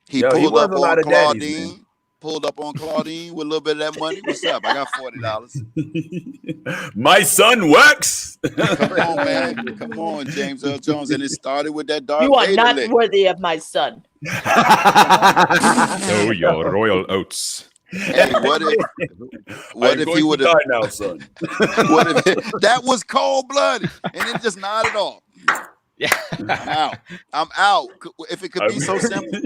He pulled up on Claudine. Pulled up on Claudine with a little bit of that money. What's up? I got $40. My son works. Come on, man. Come on, James L. Jones. And it started with that Darth You are Vader not lick. worthy of my son. Oh, your royal oats. Hey, what if he would have now, son? What if that was cold blooded and it just nodded off? Yeah. I'm out. If it could be so simple.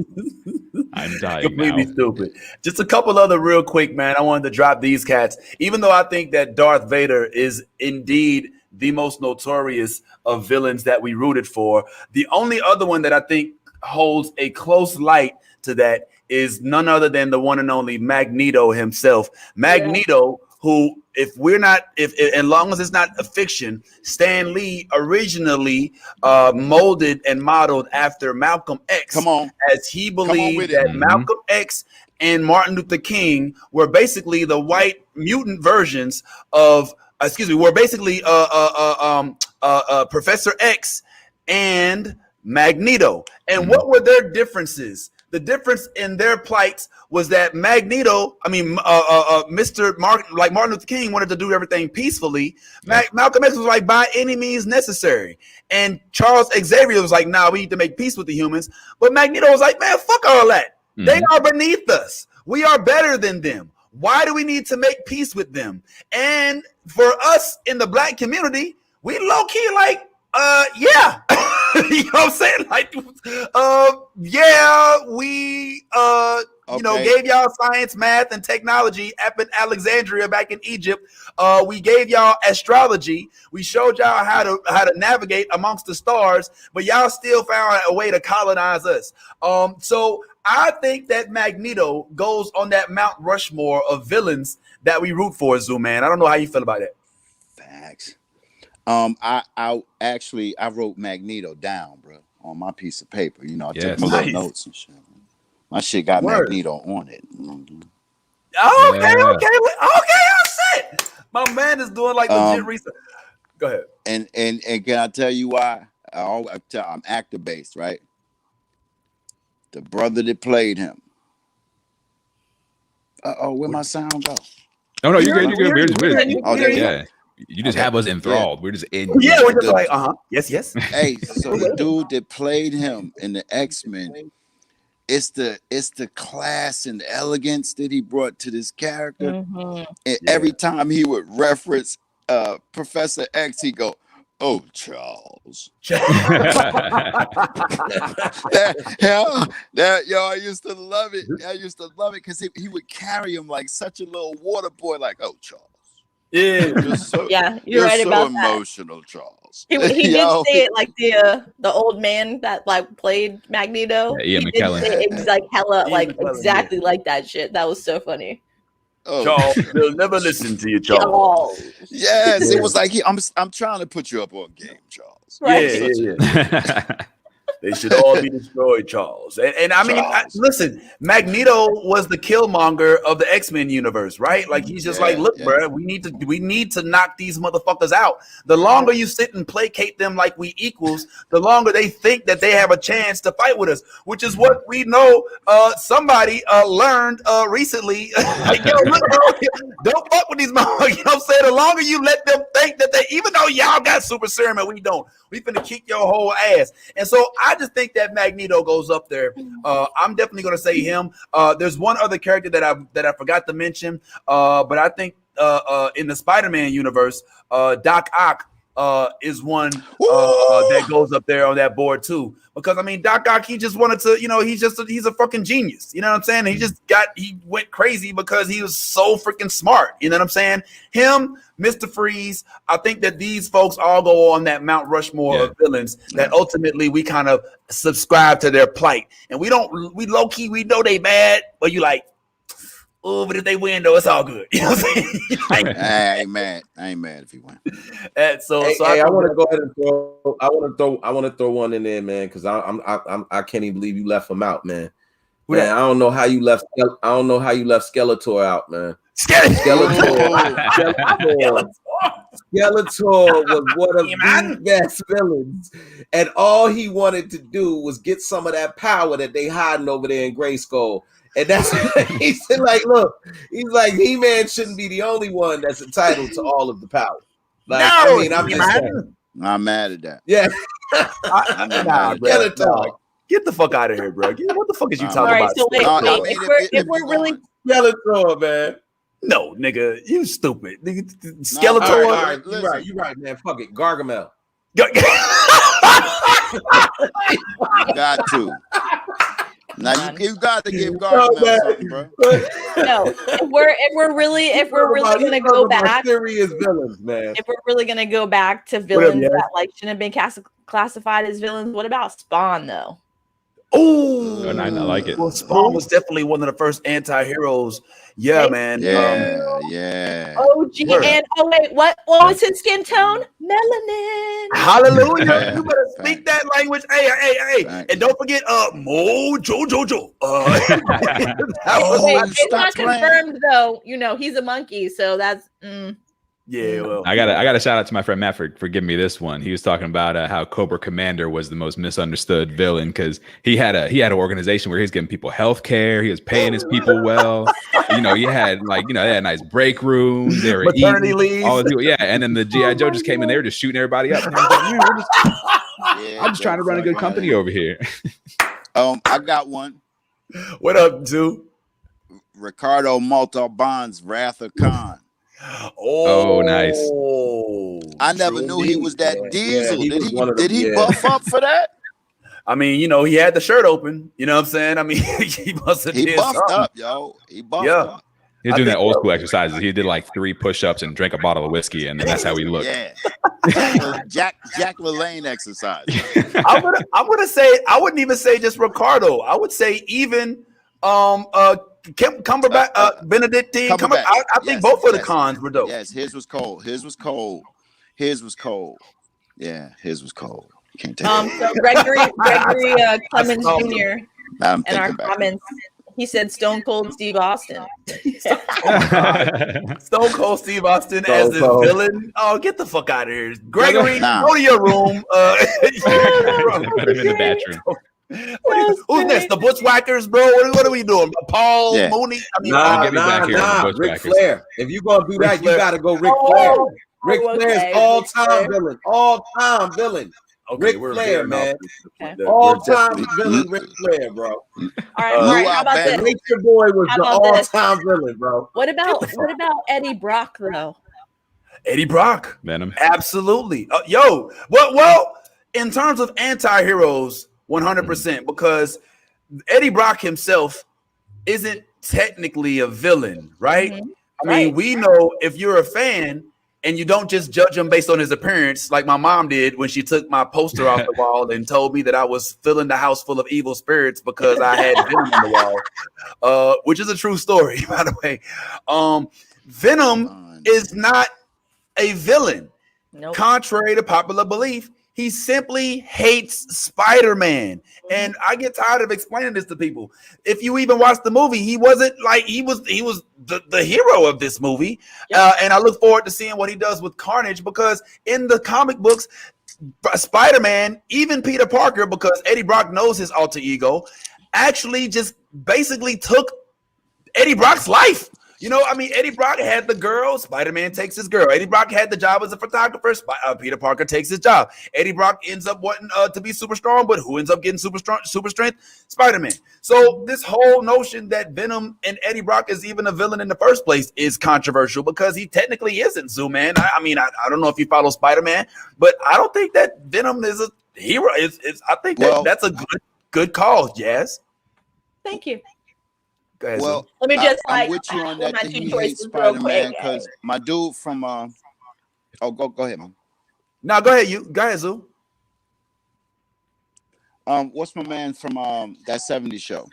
I'm dying Completely now. stupid. Just a couple other real quick, man. I wanted to drop these cats. Even though I think that Darth Vader is indeed the most notorious of villains that we rooted for, the only other one that I think holds a close light to that is none other than the one and only Magneto himself. Magneto, who, if as long as it's not a fiction, Stan Lee originally molded and modeled after Malcolm X. Come on. As he believed that Malcolm X and Martin Luther King were basically the white mutant versions of, were basically Professor X and Magneto. And what were their differences? The difference in their plights was that Magneto, Mr. Martin Luther King wanted to do everything peacefully. Malcolm X was like, by any means necessary. And Charles Xavier was like, nah, we need to make peace with the humans. But Magneto was like, man, fuck all that. They are beneath us. We are better than them. Why do we need to make peace with them? And for us in the black community, we low key like, yeah. You know what I'm saying? Like, we gave y'all science, math, and technology up in Alexandria back in Egypt. We gave y'all astrology. We showed y'all how to navigate amongst the stars, but y'all still found a way to colonize us. So I think that Magneto goes on that Mount Rushmore of villains that we root for, Zooman. I don't know how you feel about that. Facts. I wrote Magneto down, bro, on my piece of paper. You know, I took my little notes and shit. My shit got Magneto on it. Okay, I'm set. My man is doing like legit research. Go ahead. And can I tell you why? I'm actor based, right? The brother that played him, Where my sound go? No, you're good. You're good. Oh, there you go. Yeah. You just have us enthralled. Yeah. We're just in. Yeah, we're just like, yes. Hey, so the dude that played him in the X-Men, it's the class and elegance that he brought to this character. And every time he would reference Professor X, he go, "Oh, Charles." I used to love it. I used to love it because he would carry him like such a little water boy, like, "Oh, Charles." Yeah, you're right about that. Emotional, Charles. He did say it like the old man that like played Magneto. Yeah, Ian McKellen. It was like hella like exactly like that shit. That was so funny. Oh. Charles, they'll never listen to you, Charles. Yes, it was like I'm trying to put you up on game, Charles. Right. Yeah. They should all be destroyed, Charles. And I mean, listen, Magneto was the Killmonger of the X-Men universe, right? Like he's just look, bro, we need to knock these motherfuckers out. The longer you sit and placate them like we equals, the longer they think that they have a chance to fight with us, which is what we know. Somebody learned recently. Like, yo, look, bro, don't fuck with these motherfuckers. You know what I'm saying? The longer you let them think that they, even though y'all got super serum and we don't, we finna kick your whole ass. And so I just think that Magneto goes up there. I'm definitely gonna say him. There's one other character that I forgot to mention, but I think in the Spider-Man universe, Doc Ock is one that goes up there on that board too. Because I mean, Doc Ock, he just wanted to, he's a fucking genius. You know what I'm saying? He went crazy because he was so freaking smart. You know what I'm saying? Him, Mr. Freeze. I think that these folks all go on that Mount Rushmore of villains that ultimately we kind of subscribe to their plight. And we low key, we know they bad, but you like, oh, but if they win though, it's all good. You know what I'm saying? Like, I ain't mad if he win. And so I want to go ahead and throw. I want to throw one in there, man, because I can't even believe you left him out, man. Man, I don't know how you left. I don't know how you left Skeletor out, man. Skeletor was one of the best villains, and all he wanted to do was get some of that power that they hiding over there in Grayskull. And that's he said, like, look, he's like, He-Man shouldn't be the only one that's entitled to all of the power. Like, no, I mean, I'm mad at that. Yeah. Get the fuck out of here, bro. What the fuck is you talking about? So wait, if we're really Skeletor, man. No, nigga, you stupid. Skeletor. All right, you right, man. Fuck it. Gargamel. Got to. Now you got to give Gargamel something, bro. No, if we're really gonna go back, serious villains, man. If we're really gonna go back to villains that like shouldn't have been classified as villains, what about Spawn though? Oh, I like it. Well, Spawn was definitely one of the first anti-heroes. Yeah, man. Yeah. OG and wait, what was his skin tone? Melanin. Hallelujah. You better speak that language. Hey. And don't forget Mojo Jojo. It's not confirmed though. He's a monkey, so that's Yeah, well, I got to shout out to my friend Matt for giving me this one. He was talking about how Cobra Commander was the most misunderstood villain because he had an organization where he was giving people health care, he was paying his people well. He had they had nice break rooms, they were maternity leave, all the people, and then the GI Joe just came in, they were just shooting everybody up. I'm just trying to run a good company over here. I got one. What up, dude? Ricardo Montalban's Wrath of Khan. Oh, nice. I never knew he was that diesel. Did he buff up for that? I mean, he had the shirt open. You know what I'm saying? I mean, he must have buffed something. up, yo. He buffed up. He was doing that old school exercises. He did like 3 push-ups and drank a bottle of whiskey, and then that's how he looked. Yeah. Jack LaLanne exercise. I wouldn't even say just Ricardo. I would say even Cumberbatch, Benedictine. I think both of the cons were dope. Yes, his was cold. Yeah, his was cold. Can't take it. So Gregory Clemens Jr. in our comments, he said Stone Cold Steve Austin. Stone Cold Steve Austin as the villain. Oh, get the fuck out of here, Gregory. Go to your room. Put him in the bathroom. Who's next? The Bushwhackers, bro. What are we doing? Paul Mooney? I mean, Ric Flair. If you're gonna do that, you gotta go Ric Flair. Ric Flair's all-time villain. All-time villain. Okay, Ric Flair, man. Okay. All-time villain, Ric Flair, bro. All right. How about this? Nature Boy was the all-time villain, bro. What about Eddie Brock though? Eddie Brock, Venom. Absolutely. Well, in terms of anti-heroes, 100%, because Eddie Brock himself isn't technically a villain, right? I mean, we know if you're a fan and you don't just judge him based on his appearance, like my mom did when she took my poster off the wall and told me that I was filling the house full of evil spirits because I had Venom on the wall, which is a true story, by the way. Venom is not a villain. Nope. Contrary to popular belief, he simply hates Spider-Man. And I get tired of explaining this to people. If you even watch the movie, he wasn't like he was the hero of this movie. And I look forward to seeing what he does with Carnage, because in the comic books, Spider-Man, even Peter Parker, because Eddie Brock knows his alter ego, actually just basically took Eddie Brock's life. You know, I mean, Eddie Brock had the girl, Spider-Man takes his girl. Eddie Brock had the job as a photographer, Peter Parker takes his job. Eddie Brock ends up wanting to be super strong, but who ends up getting super strength? Spider-Man. So this whole notion that Venom and Eddie Brock is even a villain in the first place is controversial, because he technically isn't, Zooman. I mean, I don't know if you follow Spider-Man, but I don't think that Venom is a hero. I think that's a good call, Jazz. Thank you. Ahead, well, let me just I'm with you on that. He hates Spider-Man because my dude from go ahead, man. No, go ahead, Zoo. What's my man from that 70s show?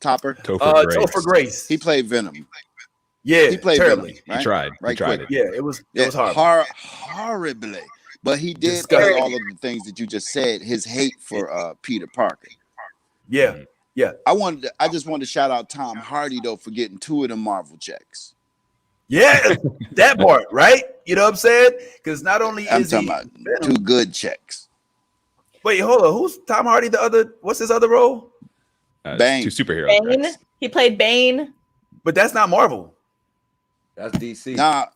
Topper. Topher Grace. He played Venom. Yeah, he played terribly. Venom. Right? He tried. Right, he tried quick. it. Yeah, it was hard. Horribly. But he did play all of the things that you just said. His hate for Peter Parker. Yeah. Yeah, I just wanted to shout out Tom Hardy though for getting 2 of the Marvel checks. Yeah, that part, right? You know what I'm saying? Because not only I'm is talking he about 2 good checks. Wait, hold on. Who's Tom Hardy? What's his other role? Bane. 2 superheroes. Bane. Right? He played Bane. But that's not Marvel. That's DC. Nah.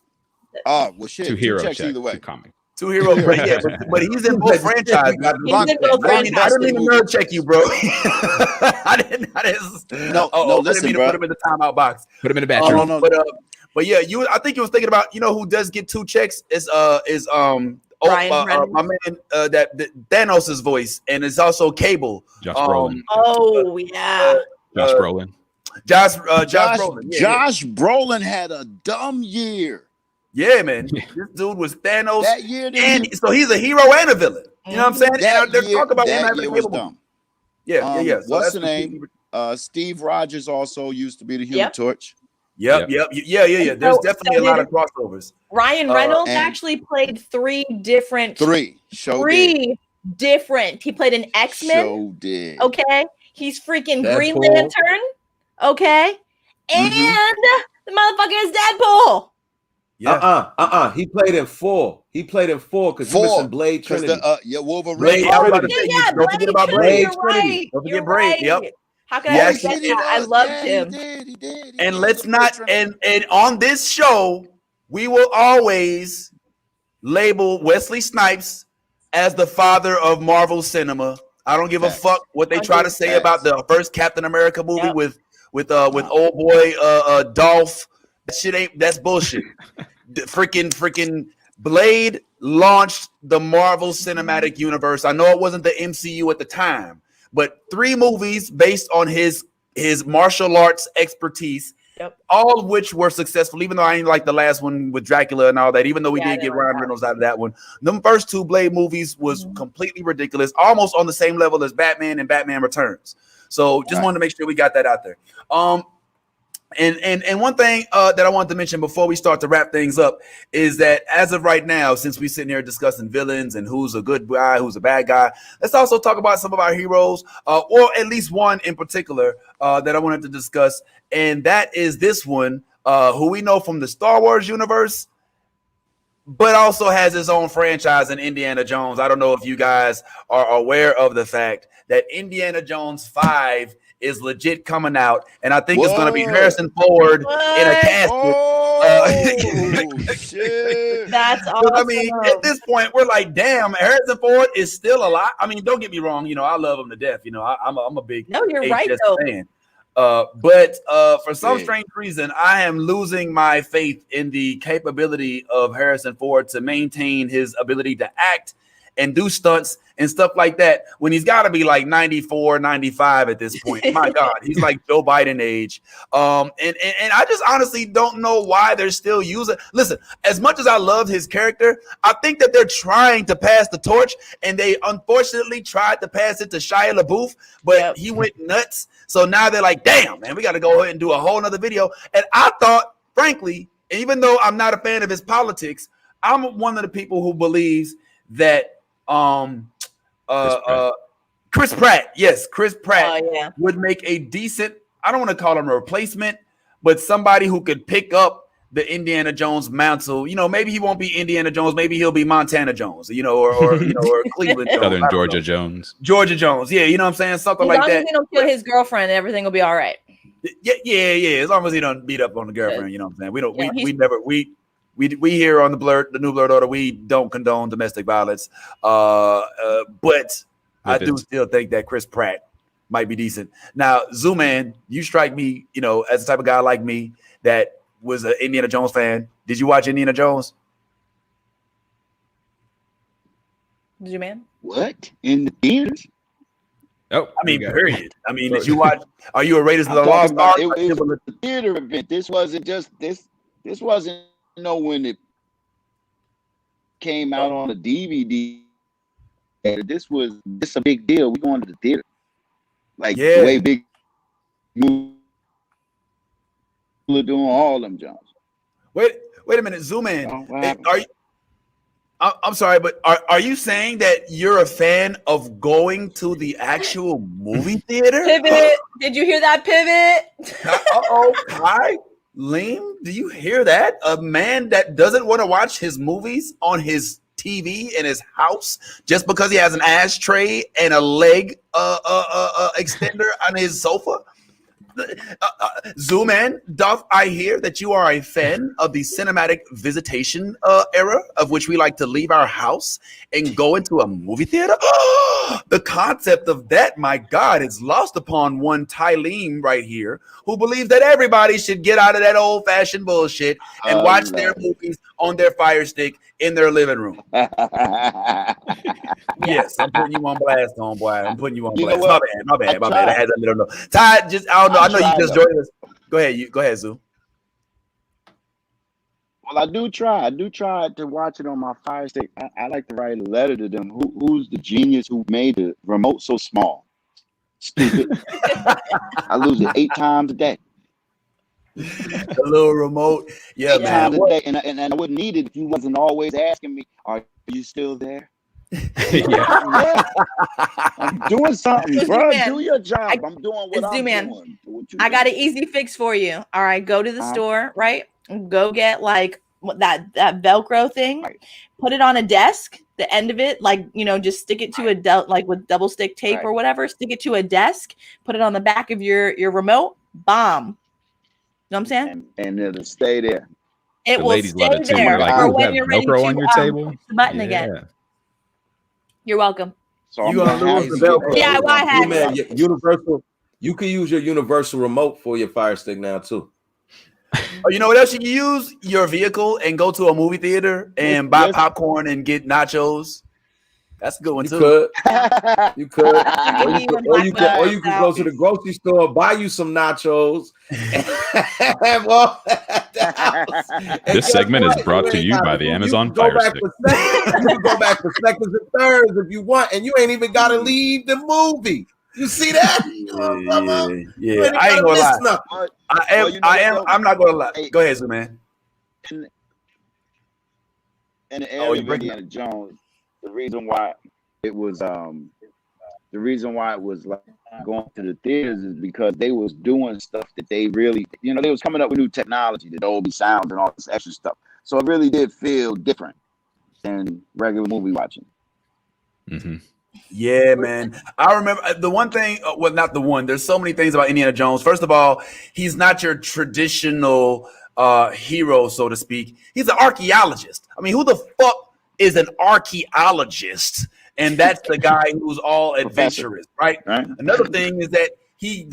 Oh well, shit. 2 hero checks either way. 2 comics. 2 heroes, yeah, but he's in both franchises. I didn't even nerd check you, bro. I didn't. No, listen, bro. Put him in the timeout box. Put him in the bathroom. No. But yeah, I think you was thinking about, who does get 2 checks is my man that Thanos' voice, and it's also Cable. Josh Brolin. Oh yeah. Josh Brolin. Josh Brolin. Yeah, Josh Brolin had a dumb year. Yeah, man. This dude was Thanos. That year, so he's a hero and a villain. You know what I'm saying? There's talk about him having a was dumb. Yeah. So what's the name? Steve Rogers also used to be the Human Torch. Yep. Yeah. There's definitely a lot of crossovers. Ryan Reynolds actually played 3 different. Three different. He played an X-Men. So did. Okay. He's freaking Deadpool. Green Lantern. Okay. And the motherfucker is Deadpool. Yeah. He played in 4. He played in 4 because he was in Blade Trinity. Wolverine. Blade, don't forget about Blade Trinity. Don't forget Blade. Yep. How can I forget that? I loved him. He did. And let's not and on this show, we will always label Wesley Snipes as the father of Marvel cinema. I don't give a fuck what they try to say about the first Captain America movie with old boy Dolph. That's bullshit. freaking Blade launched the Marvel Cinematic Universe. I know it wasn't the MCU at the time, but 3 movies based on his martial arts expertise, all of which were successful, even though I didn't like the last one with Dracula and all that, even though we did get Ryan Reynolds out of that one. Them first 2 Blade movies was completely ridiculous, almost on the same level as Batman and Batman Returns. So just wanted to make sure we got that out there. And one thing that I wanted to mention before we start to wrap things up is that as of right now, since we're sitting here discussing villains and who's a good guy, who's a bad guy, let's also talk about some of our heroes, or at least one in particular that I wanted to discuss. And that is this one, who we know from the Star Wars universe but also has its own franchise in Indiana Jones. I don't know if you guys are aware of the fact that Indiana Jones 5 is legit coming out, and I think it's going to be Harrison Ford in a casket. Oh, shit. That's awesome. I mean, at this point, we're like, damn, Harrison Ford is still alive. I mean, don't get me wrong. I love him to death. I'm a big you're right, HS though. fan. But for some strange reason, I am losing my faith in the capability of Harrison Ford to maintain his ability to act and do stunts and stuff like that when he's got to be like 94, 95 at this point. My God, he's like Joe Biden age. And I just honestly don't know why they're still using. Listen, as much as I love his character, I think that they're trying to pass the torch, and they unfortunately tried to pass it to Shia LaBeouf, but he went nuts. So now they're like, damn, man, we got to go ahead and do a whole nother video. And I thought, frankly, even though I'm not a fan of his politics, I'm one of the people who believes that Chris Pratt, yes, Chris Pratt would make a decent, I don't want to call him a replacement, but somebody who could pick up the Indiana Jones mantle. Maybe he won't be Indiana Jones, maybe he'll be Montana Jones, or Cleveland Jones. Southern Georgia Jones. Georgia Jones, yeah, you know what I'm saying? Something like that. As long as he don't kill his girlfriend, everything will be all right. Yeah. As long as he don't beat up on the girlfriend, you know what I'm saying? We here on the new Blerd Order, we don't condone domestic violence. But I do still think that Chris Pratt might be decent. Now, Zooman, you strike me, as the type of guy like me that was an Indiana Jones fan. Did you watch Indiana Jones? Zooman? What? In the theaters? Oh, I mean, period. I mean, did you watch? Are you a Raiders of the Lost Ark? It was a theater event. This wasn't just this. This wasn't. When it came out on the DVD, this a big deal. We going to the theater, like the way big movies doing all them jobs. Wait a minute, zoom in. I'm sorry, but are you saying that you're a fan of going to the actual movie theater? Pivot. Did you hear that pivot? Hi. Liam, do you hear that? A man that doesn't want to watch his movies on his TV in his house just because he has an ashtray and a leg extender on his sofa? Zooman, doth I hear that you are a fan of the cinematic visitation era, of which we like to leave our house and go into a movie theater? The concept of that, my God, is lost upon one Tyleem right here, who believes that everybody should get out of that old-fashioned bullshit and watch their movies on their Fire Stick in their living room. Yes, I'm putting you on blast, homeboy. I'm putting you on blast. My bad. I had a little. Ty, I know you just joined us. Go ahead, Zoo. Well, I do try to watch it on my Fire Stick. I like to write a letter to them. Who's the genius who made the remote so small? Stupid. I lose it 8 times a day. The little remote, yeah, 8 man. times a day, and I wouldn't need it if you wasn't always asking me, "Are you still there?" Yeah. I'm doing something, bro. Do your job. I'm doing what I'm doing. I got an easy fix for you. All right, go to the store, right? Go get like that Velcro thing. Right. Put it on a desk. The end of it, like, just stick it to like with double stick tape or whatever. Stick it to a desk. Put it on the back of your remote. Bomb. You know what I'm saying? And it'll stay there. It will stay there. Like, when you're ready Velcro to on your table. push the button again. You're welcome. So you're gonna lose the Velcro. Yeah, well, I had universal. You can use your universal remote for your Fire Stick now too. Oh, you know what else you can use? Your vehicle and go to a movie theater and buy popcorn and get nachos. That's a good one too. You could. Or you could go to the grocery store, buy you some nachos. This segment is brought to you by the Amazon Fire Stick. You can go back for seconds and thirds if you want, and you ain't even got to leave the movie. You see that? Yeah. I ain't gonna lie. I'm not gonna lie. Go ahead, man. In the area of Indiana Jones, the reason why it was like going to the theaters is because they was doing stuff that they really, they was coming up with new technology, the Dolby sounds and all this extra stuff. So it really did feel different than regular movie watching. Mm-hmm. Yeah, man. I remember the one thing, well, not the one. There's so many things about Indiana Jones. First of all, he's not your traditional hero, so to speak. He's an archaeologist. I mean, who the fuck is an archaeologist? And that's the guy who's all adventurous, right? Another thing is that he's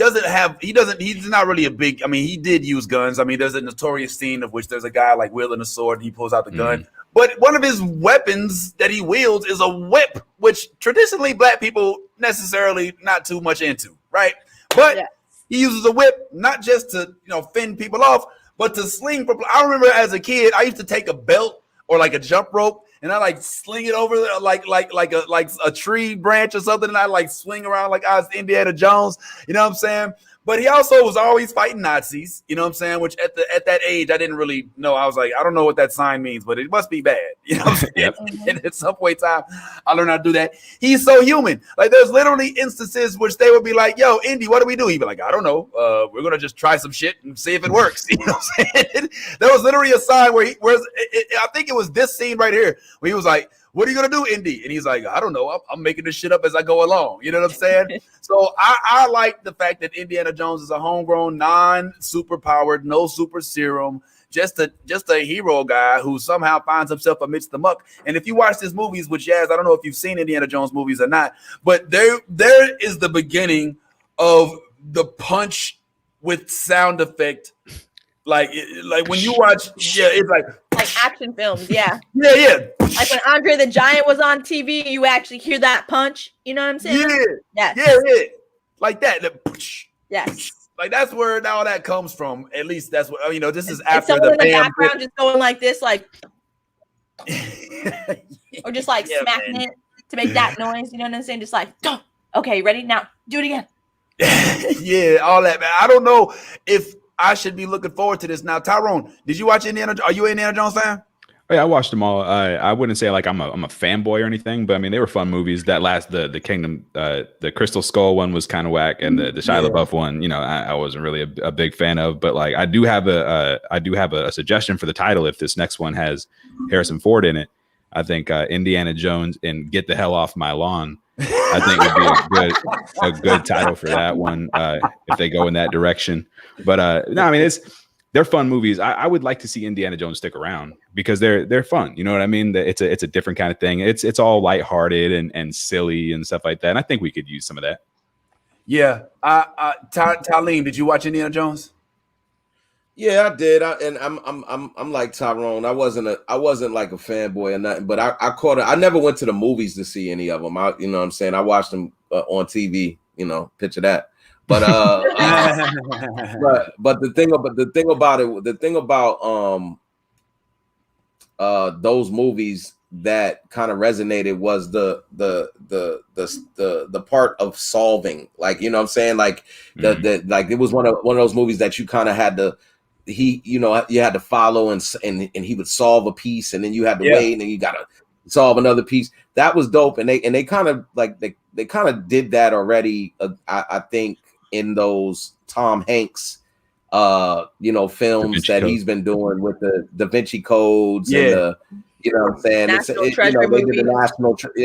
not really a big, I mean, he did use guns. I mean, there's a notorious scene of which there's a guy like wielding a sword and he pulls out the gun. But one of his weapons that he wields is a whip, which traditionally black people necessarily not too much into, right? But he uses a whip not just to, fend people off, but to sling. I remember as a kid, I used to take a belt or like a jump rope and I like sling it over like a tree branch or something, and I like swing around like I was Indiana Jones. You know what I'm saying? But he also was always fighting Nazis. You know what I'm saying? Which at that age I didn't really know. I was like, I don't know what that sign means, but it must be bad. You know what I'm saying? And at some point in time, I learned how to do that. He's so human. Like there's literally instances which they would be like, "Yo, Indy, what do we do?" He'd be like, "I don't know. We're gonna just try some shit and see if it works." You know what I'm saying? There was literally a sign where I think it was this scene right here where he was like, "What are you gonna do, Indy?" And he's like, "I don't know. I'm making this shit up as I go along." You know what I'm saying? So I like the fact that Indiana Jones is a homegrown, non-super powered, no super serum, just a hero guy who somehow finds himself amidst the muck. And if you watch these movies, which I don't know if you've seen Indiana Jones movies or not, but there is the beginning of the punch with sound effect. Like when you watch, it's like action films, yeah. Like when Andre the Giant was on TV, you actually hear that punch. You know what I'm saying? Yeah, like that. Yes, like that's where all that comes from. At least that's what This is after the background just going like this, like, or just like smacking it to make that noise. You know what I'm saying? Just like, okay, ready now? Do it again. Yeah, all that, man. I don't know if I should be looking forward to this now. Tyrone, did you watch Indiana? Are you an Indiana Jones fan? Oh, yeah, I watched them all. I wouldn't say like I'm a fanboy or anything, but I mean they were fun movies. That last the Kingdom, the Crystal Skull one was kind of whack, and the Shia LaBeouf one, I wasn't really a big fan of. But like I do have a suggestion for the title if this next one has Harrison Ford in it. I think Indiana Jones and Get the Hell Off My Lawn. I think would be a good title for that one if they go in that direction. But no, I mean they're fun movies. I would like to see Indiana Jones stick around because they're fun. You know what I mean? It's a different kind of thing. It's all lighthearted and silly and stuff like that. And I think we could use some of that. Yeah. Tyleem, did you watch Indiana Jones? Yeah, I did. I'm like Tyrone. I wasn't like a fanboy or nothing, but I caught it. I never went to the movies to see any of them. You know what I'm saying? I watched them on TV. Picture that. But but the thing about those movies that kind of resonated was the part of solving, like, you know what I'm saying, like like it was one of those movies that you kind of had to you had to follow and he would solve a piece and then you had to wait and then you gotta solve another piece. That was dope, and they kind of like they kind of did that already. I think in those Tom Hanks films that he's been doing with the Da Vinci Codes and the, you know what I'm saying, they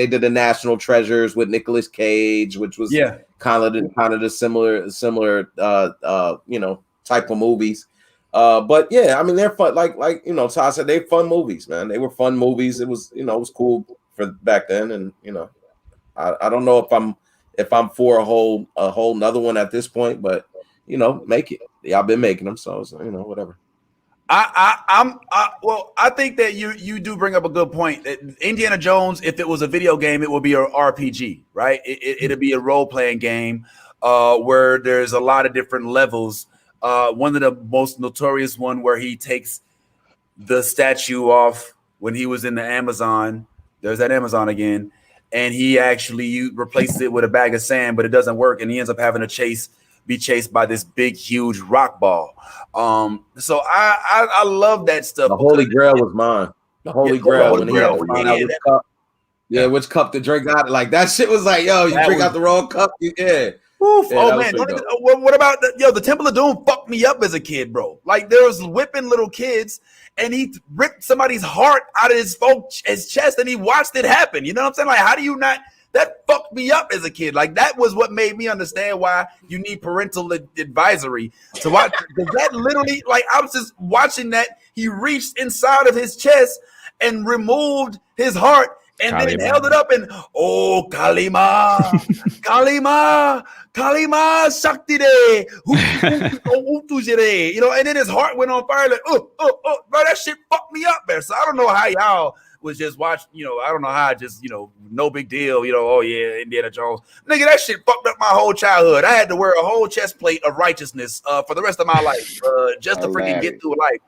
did the National Treasures with Nicolas Cage, which was kind of the similar type of movies. But yeah, I mean they're fun. Like Todd said, they're fun movies, man. They were fun movies. It was it was cool for back then, and I don't know if I'm for a whole nother one at this point, but make it. Y'all been making them, so whatever. I think that you do bring up a good point. That Indiana Jones, if it was a video game, it would be an RPG, right? It'd be a role playing game where there's a lot of different levels. One of the most notorious one where he takes the statue off when he was in the Amazon. There's that Amazon again. And he actually replaces it with a bag of sand, but it doesn't work. And he ends up having to be chased by this big, huge rock ball. So I love that stuff. The Holy Grail was mine. The Holy Grail. When he had to find out which cup. Yeah, which cup to drink out. Like that shit was like, yo, you drink out the wrong cup. Oof. Yeah, Oh that was man, pretty don't even, what about the Temple of Doom fucked me up as a kid, bro. Like there was whipping little kids and he ripped somebody's heart out of his chest and he watched it happen. You know what I'm saying? Like, how do you not? That fucked me up as a kid. Like that was what made me understand why you need parental advisory to watch. Because that literally, like, I was just watching that. He reached inside of his chest and removed his heart. And then held it up and Kalima, Kalima, Kalima, Shakti de, you know, and then his heart went on fire. Like, bro, that shit fucked me up, man. So I don't know how y'all was just watching, you know, I don't know how just, you know, no big deal, you know, oh yeah, Indiana Jones. Nigga, that shit fucked up my whole childhood. I had to wear a whole chest plate of righteousness for the rest of my life just to freaking get through life.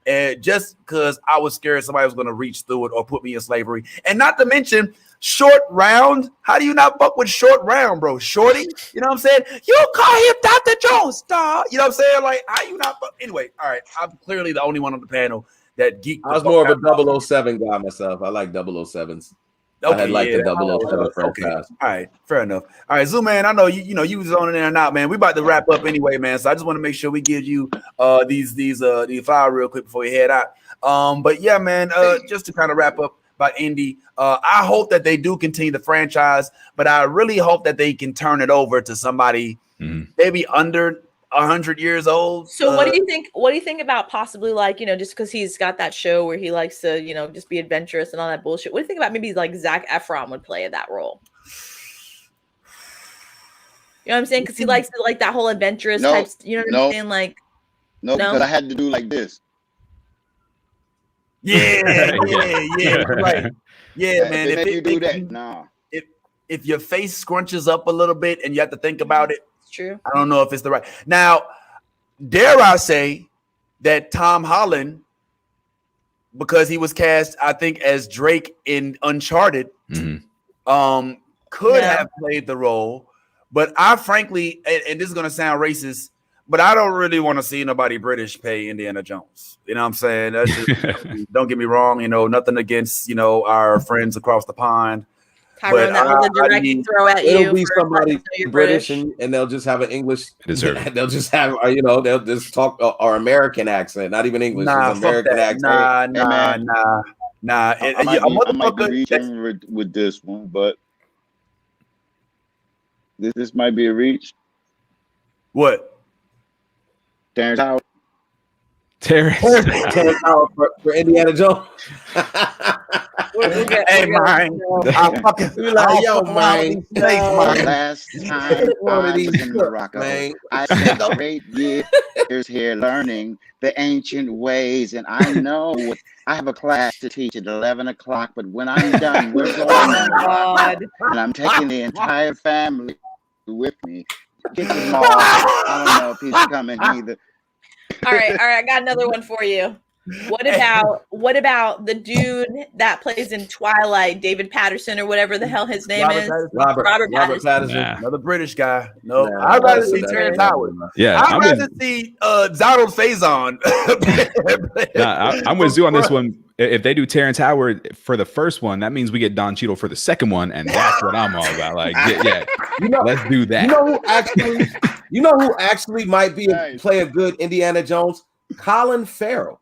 And just because I was scared somebody was going to reach through it or put me in slavery. And not to mention Short Round. How do you not fuck with Short Round, bro? Shorty, you know what I'm saying? You call him Dr. Jones, star. You know what I'm saying? Like, how you not fuck? Anyway, all right. I'm clearly the only one on the panel that geeked. I was more of a 007 guy myself. I like 007s. Okay, I had like the 007 franchise. All right, fair enough. All right, Zooman, I know you know you was on in there and out, man. We about to wrap up anyway, man. So I just want to make sure we give you these file real quick before we head out. But yeah, man, just to kind of wrap up about Indy, I hope that they do continue the franchise, but I really hope that they can turn it over to somebody maybe under 100 years old. So what do you think? What do you think about possibly, like, you know, just because he's got that show where he likes to, you know, just be adventurous and all that bullshit? What do you think about maybe like Zac Efron would play that role? You know what I'm saying? Because he likes to, like, that whole adventurous type. You know what I'm saying? Like, no, because I had to do like this. Yeah, right. Yeah, man. If you do that, no. If your face scrunches up a little bit and you have to think about it. True. I don't know if it's the right. Now, dare I say that Tom Holland, because he was cast, I think, as Drake in Uncharted, could have played the role. But I frankly, and this is going to sound racist, but I don't really want to see nobody British pay Indiana Jones. You know what I'm saying? That's just, don't get me wrong. You know, nothing against, you know, our friends across the pond. Tyrone, that was a direct throw at you. It'll be somebody British and they'll just have an English. They'll just have, you know, they'll just talk our American accent, not even English, American accent. Nah. I might be reaching with this one, but this might be a reach. What? Terrence Howard. Terrence Howard for Indiana Jones. Hey, mine. I'm fucking like, yo, mine. Last time I was in Morocco, I spent 8 years here learning the ancient ways, and I know I have a class to teach at 11 o'clock, but when I'm done, we're going and I'm taking the entire family with me. Get the mall. I don't know if he's coming either. All right. I got another one for you. What about the dude that plays in Twilight, David Patterson or whatever the hell his name is? Robert Patterson. Nah. Another British guy. No, I'd rather see Terrence Howard. Yeah, I'd rather see Donald Faison. I'm with Zoo on this one. If they do Terrence Howard for the first one, that means we get Don Cheadle for the second one, and that's what I'm all about. Like, yeah, let's do that. You know who actually might play a good Indiana Jones? Colin Farrell.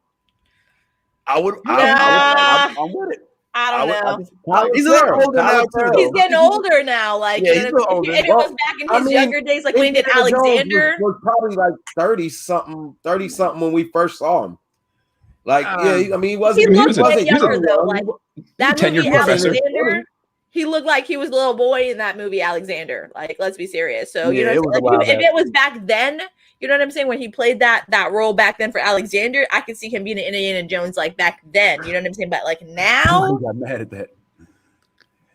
I'm with it. I don't know. He's a little older now. He's getting older now. Like, if it was back in his younger days, like when he did Alexander, was probably like 30 something when we first saw him. Like, I mean, he wasn't younger though. Like that movie Alexander, he looked like he was a little boy in that movie Alexander. Like, let's be serious. So you know, if it was back then, you know what I'm saying? When he played that role back then for Alexander, I could see him being an Indiana Jones like back then. You know what I'm saying? But like now, I got mad at that.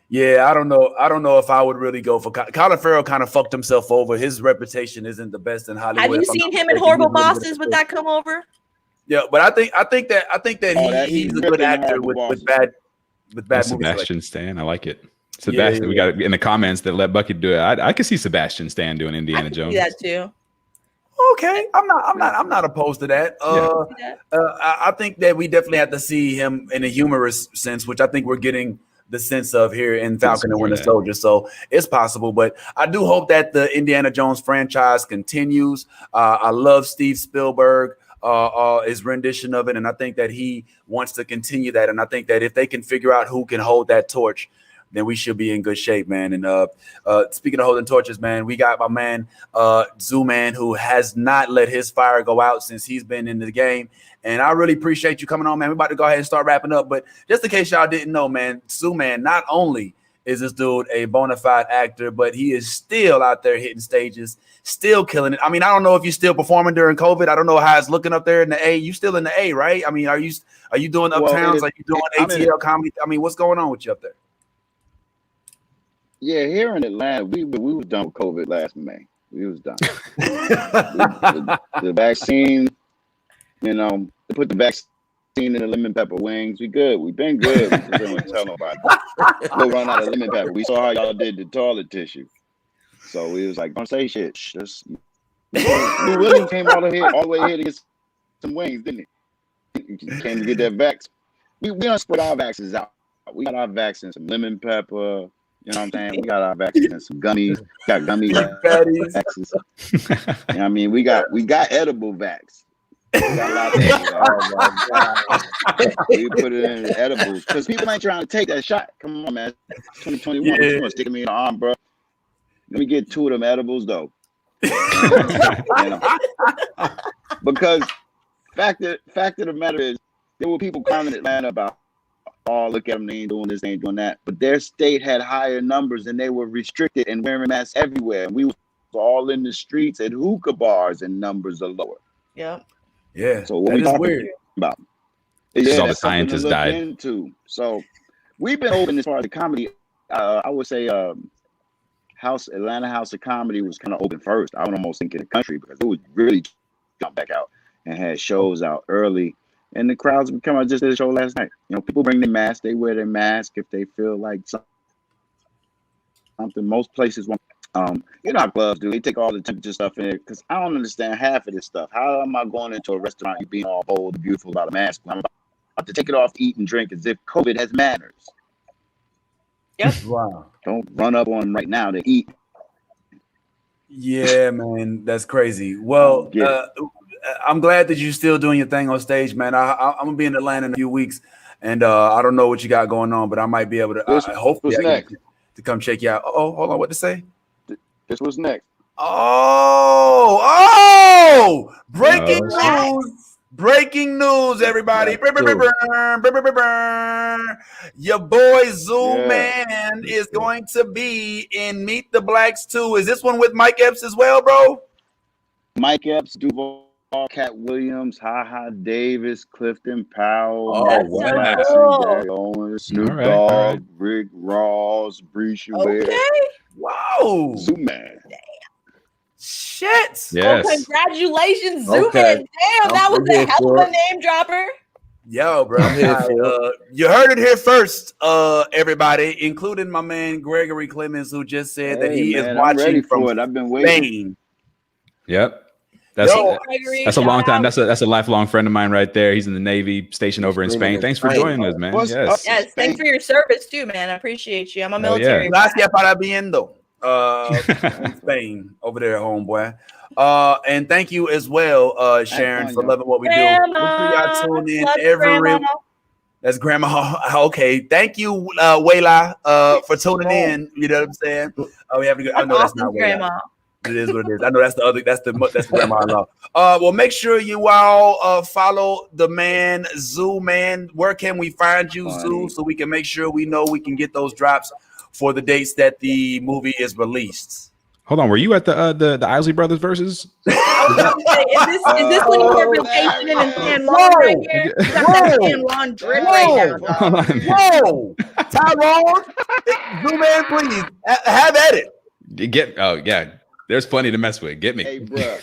Yeah, I don't know if I would really go for Colin Farrell. Kind of fucked himself over. His reputation isn't the best in Hollywood. Have you seen him in Horrible Bosses? Would that come over? Yeah, but I think that he's a good actor with bad movies. Sebastian Stan, I like it. Sebastian, we got in the comments that let Bucky do it. I could see Sebastian Stan doing Indiana Jones. See that too. Okay, I'm not opposed to that. I think that we definitely have to see him in a humorous sense, which I think we're getting the sense of here in Falcon and Winter Soldier. So it's possible, but I do hope that the Indiana Jones franchise continues. I love Steve Spielberg, his rendition of it, and I think that he wants to continue that. And I think that if they can figure out who can hold that torch, then we should be in good shape, man. And speaking of holding torches, man, we got my man Zooman, who has not let his fire go out since he's been in the game. And I really appreciate you coming on, man. We're about to go ahead and start wrapping up. But just in case y'all didn't know, man, Zooman, not only is this dude a bona fide actor, but he is still out there hitting stages, still killing it. I mean, I don't know if you're still performing during COVID. I don't know how it's looking up there in the A. You still in the A, right? I mean, are you doing uptowns? Are you doing ATL comedy? I mean, what's going on with you up there? Yeah, here in Atlanta, we was done with COVID last May. We was done. the vaccine, you know, they put the vaccine in the lemon pepper wings. We good. We've been good. We just don't tell nobody. We'll run out of lemon pepper. We saw how y'all did the toilet tissue. So we was like, don't say shit. Just Lou Williams came all the way here to get some wings, didn't he? He came to get that vax. We don't split our vaccines out. We got our vaccines, some lemon pepper. You know what I'm saying? We got our vaccines and some gummies. We got gummy vaccines. You know what I mean? We got edible vax. We got a lot of edibles. We put it in the edibles because people ain't trying to take that shot. Come on, man. 2021. Yeah. You want to stick me in the arm, bro? Let me get 2 of them edibles though. You know? Because fact of the matter is, there were people calling Atlanta about, oh, look at them, they ain't doing this, they ain't doing that. But their state had higher numbers and they were restricted and wearing masks everywhere. And we were all in the streets at hookah bars and numbers are lower. Yeah. Yeah. So what we talking about? Yeah, all the scientists died. Into. So we've been open as far as the comedy. I would say Atlanta House of Comedy was kind of open first. I would almost think in the country because it would really jump back out and had shows out early. And the crowds would come out. Just did a show last night. You know, people bring their mask. They wear their mask if they feel like something. Most places won't. You know how clubs do. They take all the temperature stuff in there because I don't understand half of this stuff. How am I going into a restaurant, you being all bold and beautiful about a mask? I'm about to take it off, eat and drink as if COVID has manners. Yep. Wow. Don't run up on them right now to eat. Yeah, man, that's crazy. Well, I'm glad that you're still doing your thing on stage, man. I'm gonna be in Atlanta in a few weeks, and I don't know what you got going on, but I might be able to. Hopefully, to come check you out. Oh, hold on, what to say? This was next. Oh! Breaking news! Breaking news, everybody! Your boy Zooman is going to be in Meet the Blacks 2. Is this one with Mike Epps as well, bro? Mike Epps, Duval, Cat Williams, Ha Davis, Clifton Powell, Gary Owens, Snoop Dogg, Rick Ross, Breesha Ware. Wow. Zooman. Shit. Yes. Oh, congratulations, Zooman. Damn, that was a hell of a name dropper. Yo, bro. You heard it here first, everybody, including my man Gregory Clemens, who just said that he is watching from it. I've been waiting. Spain. Yep. That's a long time. That's a lifelong friend of mine right there. He's in the Navy, stationed over in Spain. Thanks for joining us, man. Yes, thanks for your service too, man. I appreciate you. I'm a military. Gracias para viendo. Spain over there, homeboy. And thank you as well, Sharon, for loving what we do. Y'all tune in every. That's Grandma. Okay, thank you, Wayla, for tuning in. You know what I'm saying? We have a good. I know that's not Grandma. It is what it is. I know that's the other. That's the grandma-in-law. Well, make sure you all follow the man Zooman. Where can we find you, Zoo, so we can make sure we know we can get those drops for the dates that the movie is released? Hold on, were you at the Isley Brothers versus? Is this when you were vacationing in San Juan right here? You got that San Juan drip right now. Whoa, Tyrone, Zooman, please have at it. There's plenty to mess with. Get me. Hey, bro.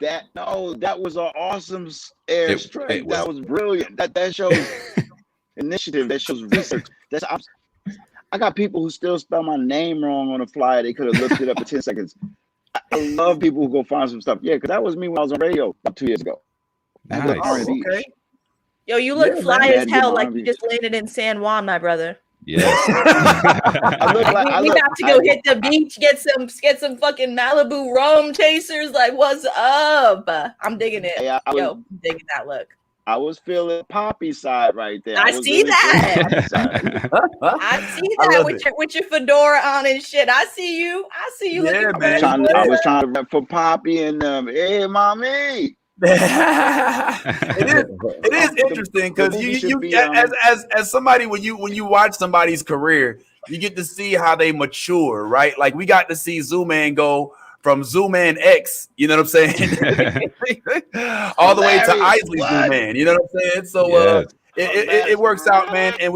That was an awesome airstrike. That was brilliant. That shows initiative. That shows research. I got people who still spell my name wrong on a flyer. They could have looked it up in 10 seconds. I love people who go find some stuff. Yeah, because that was me when I was on radio about 2 years ago. Nice. Okay. Yo, you look fly as hell, like you just landed in San Juan, my brother. Yes. We have to go hit the beach, get some fucking Malibu rum chasers. Like, what's up? I'm digging it. Hey, I'm digging that look. I was feeling Poppy side right there. I see that. I see that with your fedora on and shit. I see you. Yeah, looking man. I was trying to rep for Poppy and hey, mommy. It is interesting because you as somebody when you watch somebody's career, you get to see how they mature, right? Like we got to see Zooman go from Zooman X, you know what I'm saying, all the way to Isley Zooman, you know what I'm saying? So it works out, man. And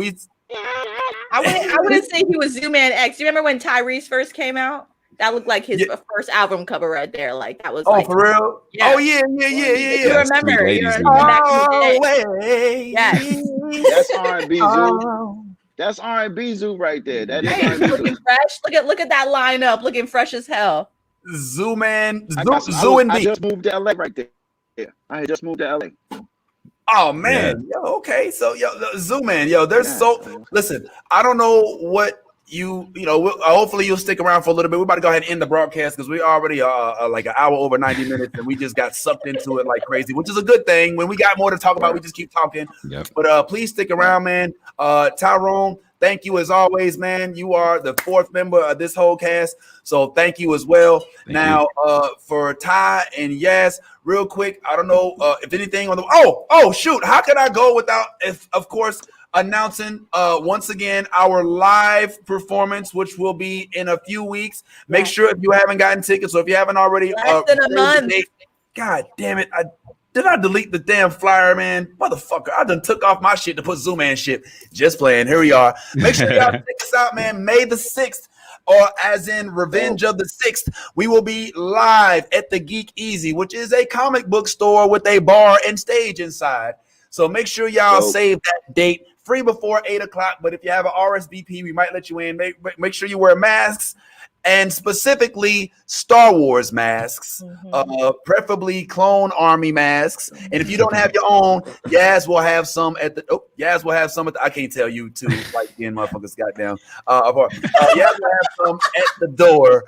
I wouldn't say he was Zooman X. You remember when Tyrese first came out? That looked like his first album cover right there. Like that was. For real? Yeah. Oh yeah. You remember? Yes. That's R&B Zoo. That's R&B Zoo right there. That is looking fresh. Look at that lineup, looking fresh as hell. Zooman, I just moved to LA right there. Yeah, I just moved to LA. Oh man, okay. So Zooman, listen. I don't know what hopefully you'll stick around for a little bit. We're about to go ahead and end the broadcast because we already are like an hour over 90 minutes and we just got sucked into it like crazy, which is a good thing. When we got more to talk about, we just keep talking. Yep. But please stick around, man. Tyrone, thank you as always, man. You are the fourth member of this whole cast, so thank you as well. Thank you. For Ty and Yas, real quick, I don't know if anything on the shoot, how can I go without, of course, announcing once again our live performance, which will be in a few weeks. Make sure if you haven't gotten tickets, or if you haven't already, less than a month. God damn it! Did I delete the damn flyer, man? Motherfucker, I done took off my shit to put Zooman shit. Just playing. Here we are. Make sure y'all check us out, man. May the 6th, or as in Revenge of the 6th, we will be live at the Geek Easy, which is a comic book store with a bar and stage inside. So make sure y'all save that date. Free before 8 o'clock, but if you have an RSVP, we might let you in. Make sure you wear masks, and specifically Star Wars masks, preferably Clone Army masks. And if you don't have your own, Yaz will have some at the. I can't tell you two like again, motherfuckers. Goddamn. Yaz will have some at the door.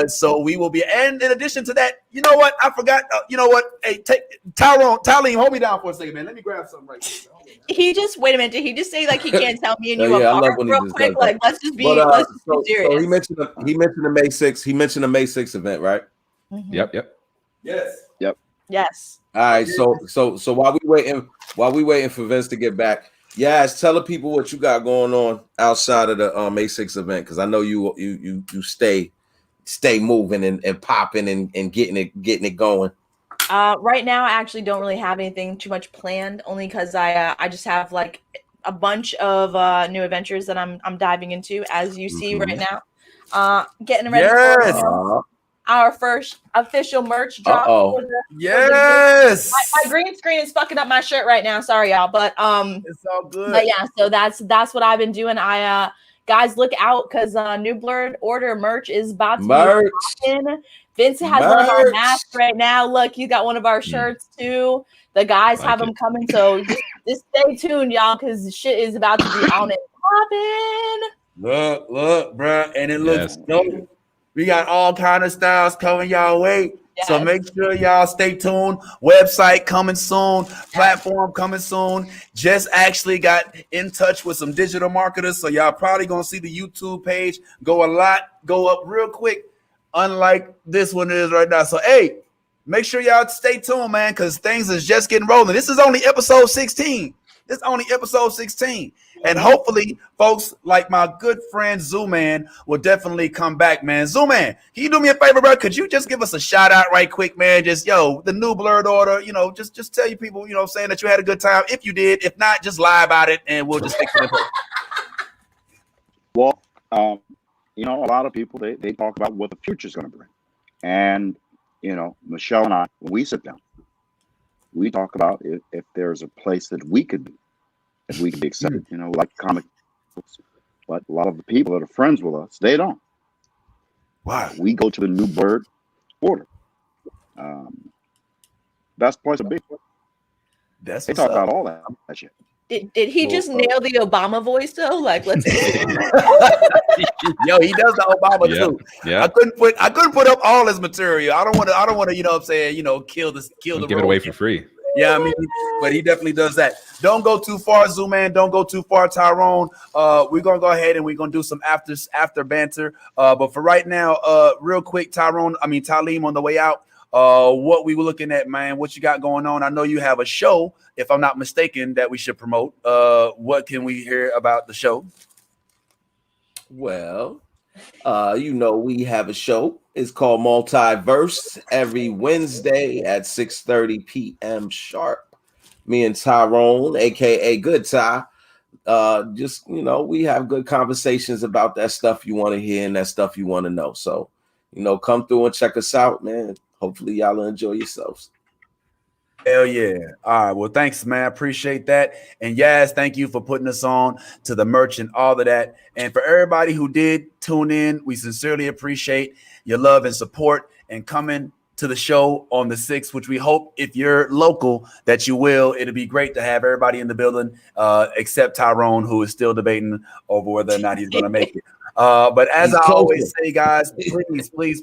So we will be. And in addition to that, you know what? I forgot. You know what? Hey, take Tyleem, hold me down for a second, man. Let me grab something right here. Wait a minute. Did he just say like he can't tell me and you apart real quick? Like let's just be serious. So he mentioned the May 6th. He mentioned the May 6th event, right? Mm-hmm. Yep. Yes. All right. So while we waiting for Vince to get back, tell the people what you got going on outside of the May 6th event, because I know you stay moving and popping and getting it going. Right now, I actually don't really have anything too much planned, only because I just have like a bunch of new adventures that I'm diving into, as you see right now. Getting ready for our first official merch drop. Yes. My green screen is fucking up my shirt right now. Sorry, y'all, but it's all good. But yeah, so that's what I've been doing. Guys, look out because new Blerd Order merch is about to be popping. Vince has one of our masks right now. Look, he's got one of our shirts too. The guys have them coming, so just stay tuned, y'all, because shit is about to be on it popping. Look, bro, and it looks dope. We got all kind of styles coming y'all way. Yes. So make sure y'all stay tuned. Website coming soon. Platform coming soon. Just actually got in touch with some digital marketers, so y'all probably gonna see the YouTube page go up real quick, unlike this one is right now. So hey, make sure y'all stay tuned, man, because things is just getting rolling. This is only episode 16. And hopefully, folks like my good friend Zooman will definitely come back, man. Zooman, can you do me a favor, bro? Could you just give us a shout out right quick, man? Just, the new Blerd Order, just tell you people, saying that you had a good time. If you did, if not, just lie about it and we'll just fix it. Well, a lot of people, they talk about what the future's going to bring. And, Michelle and I, when we sit down, we talk about if there's a place that we could be, if we could be accepted, like comic books. But a lot of the people that are friends with us, they don't. Why? We go to the new Blerd Order. Best place to be. They talk about all that shit. Did he just nail the Obama voice though? Like, let's Yo, he does the Obama too. Yeah. I couldn't put up all his material. I don't want to, you know what I'm saying, you know, kill the give it away for free. Yeah, I mean, but he definitely does that. Don't go too far, Zooman. Don't go too far, Tyrone. We're gonna go ahead and we're gonna do some after banter. But for right now, real quick, Tyleem on the way out. What we were looking at, man, what you got going on? I know you have a show, if I'm not mistaken, that we should promote. What can we hear about the show? Well, you know, we have a show. It's called Multiverse every Wednesday at 6:30 p.m. sharp. Me and Tyrone, aka Good Ty, just, you know, we have good conversations about that stuff you want to hear and that stuff you want to know. So, you know, come through and check us out, man. Hopefully y'all will enjoy yourselves. Hell yeah. All right. Well, thanks, man. Appreciate that. And Yas, thank you for putting us on to the merch and all of that. And for everybody who did tune in, we sincerely appreciate your love and support and coming to the show on the 6th, which we hope if you're local that you will. It'll be great to have everybody in the building, except Tyrone, who is still debating over whether or not he's going to make it. But as I always say, guys,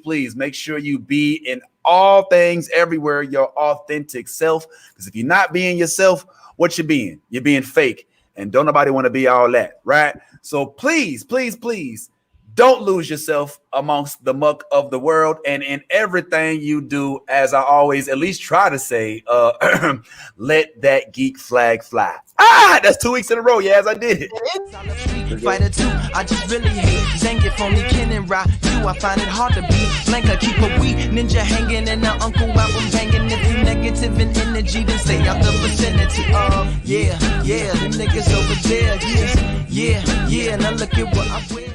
please make sure you be in all things everywhere your authentic self. Because if you're not being yourself, what you being? You're being fake. And don't nobody want to be all that, right? So please don't lose yourself amongst the muck of the world. And in everything you do, as I always at least try to say, let that geek flag fly. That's 2 weeks in a row. Yes, I did it. Fighter 2, I just really hate Zangief for me, Ken and Ra. I find it hard to be Blanca, keep a wee ninja hanging and the uncle album banging. If you negative in energy, then stay out the vicinity. Yeah, them niggas over there. Yeah, now look at what I wear.